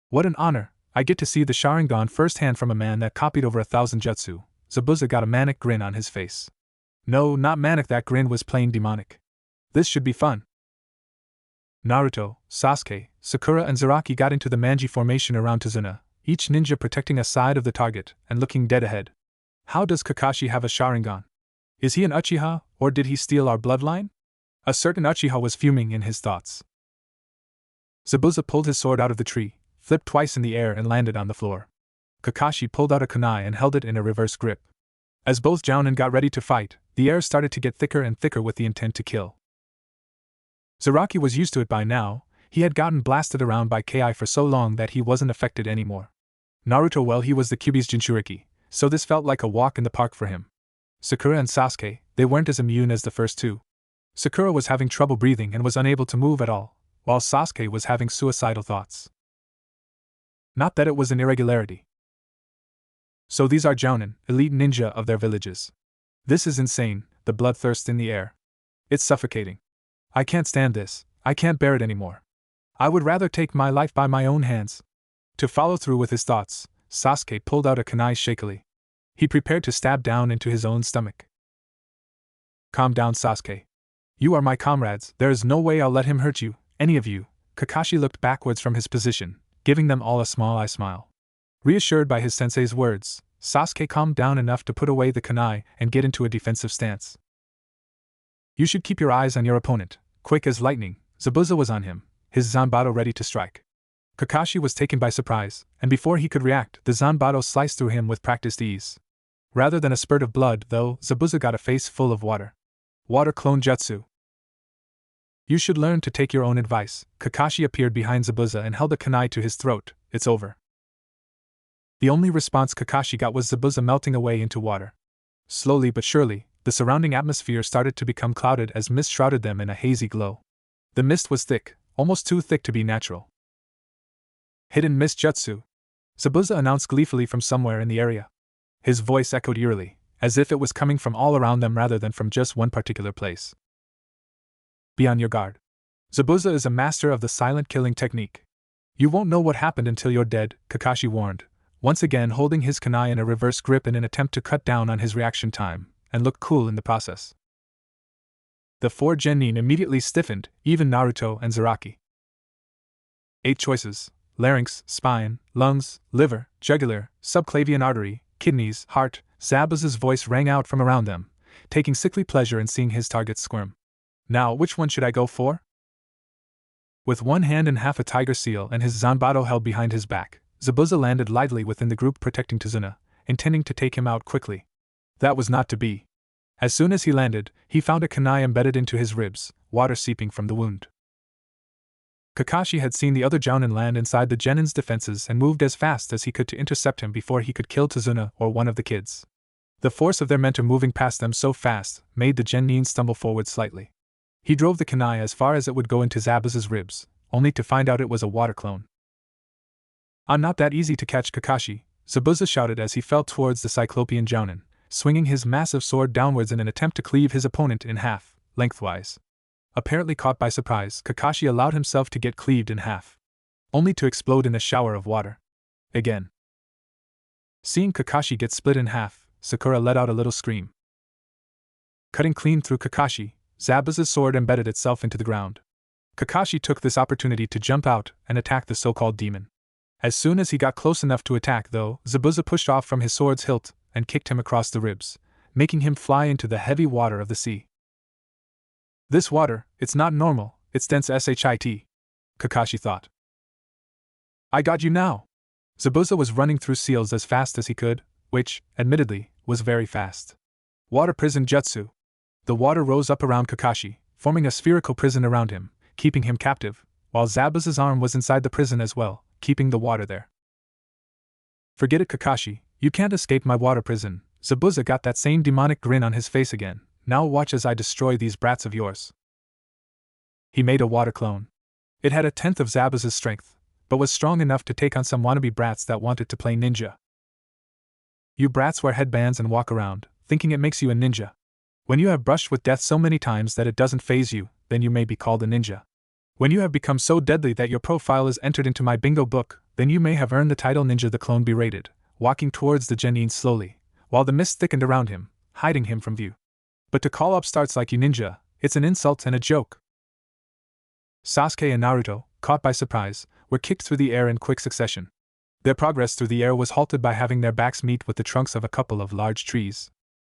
What an honor, I get to see the Sharingan firsthand from a man that copied over 1,000 jutsu. Zabuza got a manic grin on his face. No, not manic, that grin was plain demonic. This should be fun. Naruto, Sasuke, Sakura and Zaraki got into the manji formation around Tazuna, each ninja protecting a side of the target and looking dead ahead. How does Kakashi have a Sharingan? Is he an Uchiha, or did he steal our bloodline? A certain Uchiha was fuming in his thoughts. Zabuza pulled his sword out of the tree, flipped twice in the air and landed on the floor. Kakashi pulled out a kunai and held it in a reverse grip. As both jounin got ready to fight, the air started to get thicker and thicker with the intent to kill. Zaraki was used to it by now. He had gotten blasted around by Ki for so long that he wasn't affected anymore. Naruto, well, he was the Kyuubi's Jinchuriki, so this felt like a walk in the park for him. Sakura and Sasuke, they weren't as immune as the first two. Sakura was having trouble breathing and was unable to move at all, while Sasuke was having suicidal thoughts. Not that it was an irregularity. So these are jounin, elite ninja of their villages. This is insane, the bloodthirst in the air. It's suffocating. I can't stand this, I can't bear it anymore. I would rather take my life by my own hands. To follow through with his thoughts, Sasuke pulled out a kunai shakily. He prepared to stab down into his own stomach. Calm down, Sasuke. You are my comrades, there is no way I'll let him hurt you, any of you. Kakashi looked backwards from his position, giving them all a small eye smile. Reassured by his sensei's words, Sasuke calmed down enough to put away the kunai and get into a defensive stance. You should keep your eyes on your opponent. Quick as lightning, Zabuza was on him, his zanbato ready to strike. Kakashi was taken by surprise, and before he could react, the Zanbato sliced through him with practiced ease. Rather than a spurt of blood, though, Zabuza got a face full of water. Water clone jutsu. You should learn to take your own advice. Kakashi appeared behind Zabuza and held a kunai to his throat. It's over. The only response Kakashi got was Zabuza melting away into water. Slowly but surely, the surrounding atmosphere started to become clouded as mist shrouded them in a hazy glow. The mist was thick, almost too thick to be natural. Hidden mist jutsu, Zabuza announced gleefully from somewhere in the area. His voice echoed eerily, as if it was coming from all around them rather than from just one particular place. Be on your guard. Zabuza is a master of the silent killing technique. You won't know what happened until you're dead, Kakashi warned, once again holding his kunai in a reverse grip in an attempt to cut down on his reaction time, and look cool in the process. The 4 genin immediately stiffened, even Naruto and Zaraki. 8 choices: larynx, spine, lungs, liver, jugular, subclavian artery, kidneys, heart. Zabuza's voice rang out from around them, taking sickly pleasure in seeing his targets squirm. Now, which one should I go for? With one hand and half a tiger seal and his Zanbato held behind his back, Zabuza landed lightly within the group protecting Tazuna, intending to take him out quickly. That was not to be. As soon as he landed, he found a kunai embedded into his ribs, water seeping from the wound. Kakashi had seen the other jounin land inside the genin's defenses and moved as fast as he could to intercept him before he could kill Tazuna or one of the kids. The force of their mentor moving past them so fast made the genin stumble forward slightly. He drove the kunai as far as it would go into Zabuza's ribs, only to find out it was a water clone. I'm not that easy to catch, Kakashi, Zabuza shouted as he fell towards the Cyclopean jounin, swinging his massive sword downwards in an attempt to cleave his opponent in half, lengthwise. Apparently caught by surprise, Kakashi allowed himself to get cleaved in half, only to explode in a shower of water. Again. Seeing Kakashi get split in half, Sakura let out a little scream. Cutting clean through Kakashi, Zabuza's sword embedded itself into the ground. Kakashi took this opportunity to jump out and attack the so-called demon. As soon as he got close enough to attack, though, Zabuza pushed off from his sword's hilt and kicked him across the ribs, making him fly into the heavy water of the sea. This water, it's not normal, it's dense shit, Kakashi thought. I got you now. Zabuza was running through seals as fast as he could, which, admittedly, was very fast. Water prison jutsu. The water rose up around Kakashi, forming a spherical prison around him, keeping him captive, while Zabuza's arm was inside the prison as well, keeping the water there. Forget it, Kakashi, you can't escape my water prison. Zabuza got that same demonic grin on his face again. Now watch as I destroy these brats of yours. He made a water clone. It had 1/10 of Zabuza's strength, but was strong enough to take on some wannabe brats that wanted to play ninja. You brats wear headbands and walk around, thinking it makes you a ninja. When you have brushed with death so many times that it doesn't faze you, then you may be called a ninja. When you have become so deadly that your profile is entered into my bingo book, then you may have earned the title Ninja. The clone berated, walking towards the genin slowly, while the mist thickened around him, hiding him from view. But to call upstarts like you ninja, it's an insult and a joke. Sasuke and Naruto, caught by surprise, were kicked through the air in quick succession. Their progress through the air was halted by having their backs meet with the trunks of a couple of large trees.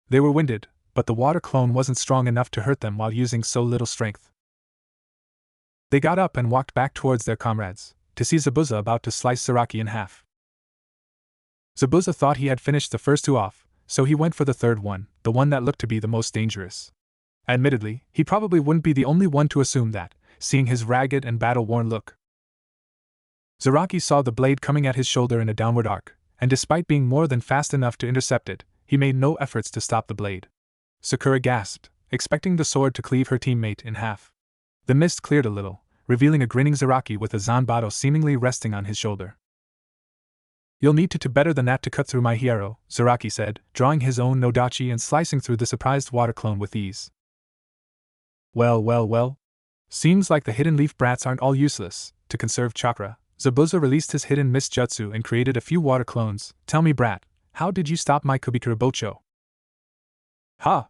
They were winded, but the water clone wasn't strong enough to hurt them while using so little strength. They got up and walked back towards their comrades, to see Zabuza about to slice Zaraki in half. Zabuza thought he had finished the first 2 off, so he went for the third one, the one that looked to be the most dangerous. Admittedly, he probably wouldn't be the only one to assume that, seeing his ragged and battle-worn look. Zaraki saw the blade coming at his shoulder in a downward arc, and despite being more than fast enough to intercept it, he made no efforts to stop the blade. Sakura gasped, expecting the sword to cleave her teammate in half. The mist cleared a little, revealing a grinning Zaraki with a Zanbato seemingly resting on his shoulder. You'll need to do better than that to cut through my hero, Zaraki said, drawing his own Nodachi and slicing through the surprised water clone with ease. Well. Seems like the hidden leaf brats aren't all useless. To conserve chakra, Zabuza released his hidden mist jutsu and created a few water clones. Tell me, brat, how did you stop my Kubikura Bocho? Ha!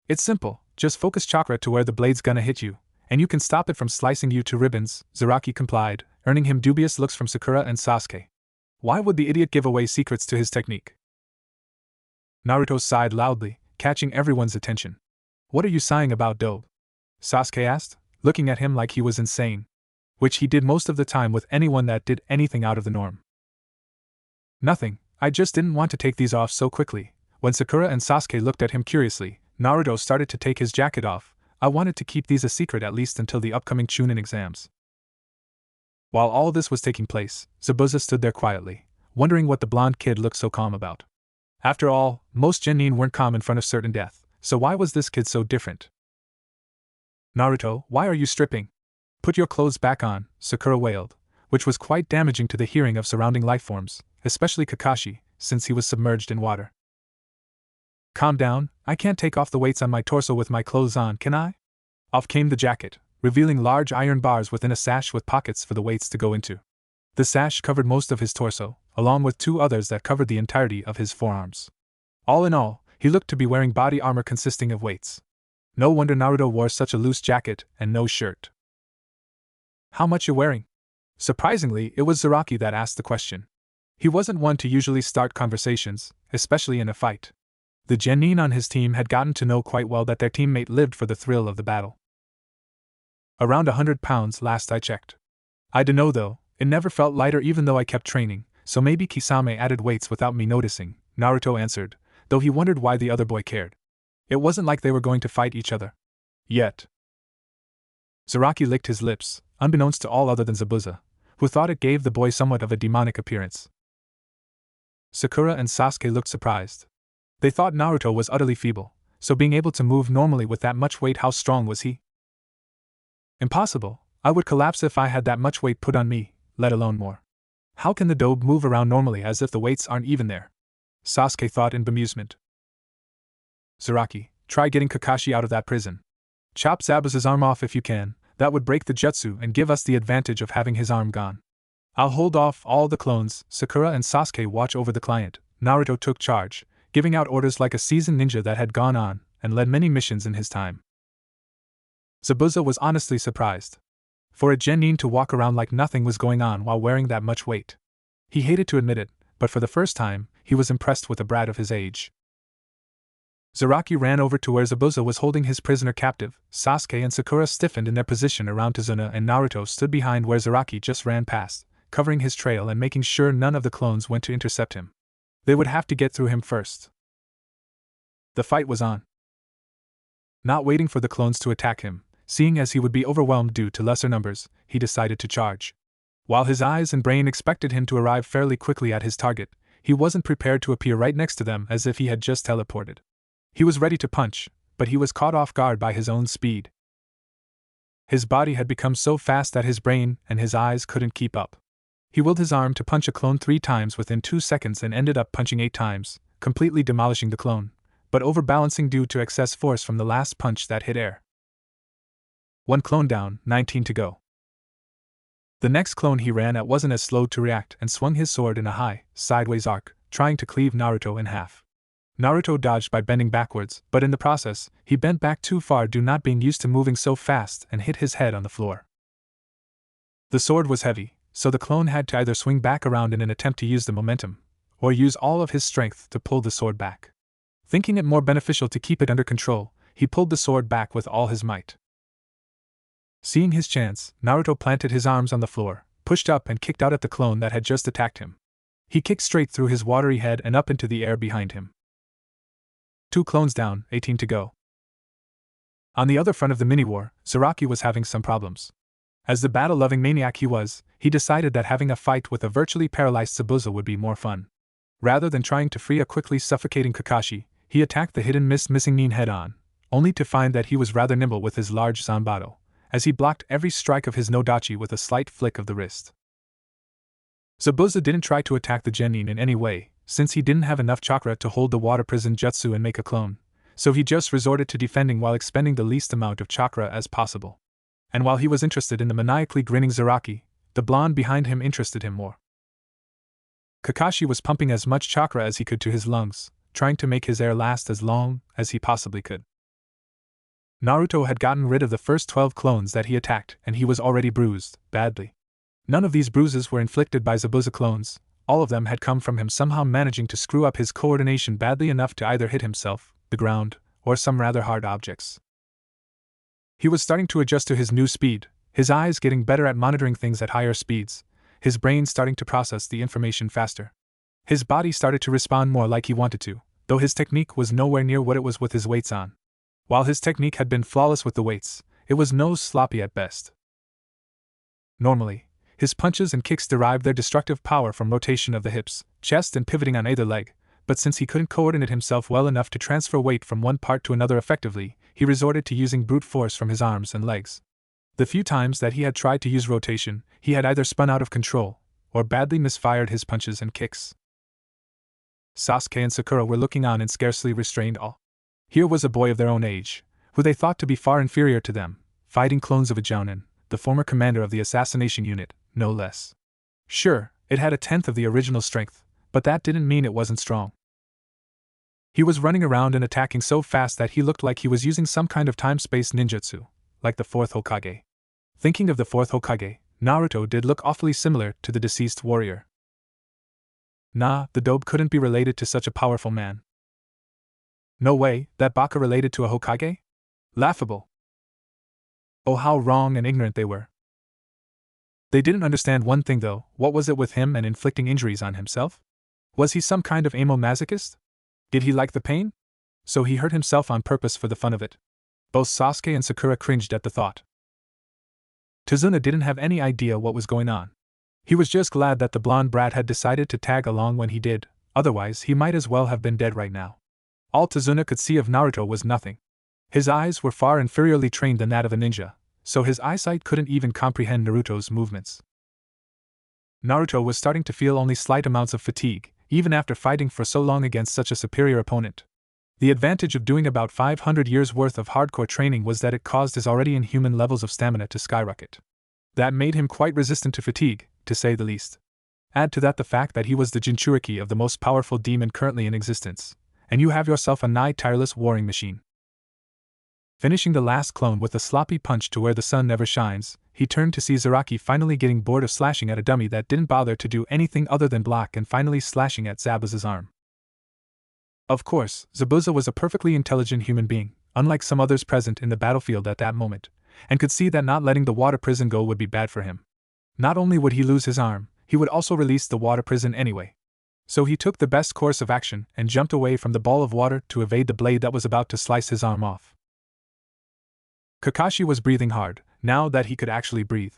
It's simple, just focus chakra to where the blade's gonna hit you, and you can stop it from slicing you to ribbons, Zaraki complied, earning him dubious looks from Sakura and Sasuke. Why would the idiot give away secrets to his technique? Naruto sighed loudly, catching everyone's attention. What are you sighing about, Dobe? Sasuke asked, looking at him like he was insane. which he did most of the time with anyone that did anything out of the norm. Nothing, I just didn't want to take these off so quickly. When Sakura and Sasuke looked at him curiously, Naruto started to take his jacket off. I wanted to keep these a secret at least until the upcoming Chunin exams. While all this was taking place, Zabuza stood there quietly, wondering what the blonde kid looked so calm about. After all, most genin weren't calm in front of certain death, so why was this kid so different? Naruto, why are you stripping? Put your clothes back on, Sakura wailed, which was quite damaging to the hearing of surrounding lifeforms, especially Kakashi, since he was submerged in water. Calm down, I can't take off the weights on my torso with my clothes on, can I? Off came the jacket, revealing large iron bars within a sash with pockets for the weights to go into. The sash covered most of his torso, along with two others that covered the entirety of his forearms. All in all, he looked to be wearing body armor consisting of weights. No wonder Naruto wore such a loose jacket and no shirt. How much you wearing? Surprisingly, it was Zaraki that asked the question. He wasn't one to usually start conversations, especially in a fight. The genin on his team had gotten to know quite well that their teammate lived for the thrill of the battle. Around 100 pounds last I checked. I dunno though, it never felt lighter even though I kept training, so maybe Kisame added weights without me noticing, Naruto answered, though he wondered why the other boy cared. It wasn't like they were going to fight each other. Yet. Zaraki licked his lips, unbeknownst to all other than Zabuza, who thought it gave the boy somewhat of a demonic appearance. Sakura and Sasuke looked surprised. They thought Naruto was utterly feeble, so being able to move normally with that much weight, how strong was he? Impossible, I would collapse if I had that much weight put on me, let alone more. How can the dobe move around normally as if the weights aren't even there? Sasuke thought in bemusement. Zaraki, try getting Kakashi out of that prison. Chop Zabuza's arm off if you can, that would break the jutsu and give us the advantage of having his arm gone. I'll hold off all the clones. Sakura and Sasuke watch over the client. Naruto took charge, giving out orders like a seasoned ninja that had gone on and led many missions in his time. Zabuza was honestly surprised. For a genin to walk around like nothing was going on while wearing that much weight. He hated to admit it, but for the first time, he was impressed with a brat of his age. Zaraki ran over to where Zabuza was holding his prisoner captive. Sasuke and Sakura stiffened in their position around Tazuna, and Naruto stood behind where Zaraki just ran past, covering his trail and making sure none of the clones went to intercept him. They would have to get through him first. The fight was on. Not waiting for the clones to attack him, seeing as he would be overwhelmed due to lesser numbers, he decided to charge. While his eyes and brain expected him to arrive fairly quickly at his target, he wasn't prepared to appear right next to them as if he had just teleported. He was ready to punch, but he was caught off guard by his own speed. His body had become so fast that his brain and his eyes couldn't keep up. He willed his arm to punch a clone 3 times within 2 seconds and ended up punching 8 times, completely demolishing the clone, but overbalancing due to excess force from the last punch that hit air. 1 clone down, 19 to go. The next clone he ran at wasn't as slow to react and swung his sword in a high, sideways arc, trying to cleave Naruto in half. Naruto dodged by bending backwards, but in the process, he bent back too far due not being used to moving so fast and hit his head on the floor. The sword was heavy, so the clone had to either swing back around in an attempt to use the momentum, or use all of his strength to pull the sword back. Thinking it more beneficial to keep it under control, he pulled the sword back with all his might. Seeing his chance, Naruto planted his arms on the floor, pushed up and kicked out at the clone that had just attacked him. He kicked straight through his watery head and up into the air behind him. 2 clones down, 18 to go. On the other front of the mini-war, Zaraki was having some problems. As the battle-loving maniac he was, he decided that having a fight with a virtually paralyzed Zabuza would be more fun. Rather than trying to free a quickly suffocating Kakashi, he attacked the hidden missing nin head-on, only to find that he was rather nimble with his large zanbato, as he blocked every strike of his nodachi with a slight flick of the wrist. Zabuza didn't try to attack the genin in any way, since he didn't have enough chakra to hold the water prison jutsu and make a clone, so he just resorted to defending while expending the least amount of chakra as possible. And while he was interested in the maniacally grinning Zaraki, the blonde behind him interested him more. Kakashi was pumping as much chakra as he could to his lungs, trying to make his air last as long as he possibly could. Naruto had gotten rid of the first 12 clones that he attacked, and he was already bruised, badly. None of these bruises were inflicted by Zabuza clones, all of them had come from him somehow managing to screw up his coordination badly enough to either hit himself, the ground, or some rather hard objects. He was starting to adjust to his new speed, his eyes getting better at monitoring things at higher speeds, his brain starting to process the information faster. His body started to respond more like he wanted to, though his technique was nowhere near what it was with his weights on. While his technique had been flawless with the weights, it was nose sloppy at best. Normally, his punches and kicks derived their destructive power from rotation of the hips, chest, and pivoting on either leg, but since he couldn't coordinate himself well enough to transfer weight from one part to another effectively, he resorted to using brute force from his arms and legs. The few times that he had tried to use rotation, he had either spun out of control, or badly misfired his punches and kicks. Sasuke and Sakura were looking on in scarcely restrained awe. Here was a boy of their own age, who they thought to be far inferior to them, fighting clones of a Jounin, the former commander of the assassination unit, no less. Sure, it had a tenth of the original strength, but that didn't mean it wasn't strong. He was running around and attacking so fast that he looked like he was using some kind of time-space ninjutsu, like the fourth Hokage. Thinking of the fourth Hokage, Naruto did look awfully similar to the deceased warrior. Nah, the dope couldn't be related to such a powerful man. No way, that Baka related to a Hokage? Laughable. Oh, how wrong and ignorant they were. They didn't understand one thing though. What was it with him and inflicting injuries on himself? Was he some kind of amo-masochist? Did he like the pain? So he hurt himself on purpose for the fun of it. Both Sasuke and Sakura cringed at the thought. Tazuna didn't have any idea what was going on. He was just glad that the blonde brat had decided to tag along when he did, otherwise he might as well have been dead right now. All Tazuna could see of Naruto was nothing. His eyes were far inferiorly trained than that of a ninja, so his eyesight couldn't even comprehend Naruto's movements. Naruto was starting to feel only slight amounts of fatigue, even after fighting for so long against such a superior opponent. The advantage of doing about 500 years' worth of hardcore training was that it caused his already inhuman levels of stamina to skyrocket. That made him quite resistant to fatigue, to say the least. Add to that the fact that he was the Jinchuriki of the most powerful demon currently in existence, and you have yourself a nigh tireless warring machine. Finishing the last clone with a sloppy punch to where the sun never shines, he turned to see Zaraki finally getting bored of slashing at a dummy that didn't bother to do anything other than block and finally slashing at Zabuza's arm. Of course, Zabuza was a perfectly intelligent human being, unlike some others present in the battlefield at that moment, and could see that not letting the water prison go would be bad for him. Not only would he lose his arm, he would also release the water prison anyway. So he took the best course of action and jumped away from the ball of water to evade the blade that was about to slice his arm off. Kakashi was breathing hard, now that he could actually breathe.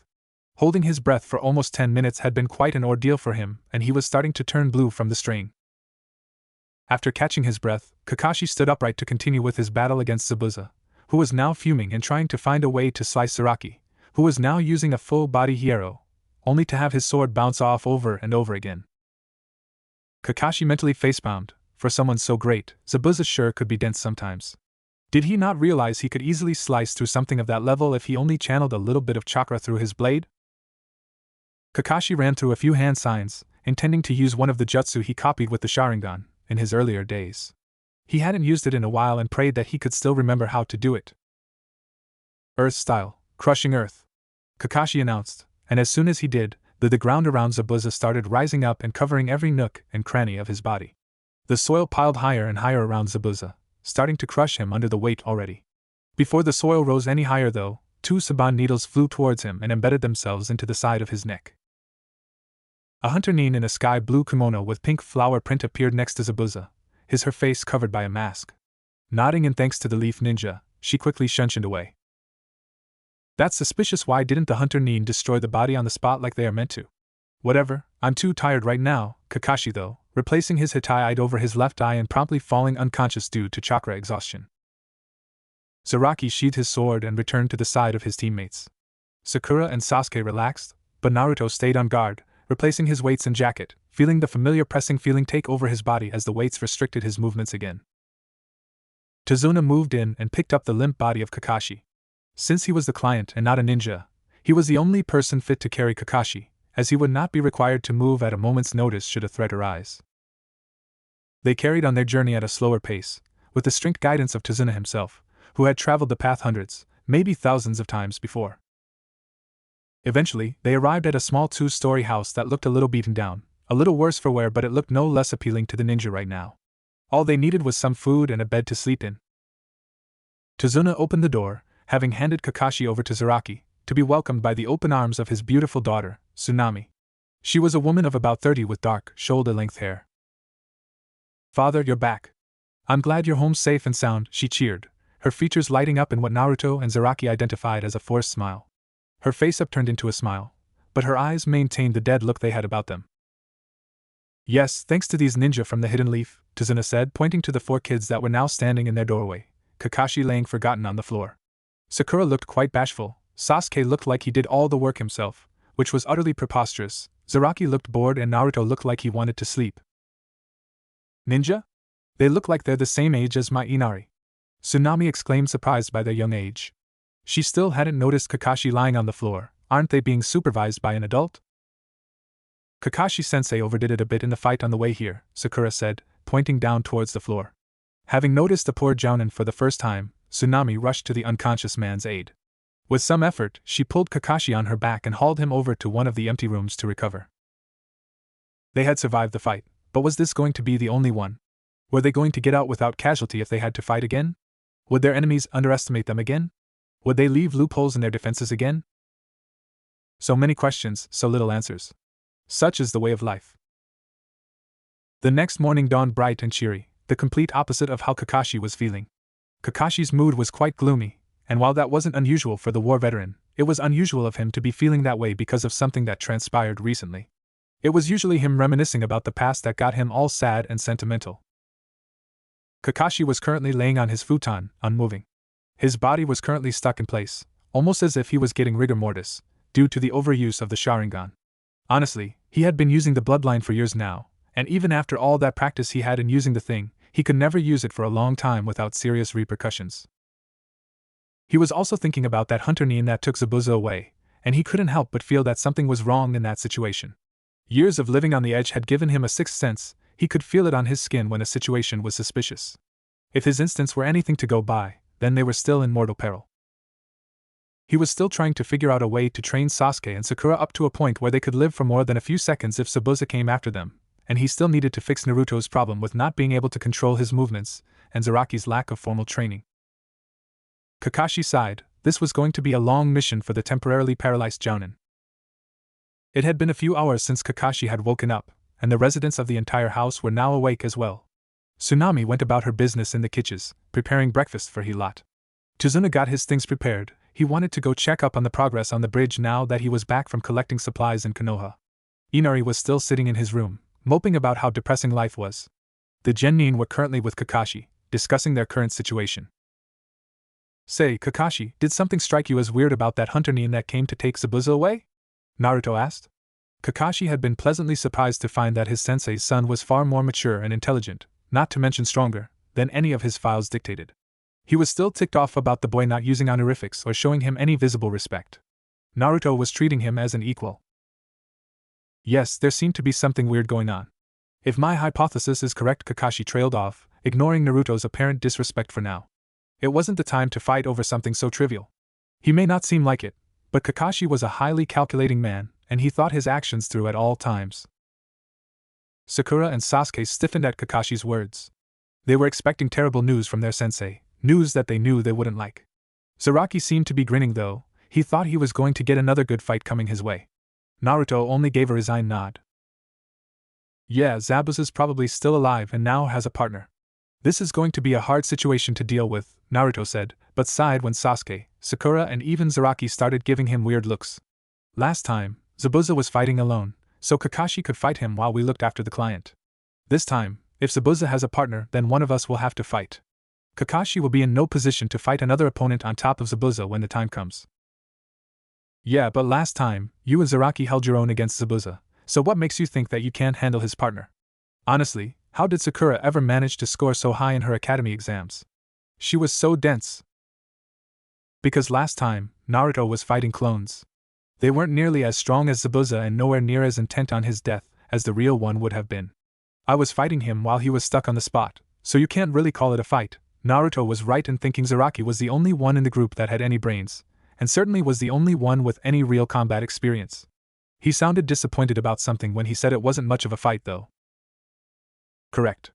Holding his breath for almost 10 minutes had been quite an ordeal for him, and he was starting to turn blue from the strain. After catching his breath, Kakashi stood upright to continue with his battle against Zabuza, who was now fuming and trying to find a way to slice Zaraki, who was now using a full-body hierro, only to have his sword bounce off over and over again. Kakashi mentally facepalmed. For someone so great, Zabuza sure could be dense sometimes. Did he not realize he could easily slice through something of that level if he only channeled a little bit of chakra through his blade? Kakashi ran through a few hand signs, intending to use one of the jutsu he copied with the Sharingan in his earlier days. He hadn't used it in a while and prayed that he could still remember how to do it. Earth style, crushing earth, Kakashi announced, and as soon as he did, the ground around Zabuza started rising up and covering every nook and cranny of his body. The soil piled higher and higher around Zabuza, starting to crush him under the weight already. Before the soil rose any higher though, 2 Saban needles flew towards him and embedded themselves into the side of his neck. A hunter nin in a sky blue kimono with pink flower print appeared next to Zabuza, her face covered by a mask. Nodding in thanks to the leaf ninja, she quickly shunshined away. That's suspicious. Why didn't the hunter nin destroy the body on the spot like they are meant to? Whatever, I'm too tired right now, Kakashi though, replacing his hitai-eyed over his left eye and promptly falling unconscious due to chakra exhaustion. Zaraki sheathed his sword and returned to the side of his teammates. Sakura and Sasuke relaxed, but Naruto stayed on guard, replacing his weights and jacket, feeling the familiar pressing feeling take over his body as the weights restricted his movements again. Tazuna moved in and picked up the limp body of Kakashi. Since he was the client and not a ninja, he was the only person fit to carry Kakashi, as he would not be required to move at a moment's notice should a threat arise. They carried on their journey at a slower pace, with the strict guidance of Tazuna himself, who had traveled the path hundreds, maybe thousands of times before. Eventually, they arrived at a small 2-story house that looked a little beaten down, a little worse for wear, but it looked no less appealing to the ninja right now. All they needed was some food and a bed to sleep in. Tazuna opened the door, having handed Kakashi over to Zaraki, to to be welcomed by the open arms of his beautiful daughter, Tsunami. She was a woman of about 30 with dark, shoulder-length hair. "Father, you're back. I'm glad you're home safe and sound," she cheered, her features lighting up in what Naruto and Zaraki identified as a forced smile. Her face upturned into a smile, but her eyes maintained the dead look they had about them. "Yes, thanks to these ninja from the Hidden Leaf," Tazuna said, pointing to the 4 kids that were now standing in their doorway, Kakashi laying forgotten on the floor. Sakura looked quite bashful, Sasuke looked like he did all the work himself, which was utterly preposterous, Zaraki looked bored and Naruto looked like he wanted to sleep. "Ninja? They look like they're the same age as my Inari," Tsunami exclaimed, surprised by their young age. She still hadn't noticed Kakashi lying on the floor. Aren't they being supervised by an adult? "Kakashi-sensei overdid it a bit in the fight on the way here," Sakura said, pointing down towards the floor. Having noticed the poor Jounin for the first time, Tsunami rushed to the unconscious man's aid. With some effort, she pulled Kakashi on her back and hauled him over to one of the empty rooms to recover. They had survived the fight, but was this going to be the only one? Were they going to get out without casualty if they had to fight again? Would their enemies underestimate them again? Would they leave loopholes in their defenses again? So many questions, so little answers. Such is the way of life. The next morning dawned bright and cheery, the complete opposite of how Kakashi was feeling. Kakashi's mood was quite gloomy, and while that wasn't unusual for the war veteran, it was unusual of him to be feeling that way because of something that transpired recently. It was usually him reminiscing about the past that got him all sad and sentimental. Kakashi was currently laying on his futon, unmoving. His body was currently stuck in place, almost as if he was getting rigor mortis, due to the overuse of the Sharingan. Honestly, he had been using the bloodline for years now, and even after all that practice he had in using the thing, he could never use it for a long time without serious repercussions. He was also thinking about that hunter Nin that took Zabuza away, and he couldn't help but feel that something was wrong in that situation. Years of living on the edge had given him a sixth sense. He could feel it on his skin when a situation was suspicious. If his instincts were anything to go by, then they were still in mortal peril. He was still trying to figure out a way to train Sasuke and Sakura up to a point where they could live for more than a few seconds if Zabuza came after them, and he still needed to fix Naruto's problem with not being able to control his movements, and Zaraki's lack of formal training. Kakashi sighed. This was going to be a long mission for the temporarily paralyzed Jounin. It had been a few hours since Kakashi had woken up, and the residents of the entire house were now awake as well. Tsunami went about her business in the kitchens, preparing breakfast for Hilot. Tazuna got his things prepared. He wanted to go check up on the progress on the bridge now that he was back from collecting supplies in Konoha. Inari was still sitting in his room, moping about how depressing life was. The Genin were currently with Kakashi, discussing their current situation. "Say, Kakashi, did something strike you as weird about that hunter Nin that came to take Zabuza away?" Naruto asked. Kakashi had been pleasantly surprised to find that his sensei's son was far more mature and intelligent, not to mention stronger, than any of his files dictated. He was still ticked off about the boy not using honorifics or showing him any visible respect. Naruto was treating him as an equal. Yes, there seemed to be something weird going on. If my hypothesis is correct, Kakashi trailed off, ignoring Naruto's apparent disrespect for now. It wasn't the time to fight over something so trivial. He may not seem like it, but Kakashi was a highly calculating man, and he thought his actions through at all times. Sakura and Sasuke stiffened at Kakashi's words. They were expecting terrible news from their sensei, news that they knew they wouldn't like. Zaraki seemed to be grinning though. He thought he was going to get another good fight coming his way. Naruto only gave a resigned nod. "Yeah, Zabuza's probably still alive and now has a partner. This is going to be a hard situation to deal with," Naruto said, but sighed when Sasuke, Sakura and even Zaraki started giving him weird looks. "Last time, Zabuza was fighting alone, so Kakashi could fight him while we looked after the client. This time, if Zabuza has a partner, then one of us will have to fight. Kakashi will be in no position to fight another opponent on top of Zabuza when the time comes." "Yeah, but last time, you and Zaraki held your own against Zabuza, so what makes you think that you can't handle his partner? Honestly, how did Sakura ever manage to score so high in her academy exams? She was so dense." "Because last time, Naruto was fighting clones. They weren't nearly as strong as Zabuza and nowhere near as intent on his death as the real one would have been. I was fighting him while he was stuck on the spot, so you can't really call it a fight." Naruto was right in thinking Zaraki was the only one in the group that had any brains, and certainly was the only one with any real combat experience. He sounded disappointed about something when he said it wasn't much of a fight though. "Correct.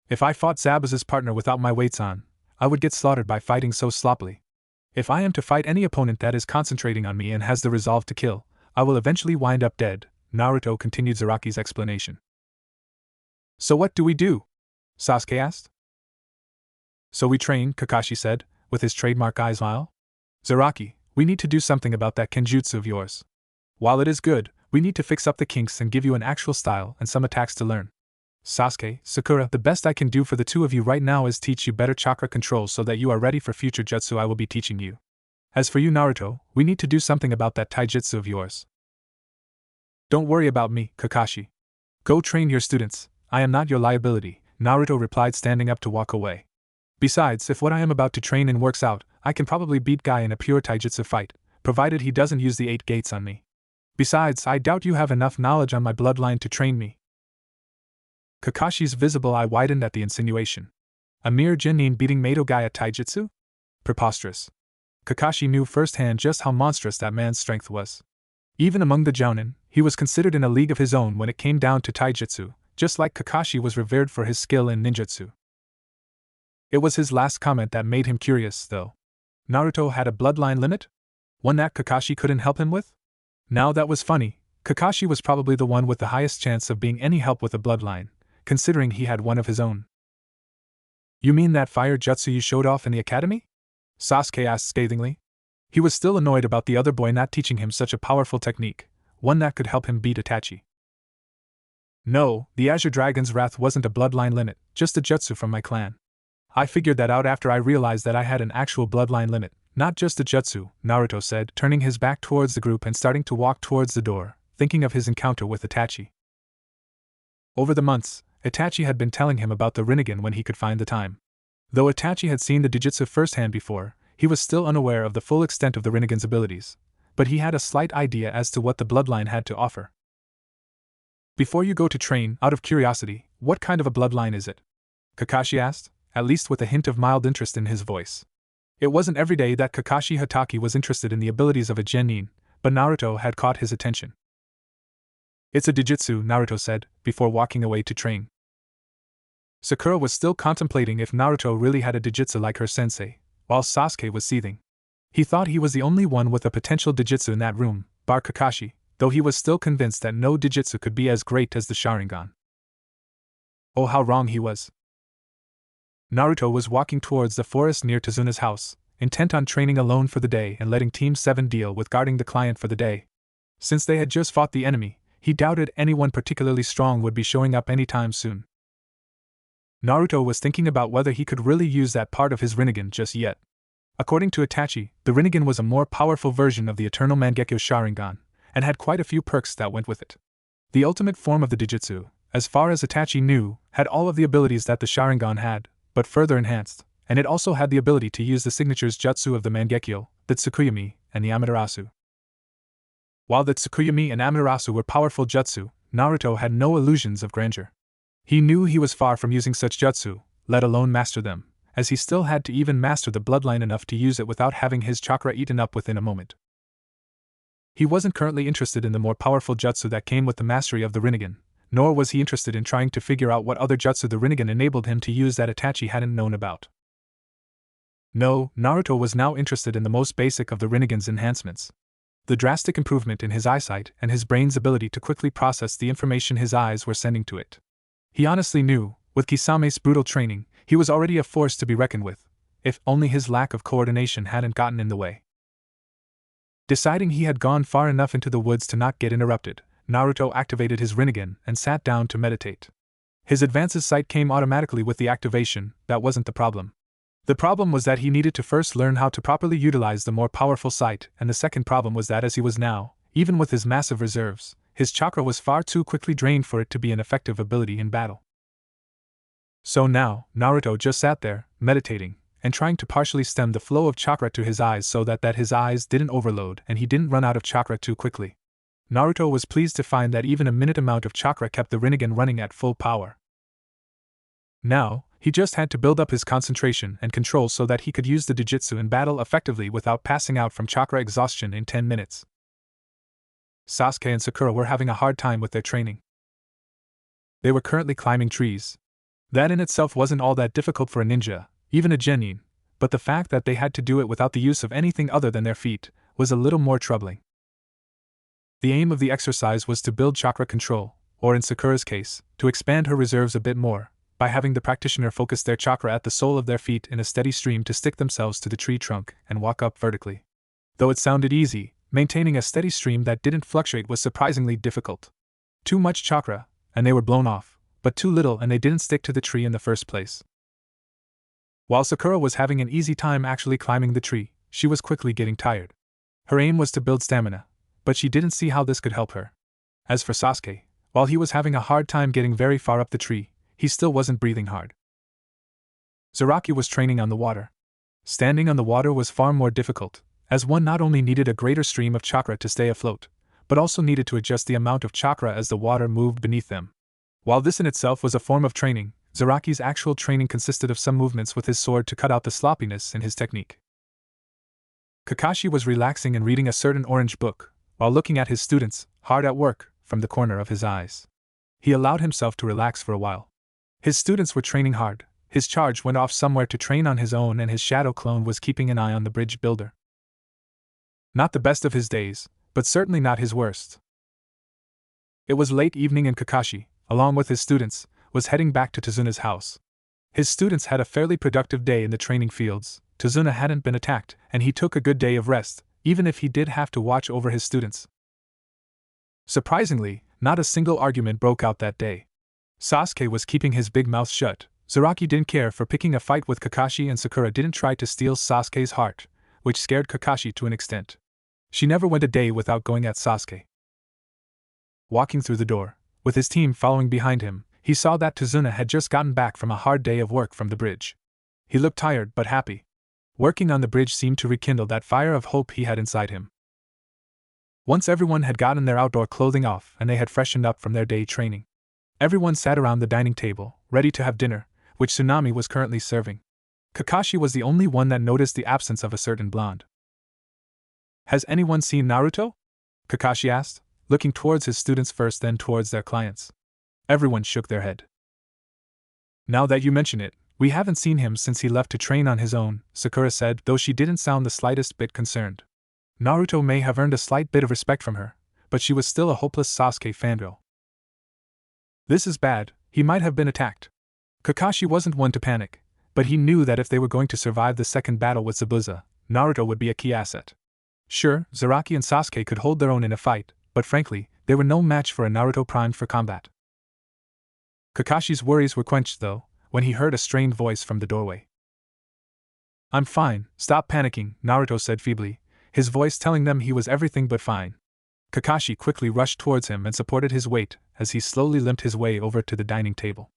If I fought Zabuza's partner without my weights on, I would get slaughtered by fighting so sloppily. If I am to fight any opponent that is concentrating on me and has the resolve to kill, I will eventually wind up dead, Naruto continued Zaraki's explanation. So what do we do? Sasuke asked. So we train, Kakashi said, with his trademark eye smile. Zaraki, we need to do something about that kenjutsu of yours. While it is good, we need to fix up the kinks and give you an actual style and some attacks to learn. Sasuke, Sakura, the best I can do for the two of you right now is teach you better chakra control so that you are ready for future jutsu I will be teaching you. As for you, Naruto, we need to do something about that taijutsu of yours. Don't worry about me, Kakashi. Go train your students, I am not your liability, Naruto replied, standing up to walk away. Besides, if what I am about to train in works out, I can probably beat Guy in a pure taijutsu fight, provided he doesn't use the 8 gates on me. Besides, I doubt you have enough knowledge on my bloodline to train me. Kakashi's visible eye widened at the insinuation. A mere genin beating Mato Guy at taijutsu? Preposterous. Kakashi knew firsthand just how monstrous that man's strength was. Even among the Jounin, he was considered in a league of his own when it came down to taijutsu, just like Kakashi was revered for his skill in ninjutsu. It was his last comment that made him curious, though. Naruto had a bloodline limit? One that Kakashi couldn't help him with? Now that was funny. Kakashi was probably the one with the highest chance of being any help with a bloodline, considering he had one of his own. You mean that fire jutsu you showed off in the academy? Sasuke asked scathingly. He was still annoyed about the other boy not teaching him such a powerful technique, one that could help him beat Itachi. No, the Azure Dragon's Wrath wasn't a bloodline limit, just a jutsu from my clan. I figured that out after I realized that I had an actual bloodline limit, not just a jutsu, Naruto said, turning his back towards the group and starting to walk towards the door, thinking of his encounter with Itachi. Over the months, Itachi had been telling him about the Rinnegan when he could find the time. Though Itachi had seen the Jujutsu firsthand before, he was still unaware of the full extent of the Rinnegan's abilities, but he had a slight idea as to what the bloodline had to offer. Before you go to train, out of curiosity, what kind of a bloodline is it? Kakashi asked, at least with a hint of mild interest in his voice. It wasn't every day that Kakashi Hatake was interested in the abilities of a genin, but Naruto had caught his attention. It's a Jujutsu, Naruto said, before walking away to train. Sakura was still contemplating if Naruto really had a Jujutsu like her sensei, while Sasuke was seething. He thought he was the only one with a potential Jujutsu in that room, bar Kakashi, though he was still convinced that no Jujutsu could be as great as the Sharingan. Oh, how wrong he was. Naruto was walking towards the forest near Tazuna's house, intent on training alone for the day and letting Team 7 deal with guarding the client for the day. Since they had just fought the enemy, he doubted anyone particularly strong would be showing up anytime soon. Naruto was thinking about whether he could really use that part of his Rinnegan just yet. According to Itachi, the Rinnegan was a more powerful version of the Eternal Mangekyo Sharingan, and had quite a few perks that went with it. The ultimate form of the Jujutsu, as far as Itachi knew, had all of the abilities that the Sharingan had, but further enhanced, and it also had the ability to use the signatures jutsu of the Mangekyo, the Tsukuyomi, and the Amaterasu. While the Tsukuyomi and Amaterasu were powerful jutsu, Naruto had no illusions of grandeur. He knew he was far from using such jutsu, let alone master them, as he still had to even master the bloodline enough to use it without having his chakra eaten up within a moment. He wasn't currently interested in the more powerful jutsu that came with the mastery of the Rinnegan, nor was he interested in trying to figure out what other jutsu the Rinnegan enabled him to use that Itachi hadn't known about. No, Naruto was now interested in the most basic of the Rinnegan's enhancements. The drastic improvement in his eyesight and his brain's ability to quickly process the information his eyes were sending to it. He honestly knew, with Kisame's brutal training, he was already a force to be reckoned with, if only his lack of coordination hadn't gotten in the way. Deciding he had gone far enough into the woods to not get interrupted, Naruto activated his Rinnegan and sat down to meditate. His advances sight came automatically with the activation, that wasn't the problem. The problem was that he needed to first learn how to properly utilize the more powerful sight, and the second problem was that as he was now, even with his massive reserves, his chakra was far too quickly drained for it to be an effective ability in battle. So now, Naruto just sat there, meditating, and trying to partially stem the flow of chakra to his eyes so that his eyes didn't overload and he didn't run out of chakra too quickly. Naruto was pleased to find that even a minute amount of chakra kept the Rinnegan running at full power. Now, he just had to build up his concentration and control so that he could use the Jujutsu in battle effectively without passing out from chakra exhaustion in 10 minutes. Sasuke and Sakura were having a hard time with their training. They were currently climbing trees. That in itself wasn't all that difficult for a ninja, even a genin, but the fact that they had to do it without the use of anything other than their feet was a little more troubling. The aim of the exercise was to build chakra control, or in Sakura's case, to expand her reserves a bit more, by having the practitioner focus their chakra at the sole of their feet in a steady stream to stick themselves to the tree trunk and walk up vertically. Though it sounded easy, maintaining a steady stream that didn't fluctuate was surprisingly difficult. Too much chakra, and they were blown off, but too little and they didn't stick to the tree in the first place. While Sakura was having an easy time actually climbing the tree, she was quickly getting tired. Her aim was to build stamina, but she didn't see how this could help her. As for Sasuke, while he was having a hard time getting very far up the tree, he still wasn't breathing hard. Zaraki was training on the water. Standing on the water was far more difficult, as one not only needed a greater stream of chakra to stay afloat, but also needed to adjust the amount of chakra as the water moved beneath them. While this in itself was a form of training, Zaraki's actual training consisted of some movements with his sword to cut out the sloppiness in his technique. Kakashi was relaxing and reading a certain orange book, while looking at his students, hard at work, from the corner of his eyes. He allowed himself to relax for a while. His students were training hard, his charge went off somewhere to train on his own, and his shadow clone was keeping an eye on the bridge builder. Not the best of his days, but certainly not his worst. It was late evening and Kakashi, along with his students, was heading back to Tazuna's house. His students had a fairly productive day in the training fields, Tazuna hadn't been attacked, and he took a good day of rest, even if he did have to watch over his students. Surprisingly, not a single argument broke out that day. Sasuke was keeping his big mouth shut. Zaraki didn't care for picking a fight with Kakashi, and Sakura didn't try to steal Sasuke's heart, which scared Kakashi to an extent. She never went a day without going at Sasuke. Walking through the door, with his team following behind him, he saw that Tazuna had just gotten back from a hard day of work from the bridge. He looked tired but happy. Working on the bridge seemed to rekindle that fire of hope he had inside him. Once everyone had gotten their outdoor clothing off and they had freshened up from their day training, everyone sat around the dining table, ready to have dinner, which Tsunami was currently serving. Kakashi was the only one that noticed the absence of a certain blonde. "Has anyone seen Naruto?" Kakashi asked, looking towards his students first, then towards their clients. Everyone shook their head. "Now that you mention it, we haven't seen him since he left to train on his own," Sakura said, though she didn't sound the slightest bit concerned. Naruto may have earned a slight bit of respect from her, but she was still a hopeless Sasuke fangirl. "This is bad, he might have been attacked." Kakashi wasn't one to panic, but he knew that if they were going to survive the second battle with Zabuza, Naruto would be a key asset. Sure, Zaraki and Sasuke could hold their own in a fight, but frankly, they were no match for a Naruto primed for combat. Kakashi's worries were quenched, though, when he heard a strained voice from the doorway. "I'm fine, stop panicking," Naruto said feebly, his voice telling them he was everything but fine. Kakashi quickly rushed towards him and supported his weight as he slowly limped his way over to the dining table.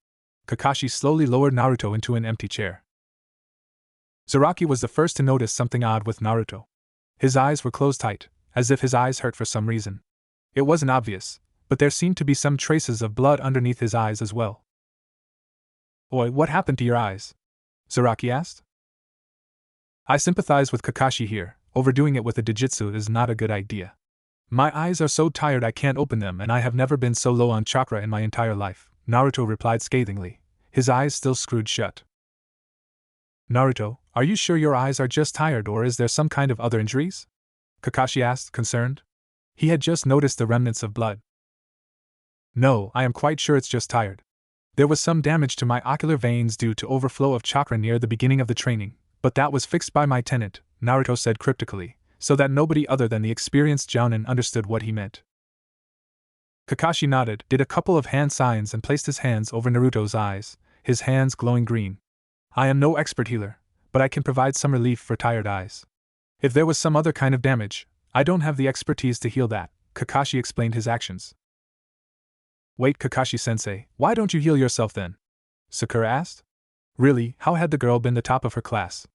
Kakashi slowly lowered Naruto into an empty chair. Zaraki was the first to notice something odd with Naruto. His eyes were closed tight, as if his eyes hurt for some reason. It wasn't obvious, but there seemed to be some traces of blood underneath his eyes as well. "Oi, what happened to your eyes?" Zaraki asked. "I sympathize with Kakashi here, overdoing it with a Dijitsu is not a good idea. My eyes are so tired I can't open them, and I have never been so low on chakra in my entire life," Naruto replied scathingly, his eyes still screwed shut. "Naruto, are you sure your eyes are just tired, or is there some kind of other injuries?" Kakashi asked, concerned. He had just noticed the remnants of blood. "No, I am quite sure it's just tired. There was some damage to my ocular veins due to overflow of chakra near the beginning of the training, but that was fixed by my tenant," Naruto said cryptically, so that nobody other than the experienced Jounin understood what he meant. Kakashi nodded, did a couple of hand signs and placed his hands over Naruto's eyes, his hands glowing green. "I am no expert healer, but I can provide some relief for tired eyes. If there was some other kind of damage, I don't have the expertise to heal that," Kakashi explained his actions. "Wait, Kakashi-sensei, why don't you heal yourself then?" Sakura asked. Really, how had the girl been the top of her class?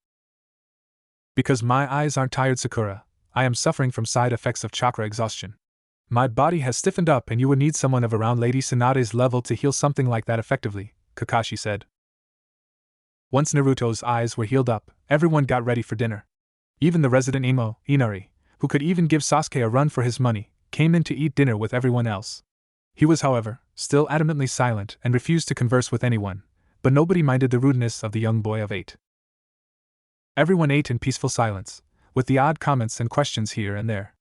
"Because my eyes aren't tired, Sakura. I am suffering from side effects of chakra exhaustion. My body has stiffened up and you would need someone of around Lady Tsunade's level to heal something like that effectively," Kakashi said. Once Naruto's eyes were healed up, everyone got ready for dinner. Even the resident emo, Inari, who could even give Sasuke a run for his money, came in to eat dinner with everyone else. He was, however, still adamantly silent and refused to converse with anyone, but nobody minded the rudeness of the young boy of 8. Everyone ate in peaceful silence, with the odd comments and questions here and there.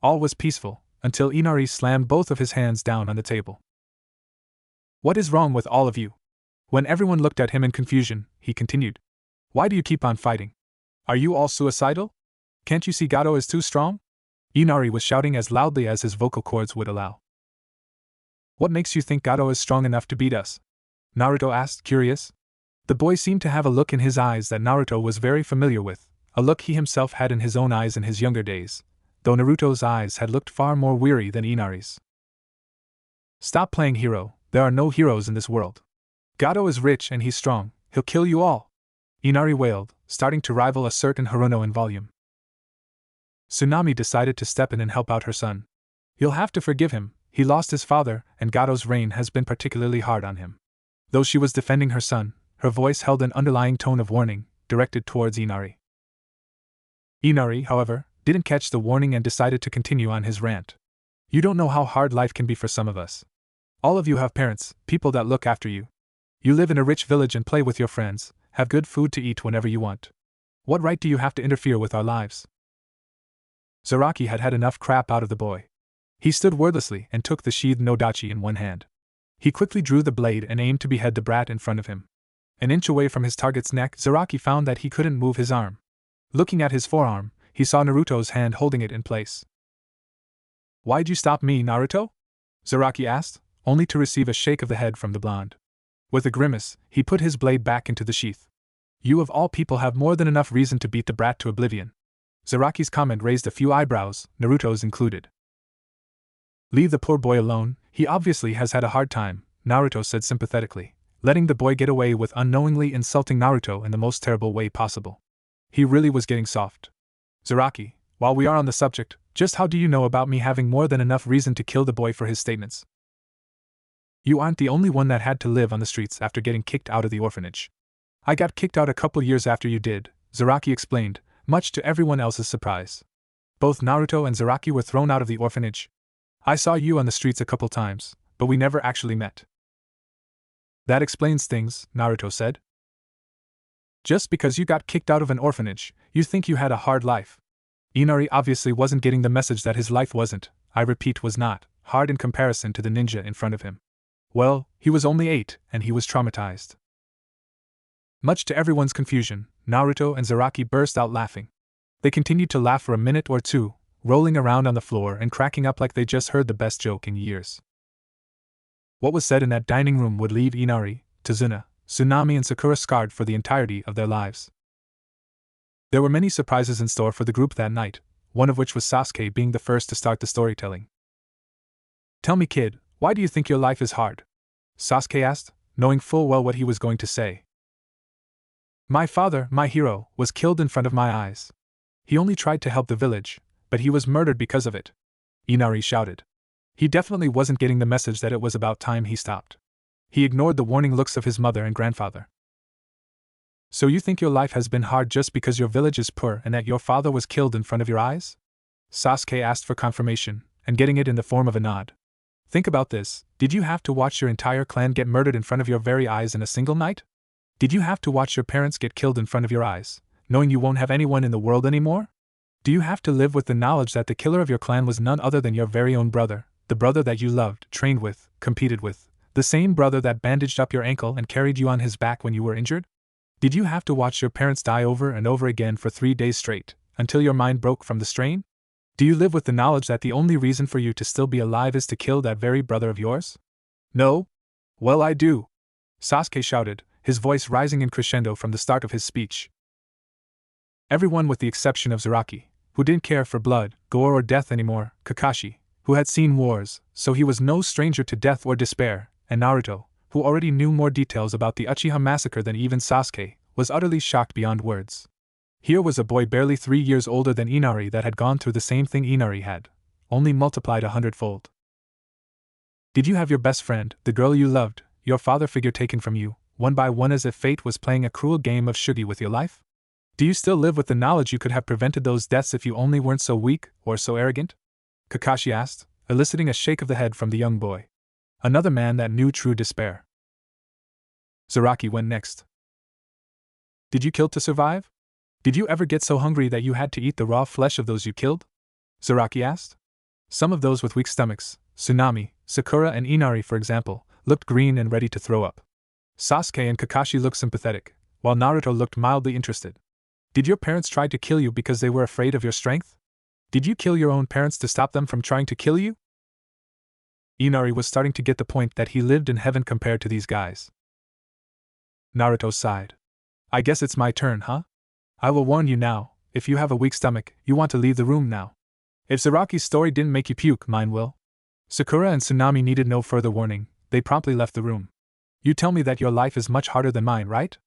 All was peaceful, until Inari slammed both of his hands down on the table. What is wrong with all of you? When everyone looked at him in confusion, he continued. Why do you keep on fighting? Are you all suicidal? Can't you see Gato is too strong? Inari was shouting as loudly as his vocal cords would allow. What makes you think Gato is strong enough to beat us? Naruto asked, curious. The boy seemed to have a look in his eyes that Naruto was very familiar with, a look he himself had in his own eyes in his younger days, though Naruto's eyes had looked far more weary than Inari's. Stop playing hero, there are no heroes in this world. Gato is rich and he's strong, he'll kill you all. Inari wailed, starting to rival a certain Haruno in volume. Tsunami decided to step in and help out her son. You'll have to forgive him, he lost his father, and Gato's reign has been particularly hard on him. Though she was defending her son, her voice held an underlying tone of warning, directed towards Inari. Inari, however, didn't catch the warning and decided to continue on his rant. You don't know how hard life can be for some of us. All of you have parents, people that look after you. You live in a rich village and play with your friends, have good food to eat whenever you want. What right do you have to interfere with our lives? Zaraki had had enough crap out of the boy. He stood wordlessly and took the sheathed nodachi in one hand. He quickly drew the blade and aimed to behead the brat in front of him. An inch away from his target's neck, Zaraki found that he couldn't move his arm. Looking at his forearm, he saw Naruto's hand holding it in place. Why'd you stop me, Naruto? Zaraki asked, only to receive a shake of the head from the blonde. With a grimace, he put his blade back into the sheath. You of all people have more than enough reason to beat the brat to oblivion. Zaraki's comment raised a few eyebrows, Naruto's included. Leave the poor boy alone, he obviously has had a hard time, Naruto said sympathetically, letting the boy get away with unknowingly insulting Naruto in the most terrible way possible. He really was getting soft. Zaraki, while we are on the subject, just how do you know about me having more than enough reason to kill the boy for his statements? You aren't the only one that had to live on the streets after getting kicked out of the orphanage. I got kicked out a couple years after you did, Zaraki explained, much to everyone else's surprise. Both Naruto and Zaraki were thrown out of the orphanage. I saw you on the streets a couple times, but we never actually met. That explains things, Naruto said. Just because you got kicked out of an orphanage, you think you had a hard life. Inari obviously wasn't getting the message that his life wasn't, I repeat was not, hard in comparison to the ninja in front of him. Well, he was only 8, and he was traumatized. Much to everyone's confusion, Naruto and Zaraki burst out laughing. They continued to laugh for a minute or two, rolling around on the floor and cracking up like they just heard the best joke in years. What was said in that dining room would leave Inari, Tazuna, Tsunami and Sakura scarred for the entirety of their lives. There were many surprises in store for the group that night, one of which was Sasuke being the first to start the storytelling. Tell me, kid, why do you think your life is hard? Sasuke asked, knowing full well what he was going to say. My father, my hero, was killed in front of my eyes. He only tried to help the village, but he was murdered because of it. Inari shouted. He definitely wasn't getting the message that it was about time he stopped. He ignored the warning looks of his mother and grandfather. So you think your life has been hard just because your village is poor and that your father was killed in front of your eyes? Sasuke asked for confirmation, and getting it in the form of a nod. Think about this, did you have to watch your entire clan get murdered in front of your very eyes in a single night? Did you have to watch your parents get killed in front of your eyes, knowing you won't have anyone in the world anymore? Do you have to live with the knowledge that the killer of your clan was none other than your very own brother, the brother that you loved, trained with, competed with, the same brother that bandaged up your ankle and carried you on his back when you were injured? Did you have to watch your parents die over and over again for 3 days straight, until your mind broke from the strain? Do you live with the knowledge that the only reason for you to still be alive is to kill that very brother of yours? No? Well, I do. Sasuke shouted, his voice rising in crescendo from the start of his speech. Everyone with the exception of Zaraki, who didn't care for blood, gore or death anymore, Kakashi, who had seen wars, so he was no stranger to death or despair, and Naruto, who already knew more details about the Uchiha massacre than even Sasuke, was utterly shocked beyond words. Here was a boy barely 3 years older than Inari that had gone through the same thing Inari had, only multiplied 100-fold. Did you have your best friend, the girl you loved, your father figure taken from you, one by one as if fate was playing a cruel game of shugi with your life? Do you still live with the knowledge you could have prevented those deaths if you only weren't so weak or so arrogant? Kakashi asked, eliciting a shake of the head from the young boy. Another man that knew true despair. Zaraki went next. Did you kill to survive? Did you ever get so hungry that you had to eat the raw flesh of those you killed? Zaraki asked. Some of those with weak stomachs, Tsunami, Sakura and Inari for example, looked green and ready to throw up. Sasuke and Kakashi looked sympathetic, while Naruto looked mildly interested. Did your parents try to kill you because they were afraid of your strength? Did you kill your own parents to stop them from trying to kill you? Inari was starting to get the point that he lived in heaven compared to these guys. Naruto sighed. I guess it's my turn, huh? I will warn you now, if you have a weak stomach, you want to leave the room now. If Zaraki's story didn't make you puke, mine will. Sakura and Tsunami needed no further warning, they promptly left the room. You tell me that your life is much harder than mine, right?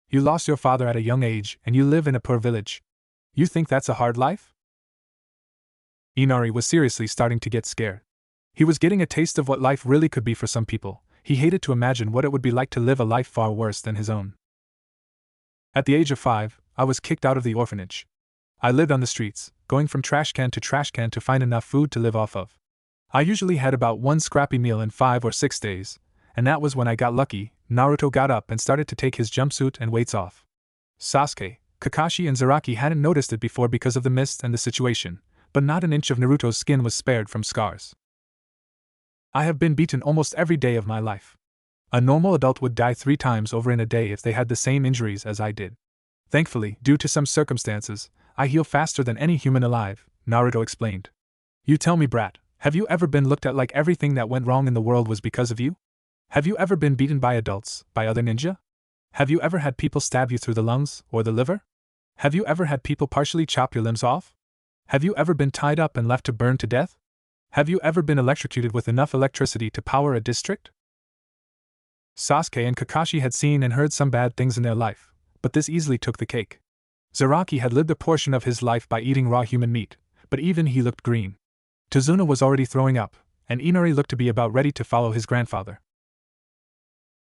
You lost your father at a young age and you live in a poor village. You think that's a hard life? Inari was seriously starting to get scared. He was getting a taste of what life really could be for some people. He hated to imagine what it would be like to live a life far worse than his own. At the age of 5, I was kicked out of the orphanage. I lived on the streets, going from trash can to find enough food to live off of. I usually had about one scrappy meal in 5 or 6 days, and that was when I got lucky. Naruto got up and started to take his jumpsuit and weights off. Sasuke, Kakashi and Zaraki hadn't noticed it before because of the mist and the situation, but not an inch of Naruto's skin was spared from scars. I have been beaten almost every day of my life. A normal adult would die 3 times over in a day if they had the same injuries as I did. Thankfully, due to some circumstances, I heal faster than any human alive, Naruto explained. You tell me, brat, have you ever been looked at like everything that went wrong in the world was because of you? Have you ever been beaten by adults, by other ninja? Have you ever had people stab you through the lungs, or the liver? Have you ever had people partially chop your limbs off? Have you ever been tied up and left to burn to death? Have you ever been electrocuted with enough electricity to power a district? Sasuke and Kakashi had seen and heard some bad things in their life, but this easily took the cake. Zaraki had lived a portion of his life by eating raw human meat, but even he looked green. Tazuna was already throwing up, and Inari looked to be about ready to follow his grandfather.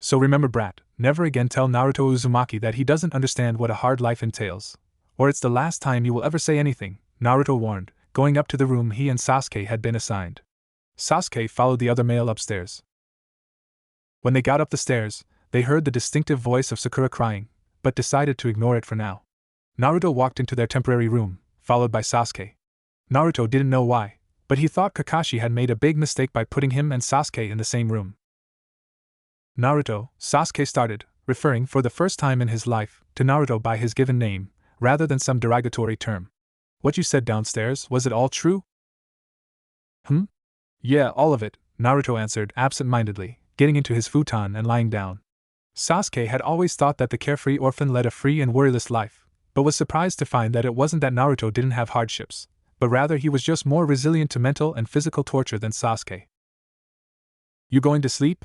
So remember, brat, never again tell Naruto Uzumaki that he doesn't understand what a hard life entails, or it's the last time you will ever say anything, Naruto warned, going up to the room he and Sasuke had been assigned. Sasuke followed the other male upstairs. When they got up the stairs, they heard the distinctive voice of Sakura crying, but decided to ignore it for now. Naruto walked into their temporary room, followed by Sasuke. Naruto didn't know why, but he thought Kakashi had made a big mistake by putting him and Sasuke in the same room. Naruto, Sasuke started, referring for the first time in his life to Naruto by his given name, rather than some derogatory term. What you said downstairs, was it all true? Yeah, all of it, Naruto answered absent-mindedly, getting into his futon and lying down. Sasuke had always thought that the carefree orphan led a free and worryless life, but was surprised to find that it wasn't that Naruto didn't have hardships, but rather he was just more resilient to mental and physical torture than Sasuke. You going to sleep?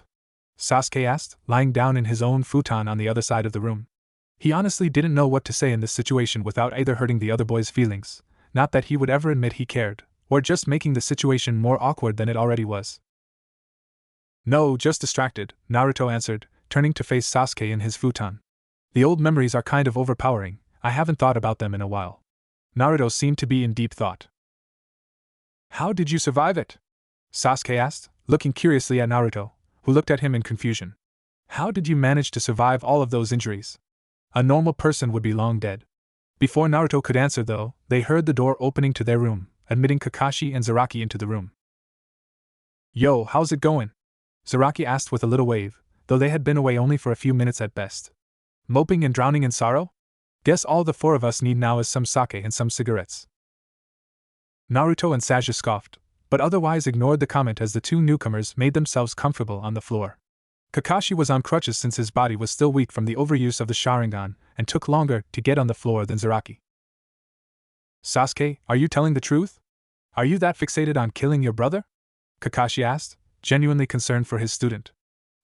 Sasuke asked, lying down in his own futon on the other side of the room. He honestly didn't know what to say in this situation without either hurting the other boy's feelings, not that he would ever admit he cared, or just making the situation more awkward than it already was. No, just distracted, Naruto answered, turning to face Sasuke in his futon. The old memories are kind of overpowering, I haven't thought about them in a while. Naruto seemed to be in deep thought. How did you survive it? Sasuke asked, looking curiously at Naruto, who looked at him in confusion. How did you manage to survive all of those injuries? A normal person would be long dead. Before Naruto could answer though, they heard the door opening to their room, admitting Kakashi and Zaraki into the room. Yo, how's it going? Zaraki asked with a little wave, though they had been away only for a few minutes at best. Moping and drowning in sorrow? Guess all the 4 of us need now is some sake and some cigarettes. Naruto and Sasuke scoffed, but otherwise ignored the comment as the 2 newcomers made themselves comfortable on the floor. Kakashi was on crutches since his body was still weak from the overuse of the Sharingan, and took longer to get on the floor than Zaraki. Sasuke, are you telling the truth? Are you that fixated on killing your brother? Kakashi asked, genuinely concerned for his student.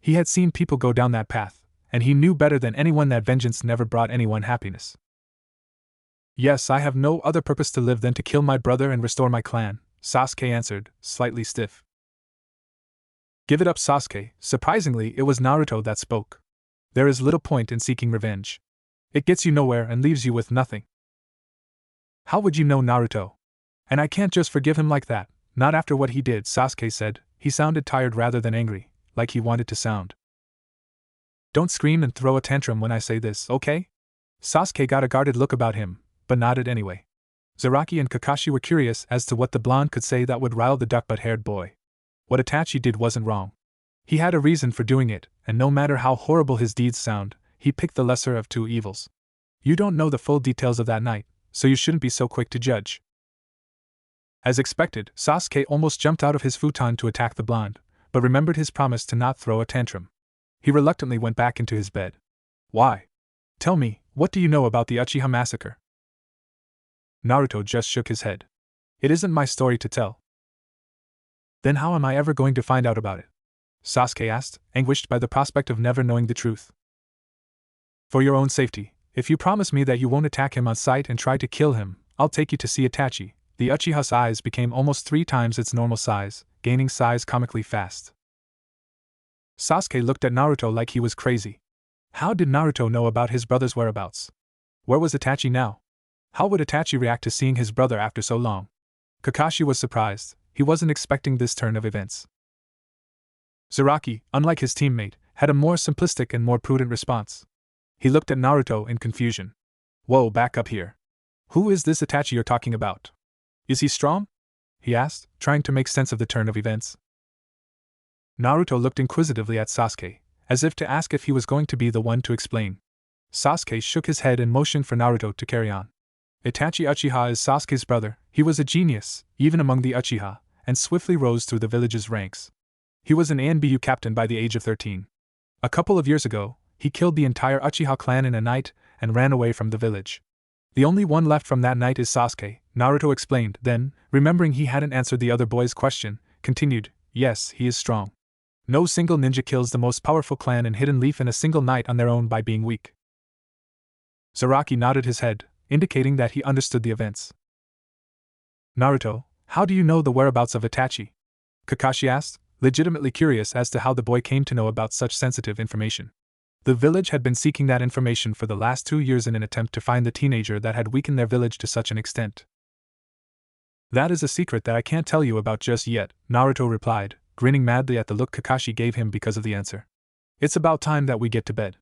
He had seen people go down that path, and he knew better than anyone that vengeance never brought anyone happiness. Yes, I have no other purpose to live than to kill my brother and restore my clan, Sasuke answered, slightly stiff. Give it up, Sasuke. Surprisingly, it was Naruto that spoke. There is little point in seeking revenge. It gets you nowhere and leaves you with nothing. How would you know, Naruto? And I can't just forgive him like that, not after what he did, Sasuke said. He sounded tired rather than angry, like he wanted to sound. Don't scream and throw a tantrum when I say this, okay? Sasuke got a guarded look about him, but nodded anyway. Zaraki and Kakashi were curious as to what the blonde could say that would rile the duck-butt-haired boy. What Itachi did wasn't wrong. He had a reason for doing it, and no matter how horrible his deeds sound, he picked the lesser of two evils. You don't know the full details of that night, so you shouldn't be so quick to judge. As expected, Sasuke almost jumped out of his futon to attack the blonde, but remembered his promise to not throw a tantrum. He reluctantly went back into his bed. Why? Tell me, what do you know about the Uchiha massacre? Naruto just shook his head. It isn't my story to tell. Then how am I ever going to find out about it? Sasuke asked, anguished by the prospect of never knowing the truth. For your own safety, if you promise me that you won't attack him on sight and try to kill him, I'll take you to see Itachi. The Uchiha's eyes became almost 3 times its normal size, gaining size comically fast. Sasuke looked at Naruto like he was crazy. How did Naruto know about his brother's whereabouts? Where was Itachi now? How would Itachi react to seeing his brother after so long? Kakashi was surprised. He wasn't expecting this turn of events. Zaraki, unlike his teammate, had a more simplistic and more prudent response. He looked at Naruto in confusion. Whoa, back up here. Who is this Itachi you're talking about? Is he strong? He asked, trying to make sense of the turn of events. Naruto looked inquisitively at Sasuke, as if to ask if he was going to be the one to explain. Sasuke shook his head and motioned for Naruto to carry on. Itachi Uchiha is Sasuke's brother. He was a genius, even among the Uchiha, and swiftly rose through the village's ranks. He was an ANBU captain by the age of 13. A couple of years ago, he killed the entire Uchiha clan in a night and ran away from the village. The only one left from that night is Sasuke, Naruto explained, then, remembering he hadn't answered the other boy's question, continued, yes, he is strong. No single ninja kills the most powerful clan in Hidden Leaf in a single night on their own by being weak. Zaraki nodded his head, indicating that he understood the events. Naruto, how do you know the whereabouts of Itachi? Kakashi asked, legitimately curious as to how the boy came to know about such sensitive information. The village had been seeking that information for the last 2 years in an attempt to find the teenager that had weakened their village to such an extent. That is a secret that I can't tell you about just yet, Naruto replied, grinning madly at the look Kakashi gave him because of the answer. It's about time that we get to bed.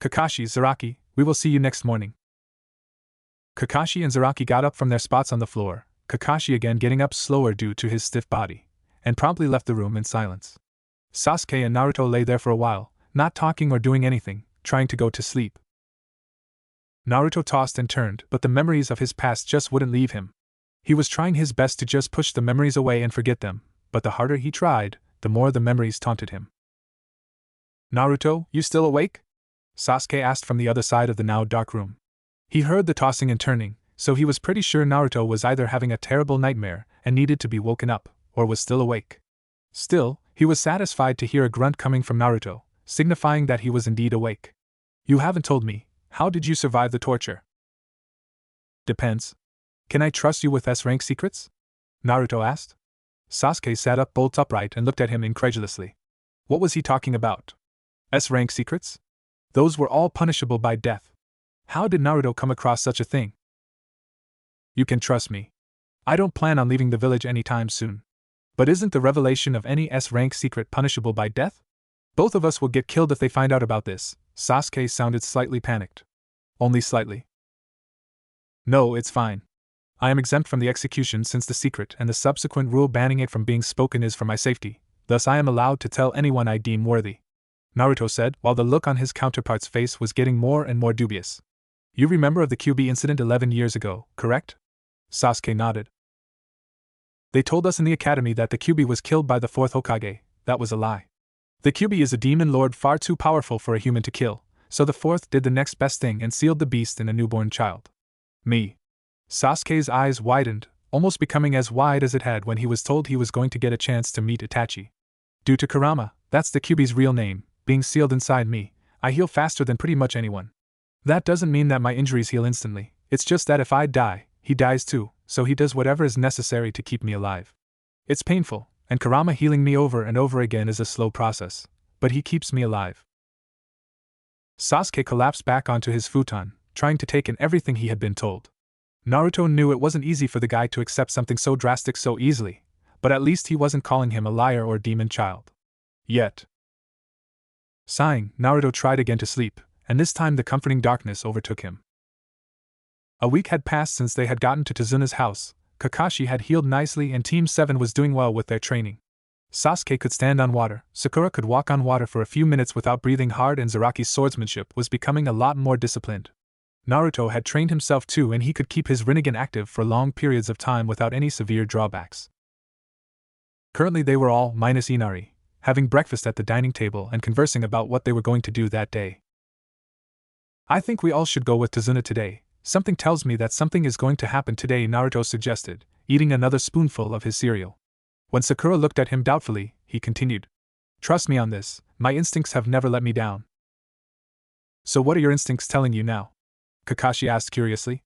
Kakashi, Zaraki, we will see you next morning. Kakashi and Zaraki got up from their spots on the floor, Kakashi again getting up slower due to his stiff body, and promptly left the room in silence. Sasuke and Naruto lay there for a while, not talking or doing anything, trying to go to sleep. Naruto tossed and turned, but the memories of his past just wouldn't leave him. He was trying his best to just push the memories away and forget them, but the harder he tried, the more the memories taunted him. Naruto, you still awake? Sasuke asked from the other side of the now dark room. He heard the tossing and turning, so he was pretty sure Naruto was either having a terrible nightmare and needed to be woken up, or was still awake. Still, he was satisfied to hear a grunt coming from Naruto, signifying that he was indeed awake. You haven't told me, how did you survive the torture? Depends. Can I trust you with S-rank secrets? Naruto asked. Sasuke sat up bolt upright and looked at him incredulously. What was he talking about? S-rank secrets? Those were all punishable by death. How did Naruto come across such a thing? You can trust me. I don't plan on leaving the village anytime soon. But isn't the revelation of any S-rank secret punishable by death? Both of us will get killed if they find out about this. Sasuke sounded slightly panicked. Only slightly. No, it's fine. I am exempt from the execution since the secret and the subsequent rule banning it from being spoken is for my safety, thus I am allowed to tell anyone I deem worthy. Naruto said, while the look on his counterpart's face was getting more and more dubious. You remember of the QB incident 11 years ago, correct? Sasuke nodded. They told us in the academy that the QB was killed by the 4th Hokage. That was a lie. The QB is a demon lord far too powerful for a human to kill, so the 4th did the next best thing and sealed the beast in a newborn child. Me. Sasuke's eyes widened, almost becoming as wide as it had when he was told he was going to get a chance to meet Itachi. Due to Kurama, that's the QB's real name, being sealed inside me, I heal faster than pretty much anyone. That doesn't mean that my injuries heal instantly, it's just that if I die, he dies too, so he does whatever is necessary to keep me alive. It's painful, and Kurama healing me over and over again is a slow process, but he keeps me alive. Sasuke collapsed back onto his futon, trying to take in everything he had been told. Naruto knew it wasn't easy for the guy to accept something so drastic so easily, but at least he wasn't calling him a liar or demon child. Yet. Sighing, Naruto tried again to sleep, and this time the comforting darkness overtook him. A week had passed since they had gotten to Tazuna's house. Kakashi had healed nicely and Team 7 was doing well with their training. Sasuke could stand on water, Sakura could walk on water for a few minutes without breathing hard, and Zaraki's swordsmanship was becoming a lot more disciplined. Naruto had trained himself too, and he could keep his Rinnegan active for long periods of time without any severe drawbacks. Currently they were all, minus Inari, having breakfast at the dining table and conversing about what they were going to do that day. "I think we all should go with Tazuna today. Something tells me that something is going to happen today," Naruto suggested, eating another spoonful of his cereal. When Sakura looked at him doubtfully, he continued, "Trust me on this, my instincts have never let me down." "So what are your instincts telling you now?" Kakashi asked curiously.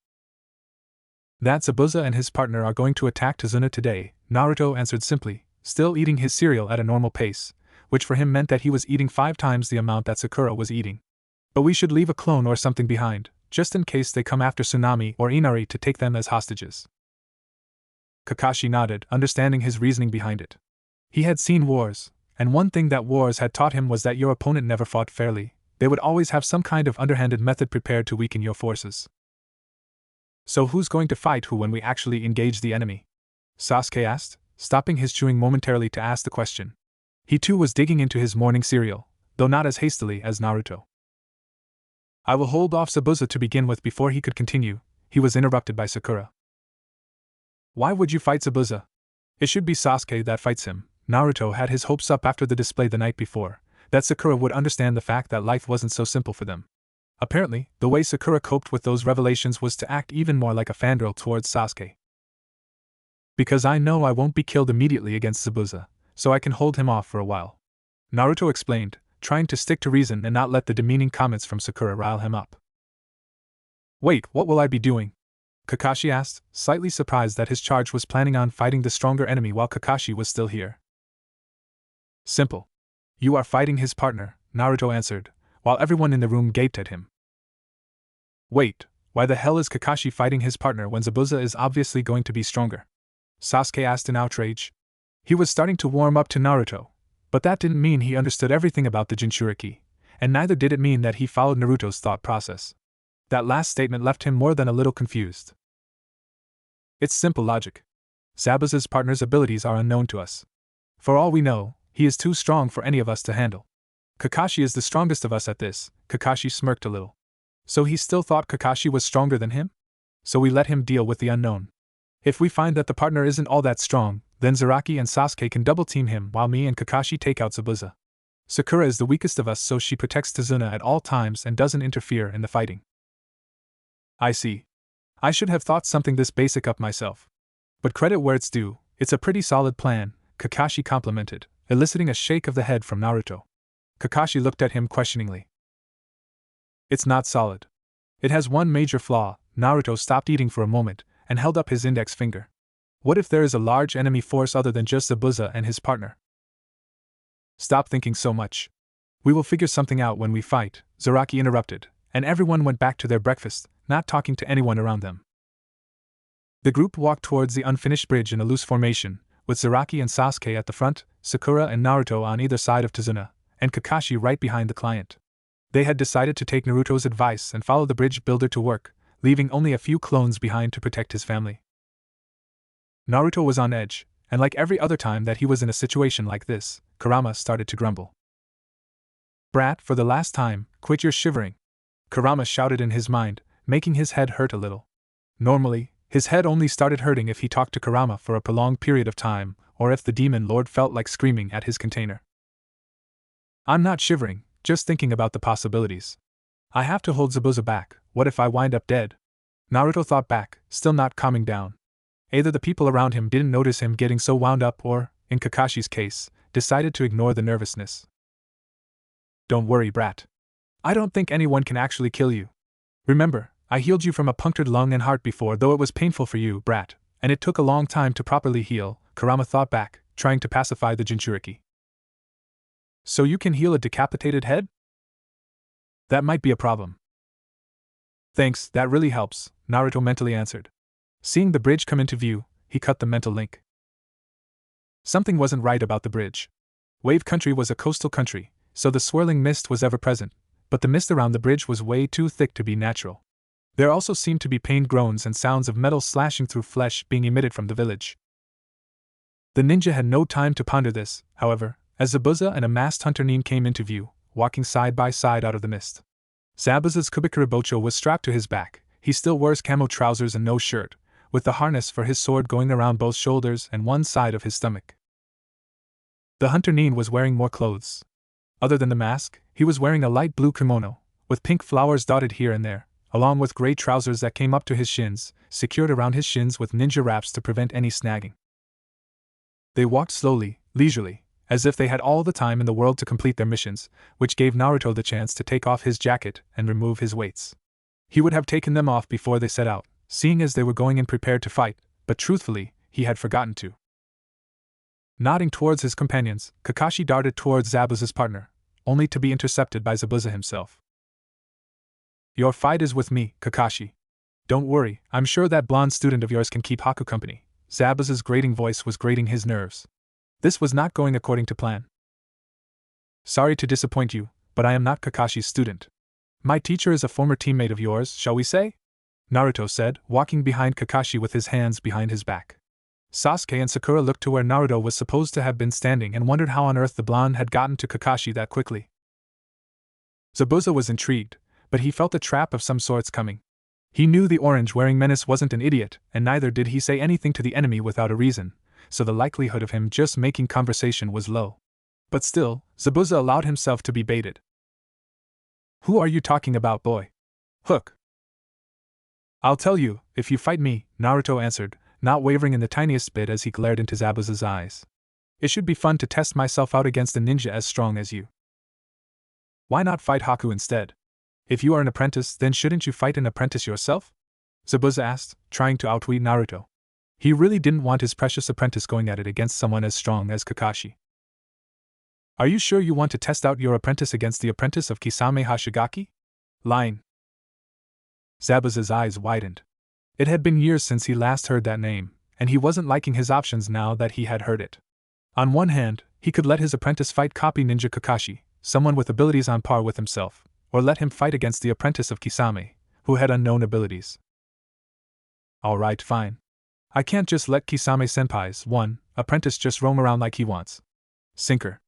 "That Zabuza and his partner are going to attack Tazuna today," Naruto answered simply, still eating his cereal at a normal pace, which for him meant that he was eating 5 times the amount that Sakura was eating. "But we should leave a clone or something behind, just in case they come after Tsunami or Inari to take them as hostages." Kakashi nodded, understanding his reasoning behind it. He had seen wars, and one thing that wars had taught him was that your opponent never fought fairly. They would always have some kind of underhanded method prepared to weaken your forces. "So who's going to fight who when we actually engage the enemy?" Sasuke asked, stopping his chewing momentarily to ask the question. He too was digging into his morning cereal, though not as hastily as Naruto. "I will hold off Zabuza to begin with." Before he could continue, he was interrupted by Sakura. "Why would you fight Zabuza? It should be Sasuke that fights him." Naruto had his hopes up after the display the night before, that Sakura would understand the fact that life wasn't so simple for them. Apparently, the way Sakura coped with those revelations was to act even more like a fangirl towards Sasuke. "Because I know I won't be killed immediately against Zabuza, so I can hold him off for a while," Naruto explained, trying to stick to reason and not let the demeaning comments from Sakura rile him up. "Wait, what will I be doing?" Kakashi asked, slightly surprised that his charge was planning on fighting the stronger enemy while Kakashi was still here. "Simple. You are fighting his partner," Naruto answered, while everyone in the room gaped at him. "Wait, why the hell is Kakashi fighting his partner when Zabuza is obviously going to be stronger?" Sasuke asked in outrage. He was starting to warm up to Naruto, but that didn't mean he understood everything about the Jinchuriki, and neither did it mean that he followed Naruto's thought process. That last statement left him more than a little confused. "It's simple logic. Zabuza's partner's abilities are unknown to us. For all we know, he is too strong for any of us to handle. Kakashi is the strongest of us at this." Kakashi smirked a little. "So he still thought Kakashi was stronger than him? So we let him deal with the unknown. If we find that the partner isn't all that strong, then Zaraki and Sasuke can double-team him while me and Kakashi take out Zabuza. Sakura is the weakest of us, so she protects Tazuna at all times and doesn't interfere in the fighting." "I see. I should have thought something this basic up myself. But credit where it's due, it's a pretty solid plan," Kakashi complimented, eliciting a shake of the head from Naruto. Kakashi looked at him questioningly. "It's not solid. It has one major flaw." Naruto stopped eating for a moment and held up his index finger. "What if there is a large enemy force other than just Zabuza and his partner?" "Stop thinking so much. We will figure something out when we fight," Zaraki interrupted, and everyone went back to their breakfast, not talking to anyone around them. The group walked towards the unfinished bridge in a loose formation, with Zaraki and Sasuke at the front, Sakura and Naruto on either side of Tazuna, and Kakashi right behind the client. They had decided to take Naruto's advice and follow the bridge builder to work, leaving only a few clones behind to protect his family. Naruto was on edge, and like every other time that he was in a situation like this, Kurama started to grumble. "Brat, for the last time, quit your shivering," Kurama shouted in his mind, making his head hurt a little. Normally, his head only started hurting if he talked to Kurama for a prolonged period of time, or if the demon lord felt like screaming at his container. "I'm not shivering, just thinking about the possibilities. I have to hold Zabuza back. What if I wind up dead?" Naruto thought back, still not calming down. Either the people around him didn't notice him getting so wound up or, in Kakashi's case, decided to ignore the nervousness. "Don't worry, brat. I don't think anyone can actually kill you. Remember, I healed you from a punctured lung and heart before, though it was painful for you, brat, and it took a long time to properly heal," Kurama thought back, trying to pacify the Jinchuriki. "So you can heal a decapitated head? That might be a problem." "Thanks, that really helps," Naruto mentally answered. Seeing the bridge come into view, he cut the mental link. Something wasn't right about the bridge. Wave Country was a coastal country, so the swirling mist was ever present, but the mist around the bridge was way too thick to be natural. There also seemed to be pained groans and sounds of metal slashing through flesh being emitted from the village. The ninja had no time to ponder this, however, as Zabuza and a masked hunter nin came into view, walking side by side out of the mist. Zabuza's kubikuribocho was strapped to his back. He still wears camo trousers and no shirt, with the harness for his sword going around both shoulders and one side of his stomach. The hunter nin was wearing more clothes. Other than the mask, he was wearing a light blue kimono, with pink flowers dotted here and there, along with gray trousers that came up to his shins, secured around his shins with ninja wraps to prevent any snagging. They walked slowly, leisurely, as if they had all the time in the world to complete their missions, which gave Naruto the chance to take off his jacket and remove his weights. He would have taken them off before they set out, seeing as they were going in prepared to fight, but truthfully, he had forgotten to. Nodding towards his companions, Kakashi darted towards Zabuza's partner, only to be intercepted by Zabuza himself. "Your fight is with me, Kakashi. Don't worry, I'm sure that blonde student of yours can keep Haku company." Zabuza's grating voice was grating his nerves. This was not going according to plan. "Sorry to disappoint you, but I am not Kakashi's student. My teacher is a former teammate of yours, shall we say?" Naruto said, walking behind Kakashi with his hands behind his back. Sasuke and Sakura looked to where Naruto was supposed to have been standing and wondered how on earth the blonde had gotten to Kakashi that quickly. Zabuza was intrigued, but he felt a trap of some sorts coming. He knew the orange-wearing menace wasn't an idiot, and neither did he say anything to the enemy without a reason, so the likelihood of him just making conversation was low. But still, Zabuza allowed himself to be baited. "Who are you talking about, boy?" "Hook." "I'll tell you, if you fight me," Naruto answered, not wavering in the tiniest bit as he glared into Zabuza's eyes. "It should be fun to test myself out against a ninja as strong as you." "Why not fight Haku instead? If you are an apprentice, then shouldn't you fight an apprentice yourself?" Zabuza asked, trying to outwit Naruto. He really didn't want his precious apprentice going at it against someone as strong as Kakashi. "Are you sure you want to test out your apprentice against the apprentice of Kisame Hashigaki?" "Lying." Zabuza's eyes widened. It had been years since he last heard that name, and he wasn't liking his options now that he had heard it. On one hand, he could let his apprentice fight copy ninja Kakashi, someone with abilities on par with himself, or let him fight against the apprentice of Kisame, who had unknown abilities. "Alright, fine. I can't just let Kisame-senpai's apprentice just roam around like he wants." Sinker.